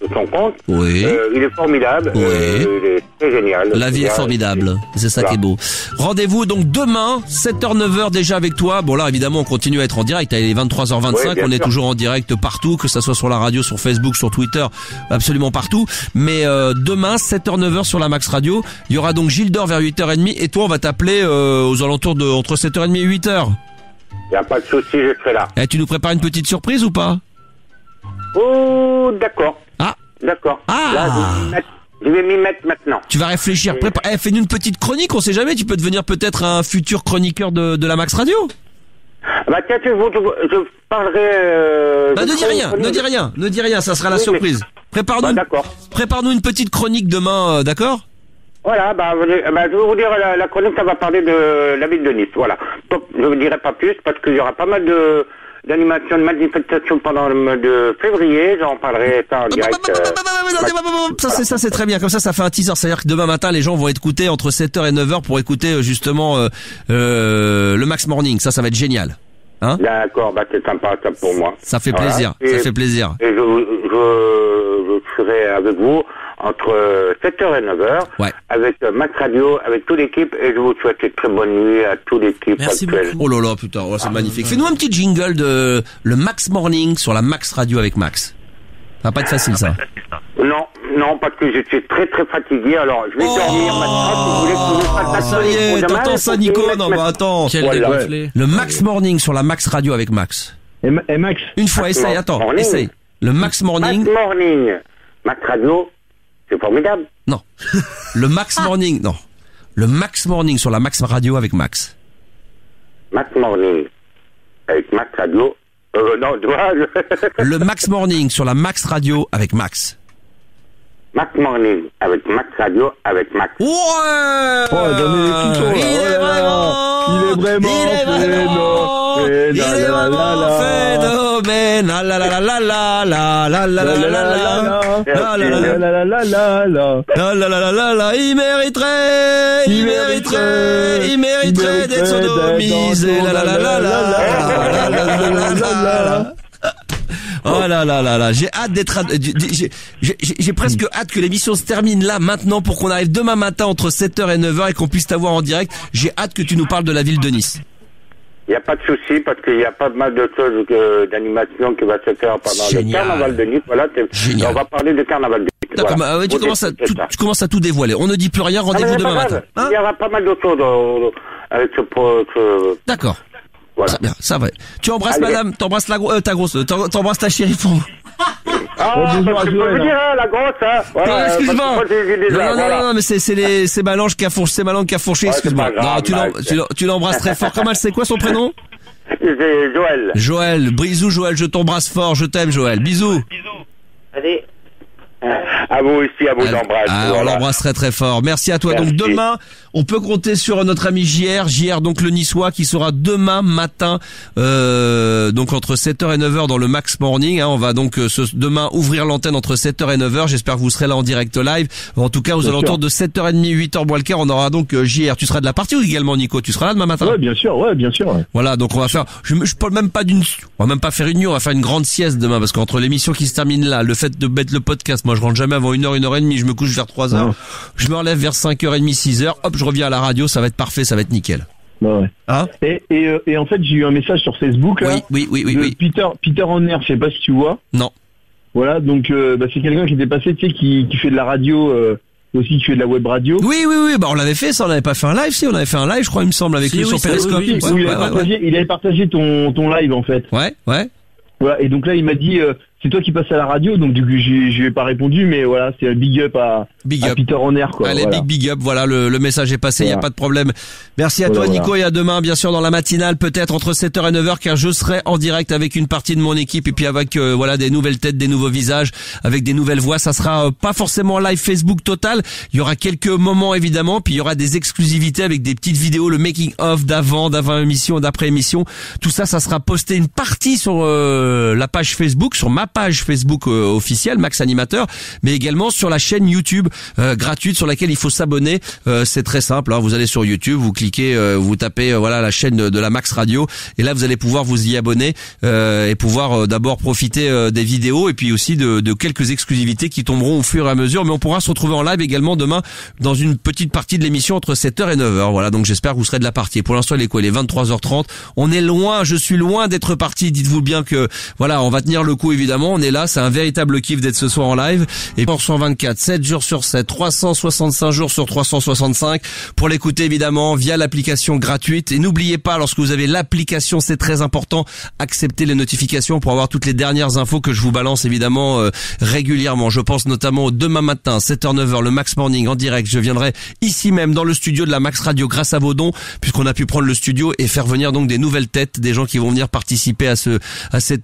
sur son compte. Oui. Il est formidable. Oui. Il est très génial. La vie est formidable. C'est ça qui est beau. Rendez-vous donc demain, 7h, 9h déjà avec toi. Bon là évidemment on continue à être en direct. Il est 23h25. On est toujours en direct partout, que ça soit sur la radio, sur Facebook, sur Twitter, absolument partout. Mais demain, 7h, 9h sur la Max Radio. Il y aura donc Gilles d'Or vers 8h30 et toi on va t'appeler aux alentours de entre 7h30 et 8h. Il n'y a pas de souci, je serai là. Et tu nous prépares une petite surprise ou pas? Oh, d'accord. Ah. D'accord. Ah. Là, je vais m'y mettre maintenant. Tu vas réfléchir. Fais-nous une petite chronique, on sait jamais, tu peux devenir peut-être un futur chroniqueur de la Max Radio. Bah tiens, je parlerai... ne dis rien, ça sera la surprise. Prépare-nous une petite chronique demain, d'accord? Voilà, je vais vous dire, la chronique, ça va parler de la ville de Nice, voilà. Donc, je ne vous dirai pas plus, parce qu'il y aura pas mal d'animations, de manifestations pendant le mois de février, j'en parlerai ça en direct. Ça c'est très bien, comme ça fait un teaser, c'est-à-dire que demain matin, les gens vont écouter entre 7h et 9h pour écouter justement le Max Morning, ça va être génial. Hein? D'accord, c'est sympa ça pour moi. Ça fait plaisir, ça fait plaisir. Et je serai avec vous entre 7h et 9h, avec Max Radio, avec toute l'équipe, et je vous souhaite une très bonne nuit à toute l'équipe. Merci beaucoup. Oh là là, putain, c'est magnifique. Fais-nous un petit jingle de le Max Morning sur la Max Radio avec Max. Ça va pas être facile, ça. Non, parce que je suis très très fatigué, alors je vais dormir maintenant, si vous voulez ça y est, t'entends ça, Nico? Non, bah attends. Le Max Morning sur la Max Radio avec Max. Et Max? Une fois, essaye. Le Max Morning. Max Radio, c'est formidable. Non. Le Max Morning, non. Le Max Morning sur la Max Radio avec Max. Max Morning avec Max Radio. Non, Le Max Morning sur la Max Radio avec Max. Max Morning avec Max Radio avec Max. Ouais. Il est vraiment phénoménal. Il mériterait d'être sodomisé. Oh là là là là, j'ai hâte d'être, j'ai presque hâte que l'émission se termine là maintenant pour qu'on arrive demain matin entre 7h et 9h et qu'on puisse t'avoir en direct. J'ai hâte que tu nous parles de la ville de Nice. Il n'y a pas de souci parce qu'il y a pas mal de choses d'animation qui va se faire pendant le carnaval de Nice. Voilà, on va parler de carnaval de Nice. D'accord, voilà. Ouais, tu commences à tout dévoiler. On ne dit plus rien, rendez-vous demain matin. Il y aura pas mal de choses avec ce... D'accord. Voilà. Très bien, ça va. Tu embrasses madame, t'embrasses t'embrasses ta chérie pour moi. Bonjour à Joël. La grosse, hein. Voilà, excuse-moi. Non, mais c'est ma langue qui a fourché, excuse-moi. Non, tu l'embrasses très fort. Comment c'est quoi son prénom? C'est Joël. Joël, bisous Joël, je t'embrasse fort, je t'aime Joël. Bisous. Allez. À vous aussi, à vous d'embrasser. On l'embrasse très très fort. Merci à toi. Merci. Donc demain, on peut compter sur notre ami JR, donc le Niçois, qui sera demain matin, donc entre 7h et 9h dans le Max Morning. On va donc demain ouvrir l'antenne entre 7h et 9h. J'espère que vous serez là en direct live. En tout cas, aux alentours de 7h30, 8h moins le quart, on aura donc JR. Tu seras de la partie ou également Nico? Tu seras là demain matin? Ouais, bien sûr. Ouais. Voilà, donc on va faire, on va même pas faire une nuit, on va faire une grande sieste demain parce qu'entre l'émission qui se termine là, le fait de mettre le podcast, moi je rentre jamais avant 1h, 1h30, je me couche vers 3h. Je me relève vers 5h30, 6h. Hop, je reviens à la radio, ça va être parfait, ça va être nickel. Ouais. Hein? Et en fait, j'ai eu un message sur Facebook là, oui. Peter Honner, je sais pas si tu vois. Non. Voilà, donc c'est quelqu'un qui était passé, tu sais, qui fait de la radio aussi, qui fait de la web radio. Oui, on l'avait fait, ça, on n'avait pas fait un live, on avait fait un live, je crois, il me semble, avec lui sur Periscope. Il avait partagé ton live en fait. Ouais. Voilà, et donc là il m'a dit c'est toi qui passes à la radio, donc du coup je lui ai pas répondu, mais voilà, c'est un big up à Peter Honner, quoi. Allez, voilà. big up, voilà, le message est passé, il y a pas de problème. Merci à toi Nico, et à demain bien sûr dans la matinale, peut-être entre 7h et 9h, car je serai en direct avec une partie de mon équipe et puis avec des nouvelles têtes, des nouveaux visages, avec des nouvelles voix. Ça sera pas forcément live Facebook total, il y aura quelques moments évidemment, puis il y aura des exclusivités avec des petites vidéos, le making of d'avant émission, d'après émission. Tout ça sera posté une partie sur la page Facebook, sur ma page Facebook officielle Max Animateur, mais également sur la chaîne YouTube gratuite sur laquelle il faut s'abonner. C'est très simple, vous allez sur YouTube, vous cliquez, vous tapez la chaîne de la Max Radio, et là vous allez pouvoir vous y abonner et pouvoir d'abord profiter des vidéos et puis aussi de quelques exclusivités qui tomberont au fur et à mesure, mais on pourra se retrouver en live également demain dans une petite partie de l'émission entre 7h et 9h. Voilà, donc j'espère que vous serez de la partie. Pour l'instant il est quoi? Il est 23h30. On est loin, je suis loin d'être parti. Dites-vous bien que on va tenir le coup évidemment. On est là, c'est un véritable kiff d'être ce soir en live. Et pour 124, 7 jours sur 7, 365 jours sur 365 pour l'écouter évidemment via l'application gratuite. Et n'oubliez pas, lorsque vous avez l'application, c'est très important, acceptez les notifications pour avoir toutes les dernières infos que je vous balance évidemment régulièrement. Je pense notamment demain matin, 7h-9h, le Max Morning en direct. Je viendrai ici même dans le studio de la Max Radio grâce à vos dons, puisqu'on a pu prendre le studio et faire venir donc des nouvelles têtes, des gens qui vont venir participer à cette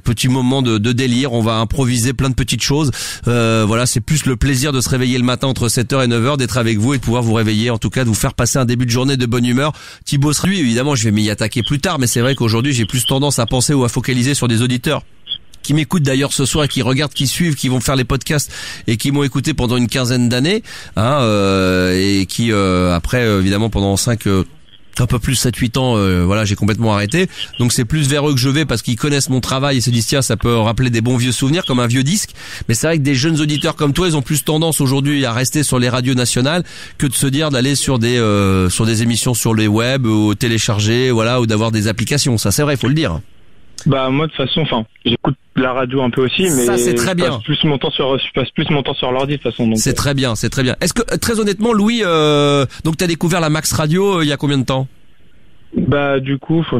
petit moment de délire. On va improviser plein de petites choses. C'est plus le plaisir de se réveiller le matin entre 7h et 9h, d'être avec vous et de pouvoir vous réveiller, en tout cas de vous faire passer un début de journée de bonne humeur. Thibaut, lui, évidemment, je vais m'y attaquer plus tard, mais c'est vrai qu'aujourd'hui, j'ai plus tendance à penser ou à focaliser sur des auditeurs qui m'écoutent d'ailleurs ce soir et qui regardent, qui suivent, qui vont faire les podcasts et qui m'ont écouté pendant une quinzaine d'années, et qui après évidemment pendant un peu plus 7-8 ans, j'ai complètement arrêté. Donc c'est plus vers eux que je vais parce qu'ils connaissent mon travail et se disent tiens, ça peut rappeler des bons vieux souvenirs comme un vieux disque. Mais c'est vrai que des jeunes auditeurs comme toi, ils ont plus tendance aujourd'hui à rester sur les radios nationales que de se dire d'aller sur des émissions sur les web ou télécharger, ou d'avoir des applications. Ça c'est vrai, il faut le dire. Bah moi de toute façon, j'écoute la radio un peu aussi, mais ça c'est très bien. Je passe plus mon temps sur l'ordi de toute façon. Donc c'est très bien. Est-ce que très honnêtement, Louis, donc t'as découvert la Max Radio il y a combien de temps? Bah du coup, ça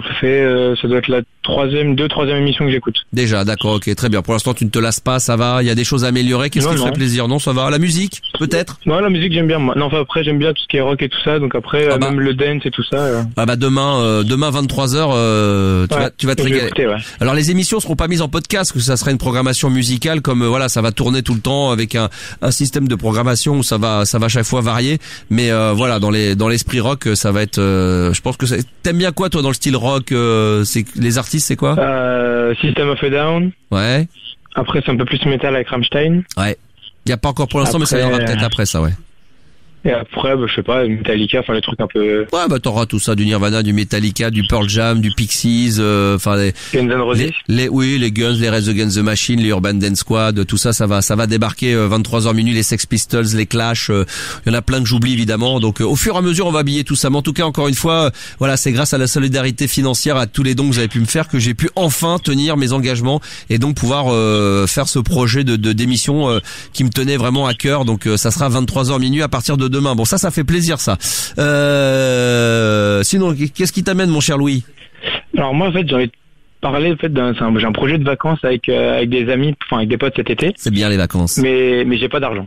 doit être la troisième émission que j'écoute. Déjà, d'accord, ok, très bien. Pour l'instant, tu ne te lasses pas, ça va. Il y a des choses à améliorer. Qu'est-ce qui te ferait plaisir? Non, ça va. La musique, peut-être? Non, la musique j'aime bien. Moi. Non, enfin après j'aime bien tout ce qui est rock et tout ça. Donc après même le dance et tout ça. Ah bah demain 23h, tu vas te régaler. Écouter, ouais. Alors les émissions seront pas mises en podcast, parce que ça sera une programmation musicale comme voilà, ça va tourner tout le temps avec un système de programmation où ça va chaque fois varier. Mais voilà, dans l'esprit rock, ça va être. Je pense que t'aimes bien quoi toi dans le style rock? C'est les artistes, c'est quoi? System of a Down. Ouais. Après, c'est un peu plus métal avec Rammstein. Ouais. Il y a pas encore pour l'instant, mais ça viendra peut-être après ça, ouais. Et après, je sais pas, Metallica, enfin les trucs un peu. Ouais, bah t'auras tout ça, du Nirvana, du Metallica, du Pearl Jam, du Pixies, enfin les Guns N' Roses. Les Guns, les Rise Against the Machine, les Urban Dance Squad, tout ça, ça va débarquer 23h minuit, les Sex Pistols, les Clash, il y en a plein que j'oublie évidemment. Donc au fur et à mesure, on va habiller tout ça. Mais en tout cas, encore une fois, voilà, c'est grâce à la solidarité financière, à tous les dons que vous avez pu me faire, que j'ai pu enfin tenir mes engagements et donc pouvoir faire ce projet d'émission qui me tenait vraiment à cœur. Donc ça sera 23h minuit à partir de demain. Bon, ça fait plaisir ça. Sinon, qu'est-ce qui t'amène mon cher Louis? Alors moi en fait j'ai envie de parler j'ai un projet de vacances avec des amis, enfin avec des potes cet été. C'est bien les vacances. Mais j'ai pas d'argent.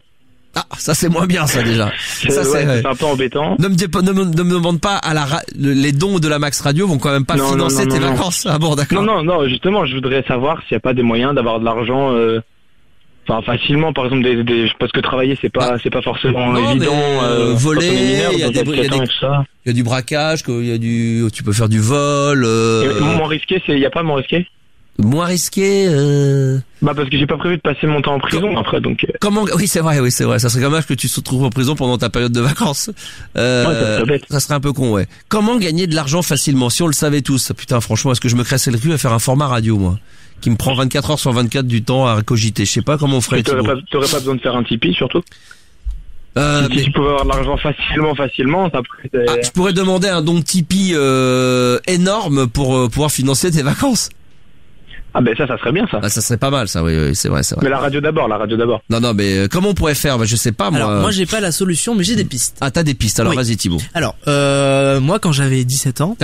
Ah, ça c'est moins bien ça déjà. C'est un peu embêtant. Ne me demande pas les dons de la Max Radio vont quand même pas financer tes vacances. Ah bon, d'accord. Non, justement, je voudrais savoir s'il y a pas des moyens d'avoir de l'argent enfin facilement, par exemple parce que travailler c'est pas forcément évident. Voler, il y a du braquage, tu peux faire du vol. Moins risqué, il y a pas moins risqué. Moins risqué. Parce que j'ai pas prévu de passer mon temps en prison après, donc. Comment? Oui, c'est vrai. Ça serait dommage que tu te retrouves en prison pendant ta période de vacances. Ça serait un peu con, ouais. Comment gagner de l'argent facilement? Si on le savait tous. Putain, franchement, est-ce que je me cressais le cul à faire un format radio, moi? Qui me prend 24 heures sur 24 du temps à cogiter. Je sais pas comment on ferait. T'aurais pas besoin de faire un Tipeee, surtout? Si tu pouvais avoir de l'argent facilement, ça pourrait... je pourrais demander un don de Tipeee énorme pour pouvoir financer tes vacances. Ah ben ça serait bien ça. Ah, ça serait pas mal ça, oui, c'est vrai. Mais la radio d'abord. Non, mais comment on pourrait faire? Je sais pas moi. Alors moi j'ai pas la solution, mais j'ai des pistes. Ah, t'as des pistes, alors vas-y Thibaut. Alors moi quand j'avais 17 ans,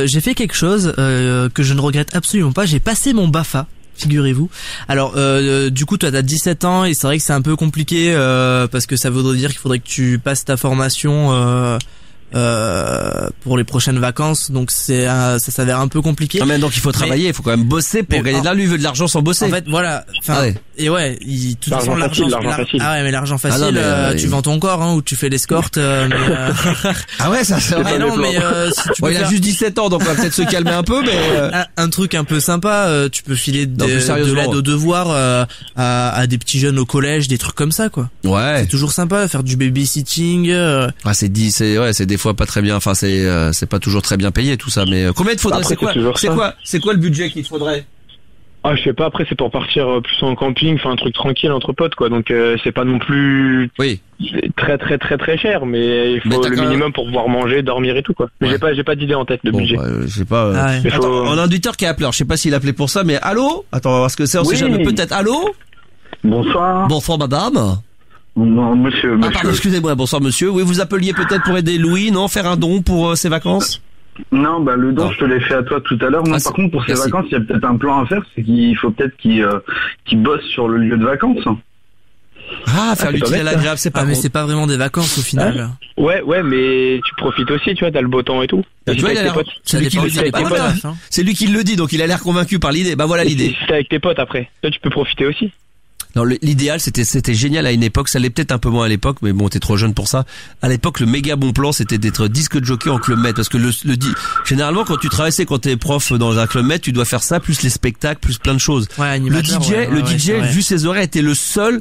j'ai fait quelque chose que je ne regrette absolument pas, j'ai passé mon BAFA. Figurez-vous. Alors du coup toi t'as 17 ans et c'est vrai que c'est un peu compliqué parce que ça voudrait dire qu'il faudrait que tu passes ta formation pour les prochaines vacances, donc ça s'avère un peu compliqué. Non mais donc il faut travailler, il faut quand même bosser pour gagner de l'argent. Lui il veut de l'argent sans bosser. En fait voilà, et ouais, de toute façon l'argent facile. Ah ouais, mais l'argent facile, tu vends ton corps ou tu fais l'escorte. Ah ouais, ça c'est vrai. Non mais si tu il a juste 17 ans, donc on va peut-être se calmer un peu, mais un truc un peu sympa, tu peux filer de l'aide aux devoirs à des petits jeunes au collège, des trucs comme ça quoi. Ouais. C'est toujours sympa, faire du babysitting. Ah c'est des fois pas très bien, enfin c'est pas toujours très bien payé tout ça, mais combien il te faudrait? C'est quoi le budget qu'il te faudrait? Ah je sais pas, après c'est pour partir plus en camping, enfin un truc tranquille entre potes quoi, donc c'est pas non plus très très très très cher, mais il faut le minimum pour pouvoir manger, dormir et tout quoi. Mais j'ai pas d'idée en tête de budget. Je sais pas. Attends, on a un auditeur qui a appelé, alors je sais pas s'il a appelé pour ça, mais allô? Attends, on va voir ce que c'est, on sait jamais, peut-être. Allô? Bonsoir. Bonsoir madame. Non, monsieur. Ah pardon, excusez-moi, bonsoir monsieur. Oui, vous appeliez peut-être pour aider Louis, non? Faire un don pour ses vacances? Non, le don, je te l'ai fait à toi tout à l'heure. Moi, par contre, pour ses vacances, il y a peut-être un plan à faire, c'est qu'il faut peut-être qu'il bosse sur le lieu de vacances. Faire l'utile et l'agréable, c'est pas mais c'est pas vraiment des vacances au final. Ouais, mais tu profites aussi, tu vois, t'as le beau temps et tout. Tu vois, c'est lui qui le dit, donc il a l'air convaincu par l'idée. Bah voilà l'idée. C'est avec tes potes après. Toi, tu peux profiter aussi. Non, l'idéal c'était génial à une époque, ça l'est peut-être un peu moins à l'époque, mais bon, t'es trop jeune pour ça. À l'époque, le méga bon plan, c'était d'être disque jockey en Club Med, parce que généralement quand t'es prof dans un Club Med, tu dois faire ça plus les spectacles, plus plein de choses. Ouais, le DJ, vu ses horaires, était le seul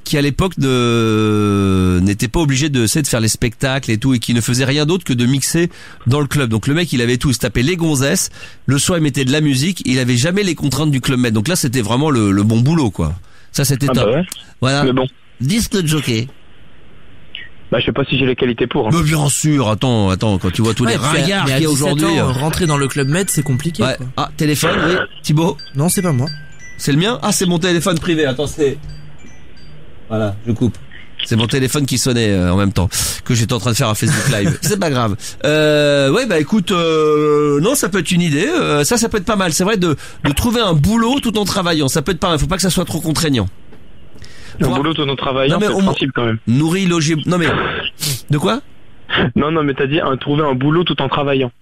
qui à l'époque n'était pas obligé de faire les spectacles et tout, et qui ne faisait rien d'autre que de mixer dans le club. Donc le mec il avait tout, il se tapait les gonzesses, le soir il mettait de la musique, il avait jamais les contraintes du Club Med. Donc là c'était vraiment le bon boulot quoi. Ça c'était top. Ouais. Voilà. Mais bon. Disque jockey. Je sais pas si j'ai les qualités pour. Mais bien sûr, attends, quand tu vois tous les ringards qu'il y a aujourd'hui. Rentrer dans le Club Med, c'est compliqué. Ouais. Quoi. Ah, téléphone, oui. Thibaut? Non, c'est pas moi. C'est le mien? Ah, c'est mon téléphone privé. Attends, Voilà, je coupe. C'est mon téléphone qui sonnait en même temps que j'étais en train de faire un Facebook Live. C'est pas grave. Ouais, bah écoute, non, ça peut être une idée. Ça peut être pas mal. C'est vrai de trouver un boulot tout en travaillant. Ça peut être pas mal. Faut pas que ça soit trop contraignant. Un boulot tout en travaillant, c'est possible quand même. Nourri, logé. Non mais de quoi? Non, mais t'as dit trouver un boulot tout en travaillant.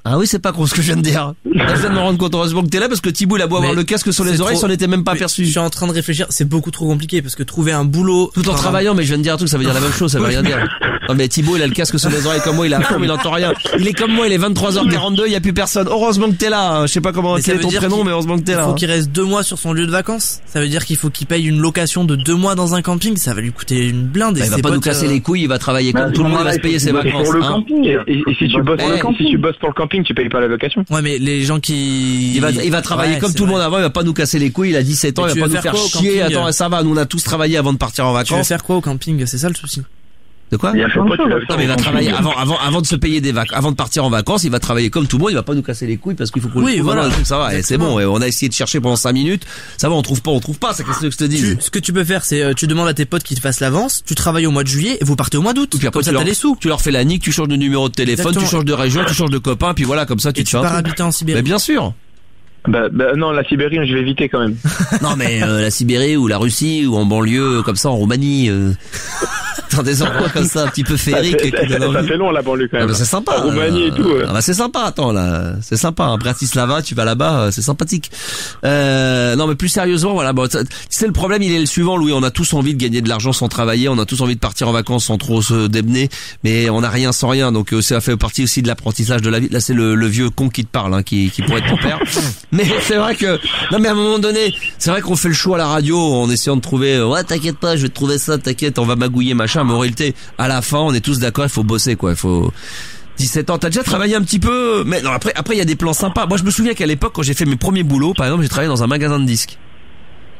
Ah oui, c'est pas con ce que je viens de dire. Là, je viens de me rendre compte, heureusement que t'es là, parce que Thibaut, il a beau avoir le casque sur les oreilles, ça n'était même pas aperçu. Je suis en train de réfléchir, c'est beaucoup trop compliqué, parce que trouver un boulot... Tout en travaillant, mais je viens de dire un truc, ça veut dire la même chose, ça veut rien dire. Non mais Thibaut, il a le casque sur les oreilles comme moi, il a fond, mais il entend rien. Il est comme moi, il est 23h42, il y a plus personne. Heureusement que t'es là, hein. Je sais pas comment quel est ton prénom, mais heureusement que t'es là. Il faut qu'il reste 2 mois sur son lieu de vacances. Ça veut dire qu'il faut qu'il paye une location de 2 mois dans un camping, ça va lui coûter une blinde. Il va pas nous casser les couilles, il va travailler comme tout le monde, il va se payer ses vacances. Pour le camping. Et si tu bosses pour le camping, tu payes pas la location. Ouais, mais les gens qui... Il va travailler comme tout le monde avant, il va pas nous casser les couilles, il a 17 ans, il va pas nous faire chier. Attends, ça va, nous on a tous travaillé avant de partir en vacances. Tu vas faire quoi au camping? C'est ça le souci. De quoi? Non, mais il va travailler avant de se payer des vacances, avant de partir en vacances, il va travailler comme tout le monde, il va pas nous casser les couilles parce qu'il faut qu'on le voilà, ça va, et c'est bon, on a essayé de chercher pendant 5 minutes, ça va, on trouve pas, c'est qu'est-ce que je te dis. Ce que tu peux faire, c'est, tu demandes à tes potes qu'ils te fassent l'avance, tu travailles au mois de juillet, et vous partez au mois d'août. Comme ça, t'as les sous. Tu leur fais la nique, tu changes de numéro de téléphone, tu changes de région, tu changes de copain, puis voilà, comme ça, tu te fais un truc. Tu pars habiter en Sibérie. Mais bien sûr. Bah non, la Sibérie, je vais éviter quand même. Non mais la Sibérie ou la Russie ou en banlieue comme ça en Roumanie dans des endroits comme ça un petit peu féeriques. Ça fait long la banlieue quand même. Ah, bah, c'est sympa. En Roumanie et tout. Ah, bah, c'est sympa, attends là, c'est sympa. Hein. Bratislava, tu vas là-bas, c'est sympathique. Non mais plus sérieusement, voilà. Bon, c'est le problème, il est le suivant, Louis. On a tous envie de gagner de l'argent sans travailler, on a tous envie de partir en vacances sans trop se démener, mais on n'a rien sans rien. Donc ça fait partie aussi de l'apprentissage de la vie. Là c'est le vieux con qui te parle, hein, qui pourrait être ton père. Mais c'est vrai que non mais à un moment donné, c'est vrai qu'on fait le show à la radio en essayant de trouver ouais t'inquiète pas, je vais te trouver ça, t'inquiète, on va magouiller machin, mais en réalité à la fin on est tous d'accord, il faut bosser quoi, il faut 17 ans, t'as déjà travaillé un petit peu, mais non après il y a des plans sympas. Moi je me souviens qu'à l'époque quand j'ai fait mes premiers boulots, par exemple, j'ai travaillé dans un magasin de disques.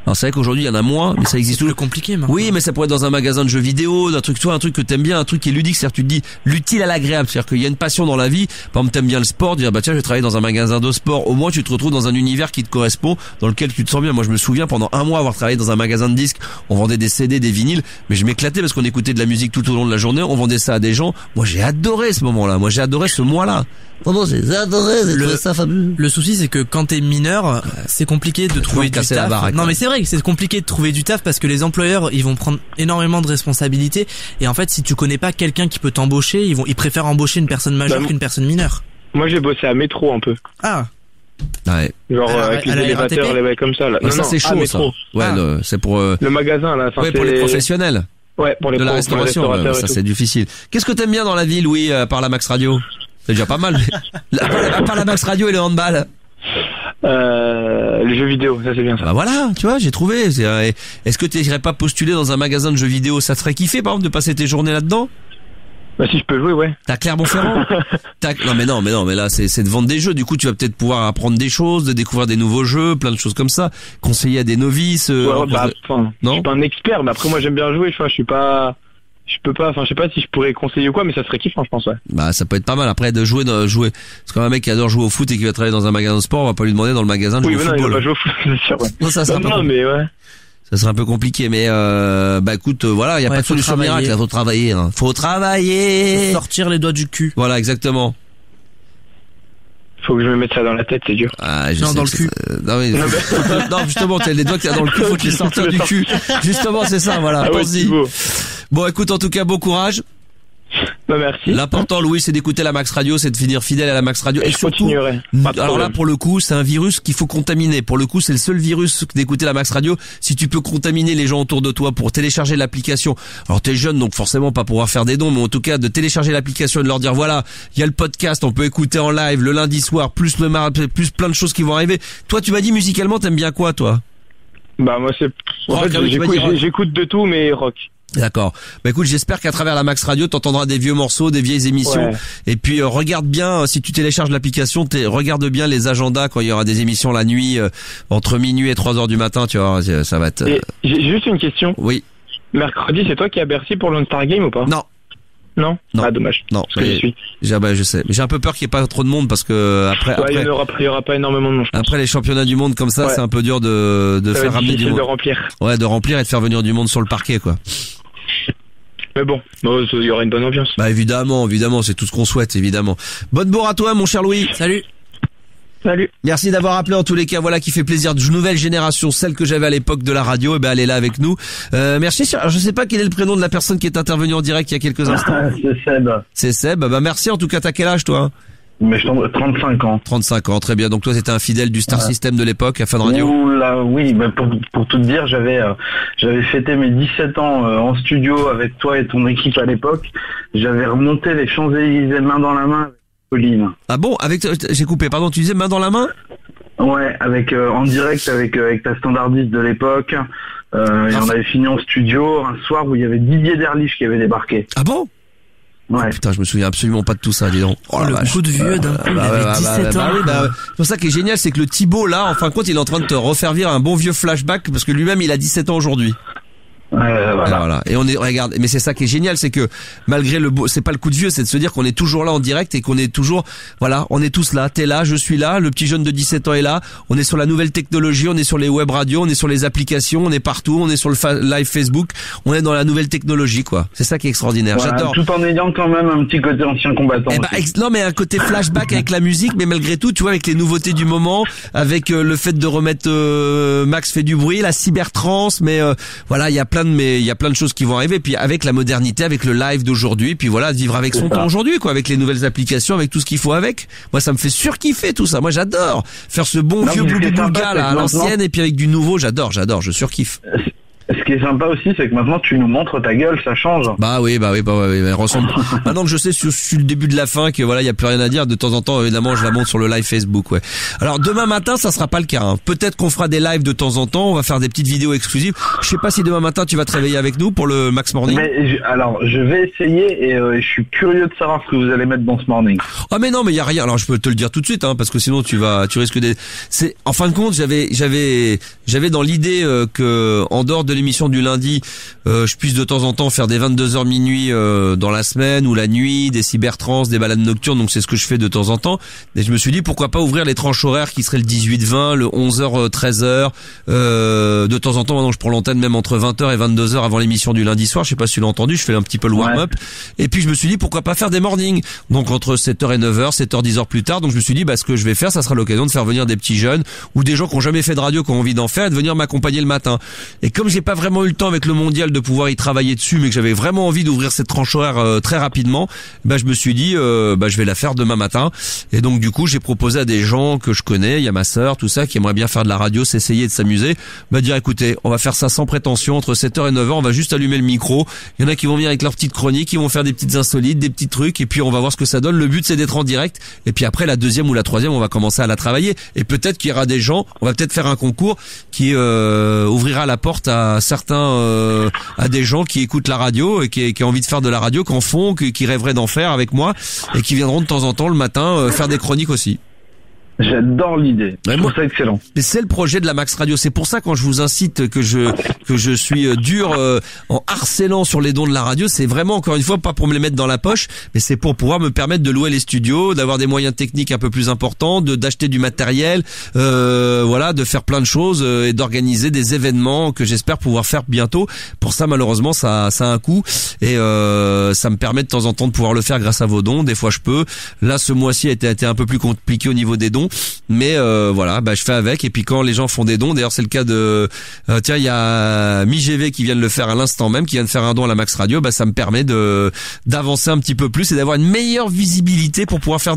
Alors c'est vrai qu'aujourd'hui il y en a moins, mais ça existe. C'est plus compliqué maintenant. Oui, mais ça pourrait être dans un magasin de jeux vidéo, un truc que t'aimes bien, un truc qui est ludique, c'est-à-dire tu te dis l'utile à l'agréable, c'est-à-dire qu'il y a une passion dans la vie. Par exemple, t'aimes bien le sport, dire bah tiens je vais travailler dans un magasin de sport. Au moins tu te retrouves dans un univers qui te correspond, dans lequel tu te sens bien. Moi je me souviens pendant un mois avoir travaillé dans un magasin de disques. On vendait des CD, des vinyles, mais je m'éclatais parce qu'on écoutait de la musique tout au long de la journée. On vendait ça à des gens. Moi j'ai adoré ce moment-là. Moi j'ai adoré ce mois-là. Vraiment, j'ai adoré, j'ai trouvé ça fabuleux. Le souci, c'est que quand t'es mineur, c'est compliqué de trouver du taf. Non, mais c'est vrai que c'est compliqué de trouver du taf parce que les employeurs, ils vont prendre énormément de responsabilités. Et en fait, si tu connais pas quelqu'un qui peut t'embaucher, ils préfèrent embaucher une personne majeure qu'une personne mineure. Moi, j'ai bossé à Métro un peu. Ah. Ouais. Genre avec les élévateurs, les mecs comme ça là. Non, ça c'est chaud ça. Ouais, c'est pour le magasin là. Ouais, pour les professionnels. Ouais, pour les de la restauration. Ça c'est difficile. Qu'est-ce que t'aimes bien dans la vie, Louis, par la Max Radio? C'est déjà pas mal. À part la Max Radio et le handball. Les jeux vidéo, ça c'est bien ça. Bah voilà, tu vois, j'ai trouvé. Est-ce que tu n'irais pas postuler dans un magasin de jeux vidéo? Ça te ferait kiffer par exemple de passer tes journées là-dedans? Bah si je peux jouer, ouais. T'as Clermont-Ferrand? Non mais là c'est de vendre des jeux. Du coup tu vas peut-être pouvoir apprendre des choses, de découvrir des nouveaux jeux, plein de choses comme ça. Conseiller à des novices. Ouais, je suis pas un expert, mais après moi j'aime bien jouer. Je sais pas si je pourrais conseiller ou quoi, mais ça serait kiffant, je pense, ouais. Bah, ça peut être pas mal. Après, de jouer. Parce qu'un mec qui adore jouer au foot et qui va travailler dans un magasin de sport, on va pas lui demander dans le magasin de jouer au football. Oui, mais non, il va pas jouer au foot, c'est sûr, ouais. Non, ça serait mais ouais. Ça serait un peu compliqué, mais bah écoute, voilà, il y a pas de solution miracle, il faut travailler, hein. Faut travailler. Faut sortir les doigts du cul. Voilà, exactement. Faut que je me mette ça dans la tête, c'est dur. Ah, je non, sais dans le cul. Non, justement, t'as les doigts que t'as dans le cul, faut te les sortir du cul. Justement, c'est ça, voilà. Ah pense-y. Bon, écoute, en tout cas, bon courage. Bah merci. L'important, Louis, c'est d'écouter la Max Radio, c'est de finir fidèle à la Max Radio. Et surtout, alors là, pour le coup, c'est un virus qu'il faut contaminer. Pour le coup, c'est le seul virus d'écouter la Max Radio. Si tu peux contaminer les gens autour de toi pour télécharger l'application. Alors t'es jeune, donc forcément pas pouvoir faire des dons, mais en tout cas de télécharger l'application et de leur dire voilà, il y a le podcast, on peut écouter en live le lundi soir, plus plus plein de choses qui vont arriver. Toi, tu m'as dit musicalement, t'aimes bien quoi, toi? Bah moi c'est. En fait, j'écoute de tout, mais rock. D'accord. Bah écoute, j'espère qu'à travers la Max Radio, t'entendras des vieux morceaux, des vieilles émissions. Ouais. Et puis regarde bien, si tu télécharges l'application, regarde bien les agendas quand il y aura des émissions la nuit, entre minuit et 3h du matin, tu vois, ça va être... J'ai juste une question. Oui. Mercredi, c'est toi qui es à Bercy pour l'All-Star Game ou pas? Non. Non? Non. Ah, dommage. Non. Parce que j'y suis. Je sais. Mais j'ai un peu peur qu'il n'y ait pas trop de monde parce que après. Ouais, il y aura pas énormément de monde. Après les championnats du monde comme ça, c'est un peu dur de faire ramener du monde. De remplir. Ouais, de remplir et de faire venir du monde sur le parquet, quoi. Mais bon, il y aura une bonne ambiance. Bah évidemment, c'est tout ce qu'on souhaite, évidemment. Bonne bourre à toi, mon cher Louis. Salut. Salut. Merci d'avoir appelé en tous les cas, voilà qui fait plaisir. De nouvelle génération, celle que j'avais à l'époque de la radio, et ben elle est là avec nous. Merci. Alors, je sais pas quel est le prénom de la personne qui est intervenue en direct il y a quelques instants. C'est Seb. C'est Seb. Bah merci en tout cas. T'as quel âge toi? Mais je 35 ans. 35 ans, très bien. Donc toi, c'était un fidèle du Star System de l'époque à Fun Radio. Oula, oui, bah pour tout te dire, j'avais fêté mes 17 ans en studio avec toi et ton équipe à l'époque. J'avais remonté les Champs-Élysées main dans la main avec Pauline. Ah bon, j'ai coupé. Pardon, tu disais main dans la main? Ouais, avec en direct avec ta standardiste de l'époque. Et on avait fini en studio un soir où il y avait Didier Derlich qui avait débarqué. Ah bon? Ouais. Putain, je me souviens absolument pas de tout ça, dis donc. Oh le coup de vieux d'un coup, il avait 17 ans. C'est pour ça qui est génial, c'est que le Thibaut là, en fin de compte, il est en train de te refaire vivre un bon vieux flashback parce que lui-même il a 17 ans aujourd'hui. Voilà. Et on est, regarde, mais c'est ça qui est génial, c'est que malgré c'est pas le coup de vieux, c'est de se dire qu'on est toujours là en direct et qu'on est toujours, voilà, on est tous là. T'es là, je suis là, le petit jeune de 17 ans est là. On est sur la nouvelle technologie, on est sur les web radios, on est sur les applications, on est partout, on est sur le live Facebook, on est dans la nouvelle technologie, quoi. C'est ça qui est extraordinaire. Voilà, j'adore. Tout en ayant quand même un petit côté ancien combattant. Non, mais un côté flashback avec la musique, mais malgré tout, tu vois, avec les nouveautés du moment, avec le fait de remettre Max fait du bruit, la cybertrance, mais voilà, il y a plein de choses qui vont arriver, puis avec la modernité, avec le live d'aujourd'hui, puis voilà, vivre avec son temps aujourd'hui, quoi, avec les nouvelles applications, avec tout ce qu'il faut avec. Moi, ça me fait surkiffer tout ça. Moi, j'adore faire ce bon vieux boulga là à l'ancienne, et puis avec du nouveau, j'adore, je surkiffe. Ce qui est sympa aussi, c'est que maintenant tu nous montres ta gueule, ça change. Bah oui, elle ressemble. Maintenant que je sais sur le début de la fin que voilà, il y a plus rien à dire, de temps en temps évidemment, je la montre sur le live Facebook, ouais. Alors demain matin, ça sera pas le cas, hein. Peut-être qu'on fera des lives de temps en temps, on va faire des petites vidéos exclusives. Je sais pas si demain matin tu vas te réveiller avec nous pour le Max Morning. Mais alors, je vais essayer et je suis curieux de savoir ce que vous allez mettre dans ce morning. Ah mais non, mais il y a rien. Alors je peux te le dire tout de suite, hein, parce que sinon tu risques c'est en fin de compte, j'avais dans l'idée que en dehors de l'émission du lundi, je puisse de temps en temps faire des 22h minuit dans la semaine ou la nuit, des cybertrans, des balades nocturnes, donc c'est ce que je fais de temps en temps. Et je me suis dit pourquoi pas ouvrir les tranches horaires qui seraient le 18-20, le 11h 13h, de temps en temps maintenant je prends l'antenne même entre 20h et 22h avant l'émission du lundi soir, je sais pas si tu l'as entendu, je fais un petit peu le warm-up. Et puis je me suis dit pourquoi pas faire des mornings. Donc entre 7h et 9h, 7h 10h plus tard, donc je me suis dit ce que je vais faire, ça sera l'occasion de faire venir des petits jeunes ou des gens qui ont jamais fait de radio, qui ont envie d'en faire et de venir m'accompagner le matin. Et comme j'ai pas vraiment eu le temps avec le mondial de pouvoir y travailler dessus, mais que j'avais vraiment envie d'ouvrir cette tranche horaire très rapidement, je me suis dit je vais la faire demain matin. Et donc du coup j'ai proposé à des gens que je connais, il y a ma sœur, tout ça, qui aimerait bien faire de la radio, s'essayer de s'amuser, dire écoutez, on va faire ça sans prétention, entre 7h et 9h, on va juste allumer le micro, il y en a qui vont venir avec leurs petites chroniques, ils vont faire des petites insolites, des petits trucs, et puis on va voir ce que ça donne. Le but c'est d'être en direct, et puis après la deuxième ou la troisième on va commencer à la travailler, et peut-être qu'il y aura des gens, on va peut-être faire un concours qui ouvrira la porte à certains à des gens qui écoutent la radio et qui ont envie de faire de la radio, qui en font, qui rêveraient d'en faire avec moi et qui viendront de temps en temps le matin faire des chroniques aussi. J'adore l'idée. Je trouve ça excellent. Mais c'est le projet de la Max Radio. C'est pour ça quand je vous incite que je suis dur en harcelant sur les dons de la radio, c'est vraiment encore une fois pas pour me les mettre dans la poche, mais c'est pour pouvoir me permettre de louer les studios, d'avoir des moyens techniques un peu plus importants, d'acheter du matériel, voilà, de faire plein de choses et d'organiser des événements que j'espère pouvoir faire bientôt. Pour ça malheureusement ça a un coût et ça me permet de temps en temps de pouvoir le faire grâce à vos dons. Des fois je peux. Là ce mois-ci a été un peu plus compliqué au niveau des dons. Mais voilà, je fais avec. Et puis quand les gens font des dons, d'ailleurs c'est le cas de tiens, il y a MiGV qui vient de le faire à l'instant même, qui vient de faire un don à la Max Radio, ça me permet d'avancer un petit peu plus et d'avoir une meilleure visibilité pour pouvoir faire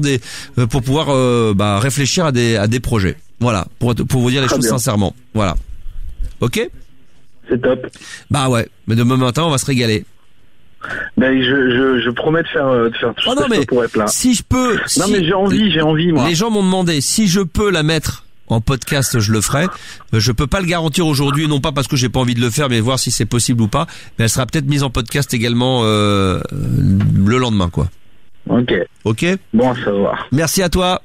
réfléchir à des projets. Voilà, pour vous dire les choses sincèrement. Voilà. OK ? C'est top. Ouais, mais demain matin on va se régaler. Je promets de faire tout ça pour être là. Si je peux. Non mais j'ai envie moi. Les gens m'ont demandé si je peux la mettre en podcast, je le ferai. Je peux pas le garantir aujourd'hui, non pas parce que j'ai pas envie de le faire, mais voir si c'est possible ou pas. Mais elle sera peut-être mise en podcast également le lendemain, quoi. Ok. Bon, ça va. Merci à toi.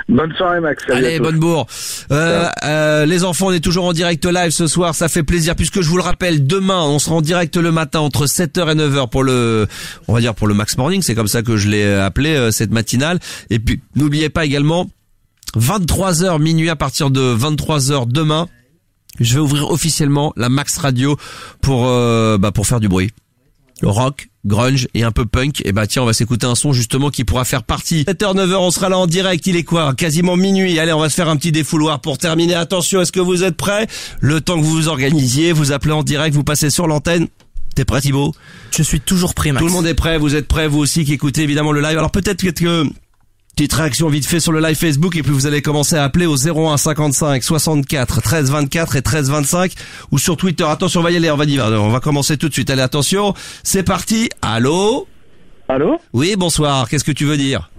Bonne soirée Max. Allez, bonne bourre. Les enfants, on est toujours en direct live ce soir, ça fait plaisir puisque je vous le rappelle, demain on sera en direct le matin entre 7h et 9h pour le Max Morning, c'est comme ça que je l'ai appelé cette matinale. Et puis n'oubliez pas également 23h minuit, à partir de 23h demain, je vais ouvrir officiellement la Max Radio pour faire du bruit. rock, grunge et un peu punk. Et bah tiens, on va s'écouter un son justement qui pourra faire partie. 7h, 9h, on sera là en direct. Il est quoi? Quasiment minuit. Allez, on va se faire un petit défouloir pour terminer. Attention, est-ce que vous êtes prêts? Le temps que vous vous organisiez, vous appelez en direct, vous passez sur l'antenne. T'es prêt, Thibaut? Je suis toujours prêt, Max. Tout le monde est prêt, vous êtes prêts, vous aussi qui écoutez évidemment le live. Alors peut-être que petite réaction vite fait sur le live Facebook et puis vous allez commencer à appeler au 01 55 64 13 24 et 13 25 ou sur Twitter. Attention, on va y aller, on va commencer tout de suite. Allez, attention, c'est parti. Allô? Allô? Oui, bonsoir. Qu'est-ce que tu veux dire?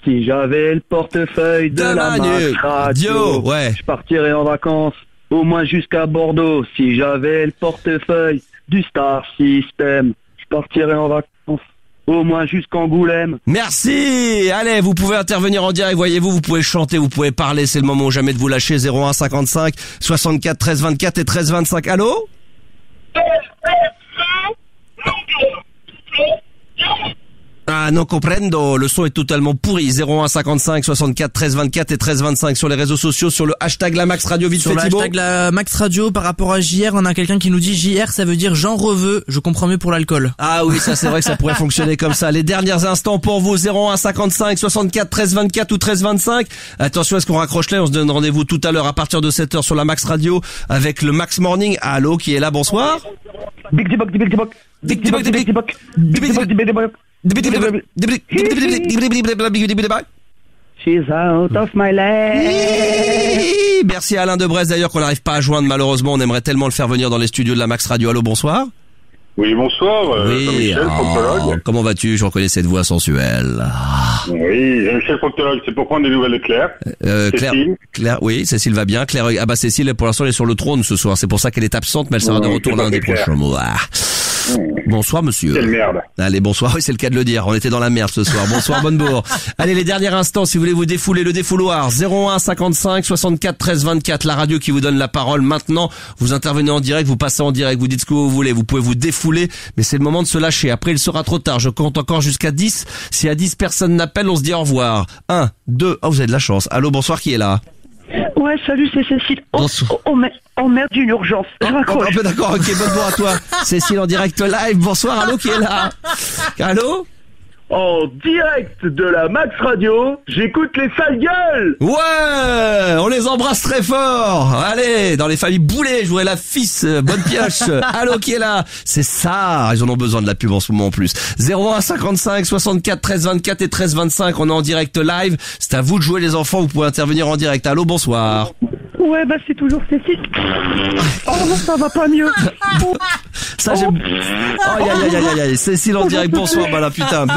Si j'avais le portefeuille de la Max Radio, ouais. Je partirais en vacances au moins jusqu'à Bordeaux. Si j'avais le portefeuille du Star System, je partirais en vacances au moins jusqu'Angoulême. Merci. Allez, vous pouvez intervenir en direct, voyez-vous, vous pouvez chanter, vous pouvez parler, c'est le moment ou jamais de vous lâcher. 01 55 64 13 24 et 13 25. Allô? Ah, non comprendo, le son est totalement pourri. 01 55 64 13 24 et 13 25 sur les réseaux sociaux, sur le hashtag la Max Radio, vite fait, Thibaut. Sur le hashtag la Max Radio, par rapport à JR, on a quelqu'un qui nous dit JR, ça veut dire j'en reveux, je comprends mieux pour l'alcool. Ah oui, ça c'est vrai que ça pourrait fonctionner comme ça. Les derniers instants pour vous, 01 55 64 13 24 ou 13 25. Attention, est-ce qu'on raccroche là? On se donne rendez-vous tout à l'heure à partir de 7h sur la Max Radio avec le Max Morning. Allô, qui est là? Bonsoir. Big Dibok, Big Dibok. Big Dibok, Big Dibok. Big Dibok, Big Dibok. She's out of my life. Merci à Alain de Brest d'ailleurs qu'on n'arrive pas à joindre malheureusement. On aimerait tellement le faire venir dans les studios de la Max Radio. Allô, bonsoir. Oui, bonsoir. Oui, Jean-Michel, proctologue. Comment vas-tu? Je reconnais cette voix sensuelle. Oui, Jean-Michel, proctologue. C'est pour prendre des nouvelles de Claire. Claire, oui, Cécile va bien. Claire, ah bah Cécile pour l'instant elle est sur le trône ce soir. C'est pour ça qu'elle est absente, mais elle sera de retour lundi prochain. Bonsoir monsieur. Quelle merde. Allez, bonsoir, oui c'est le cas de le dire, on était dans la merde ce soir. Bonsoir Bonnebourg. Allez, les derniers instants si vous voulez vous défouler, le défouloir. 01 55 64 13 24, la radio qui vous donne la parole maintenant. Vous intervenez en direct, vous passez en direct, vous dites ce que vous voulez, vous pouvez vous défouler, mais c'est le moment de se lâcher. Après il sera trop tard, je compte encore jusqu'à 10. Si à 10 personnes n'appellent, on se dit au revoir. 1, 2, vous avez de la chance. Allô, bonsoir, qui est là? Ouais, salut, c'est Cécile. Oh merde, une urgence. Je raccroche. D'accord, ok, bonjour à toi. Cécile en direct live. Bonsoir, allô, qui est là? Allô? En direct de la Max Radio, j'écoute les sales gueules. Ouais, on les embrasse très fort. Allez, dans les familles Boulet, je voudrais la fils, bonne pioche. Allô, qui est là? C'est ça, ils en ont besoin de la pub en ce moment en plus. 01 55 64 13 24 et 13 25, on est en direct live. C'est à vous de jouer les enfants, vous pouvez intervenir en direct. Allô, bonsoir. Ouais, bah c'est toujours Cécile. Oh non, ça va pas mieux. Ça j'aime. Aïe. Cécile en direct, bonsoir, bah là putain.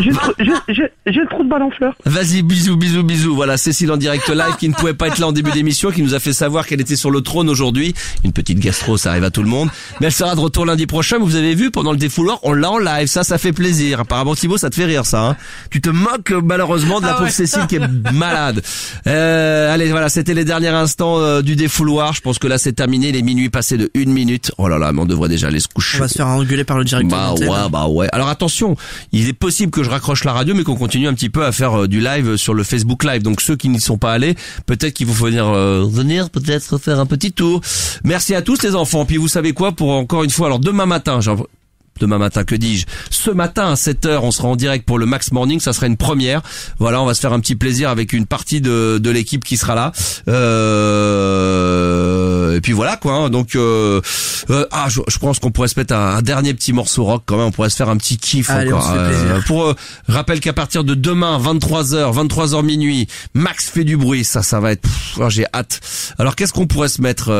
J'ai le trou de balle en fleurs. Vas-y, bisous. Voilà, Cécile en direct live qui ne pouvait pas être là en début d'émission, qui nous a fait savoir qu'elle était sur le trône aujourd'hui. Une petite gastro, ça arrive à tout le monde. Mais elle sera de retour lundi prochain. Vous avez vu, pendant le défouloir, on l'a en live. Ça fait plaisir. Apparemment, Thibaut, ça te fait rire, ça, hein. Tu te moques, malheureusement, de la pauvre Cécile qui est malade. Allez, voilà, c'était les derniers instants du défouloir. Je pense que là, c'est terminé. Il est minuit passé de 1 minute. Oh là là, mais on devrait déjà aller se coucher. On va se faire engueuler par le directeur. Bah ouais. Alors attention, il est possible que je raccroche la radio, mais qu'on continue un petit peu à faire du live sur le Facebook Live. Donc ceux qui n'y sont pas allés, peut-être qu'il faut venir peut-être faire un petit tour. Merci à tous les enfants. Puis vous savez quoi, pour encore une fois, alors demain matin, que dis-je? Ce matin à 7h, on sera en direct pour le Max Morning, ça sera une première. Voilà, on va se faire un petit plaisir avec une partie de l'équipe qui sera là. Et puis voilà quoi, hein. Donc je pense qu'on pourrait se mettre un dernier petit morceau rock quand même, on pourrait se faire un petit kiff. Allez, encore. Pour rappel qu'à partir de demain 23h minuit, Max fait du bruit, ça va être j'ai hâte. Alors qu'est-ce qu'on pourrait se mettre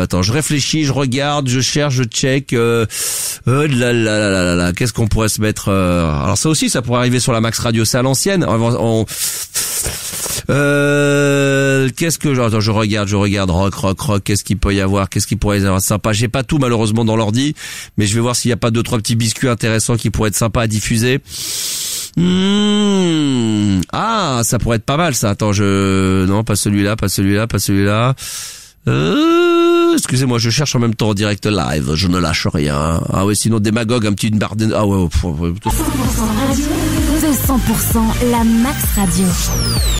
attends, je réfléchis, je regarde, je cherche, je check qu'est-ce qu'on pourrait se mettre alors ça aussi ça pourrait arriver sur la Max Radio, c'est à l'ancienne. Qu'est-ce que je regarde rock, qu'est-ce qu'il peut y avoir, qu'est-ce qui pourrait être sympa. J'ai pas tout malheureusement dans l'ordi, mais je vais voir s'il y a pas 2-3 petits biscuits intéressants qui pourraient être sympas à diffuser. Ah, ça pourrait être pas mal ça. Attends, non, pas celui-là. Excusez-moi, je cherche en même temps en direct live, je ne lâche rien. Ah ouais, sinon démagogue, un petit barre de... Ah ouais. 100% radio, 200% la Max Radio.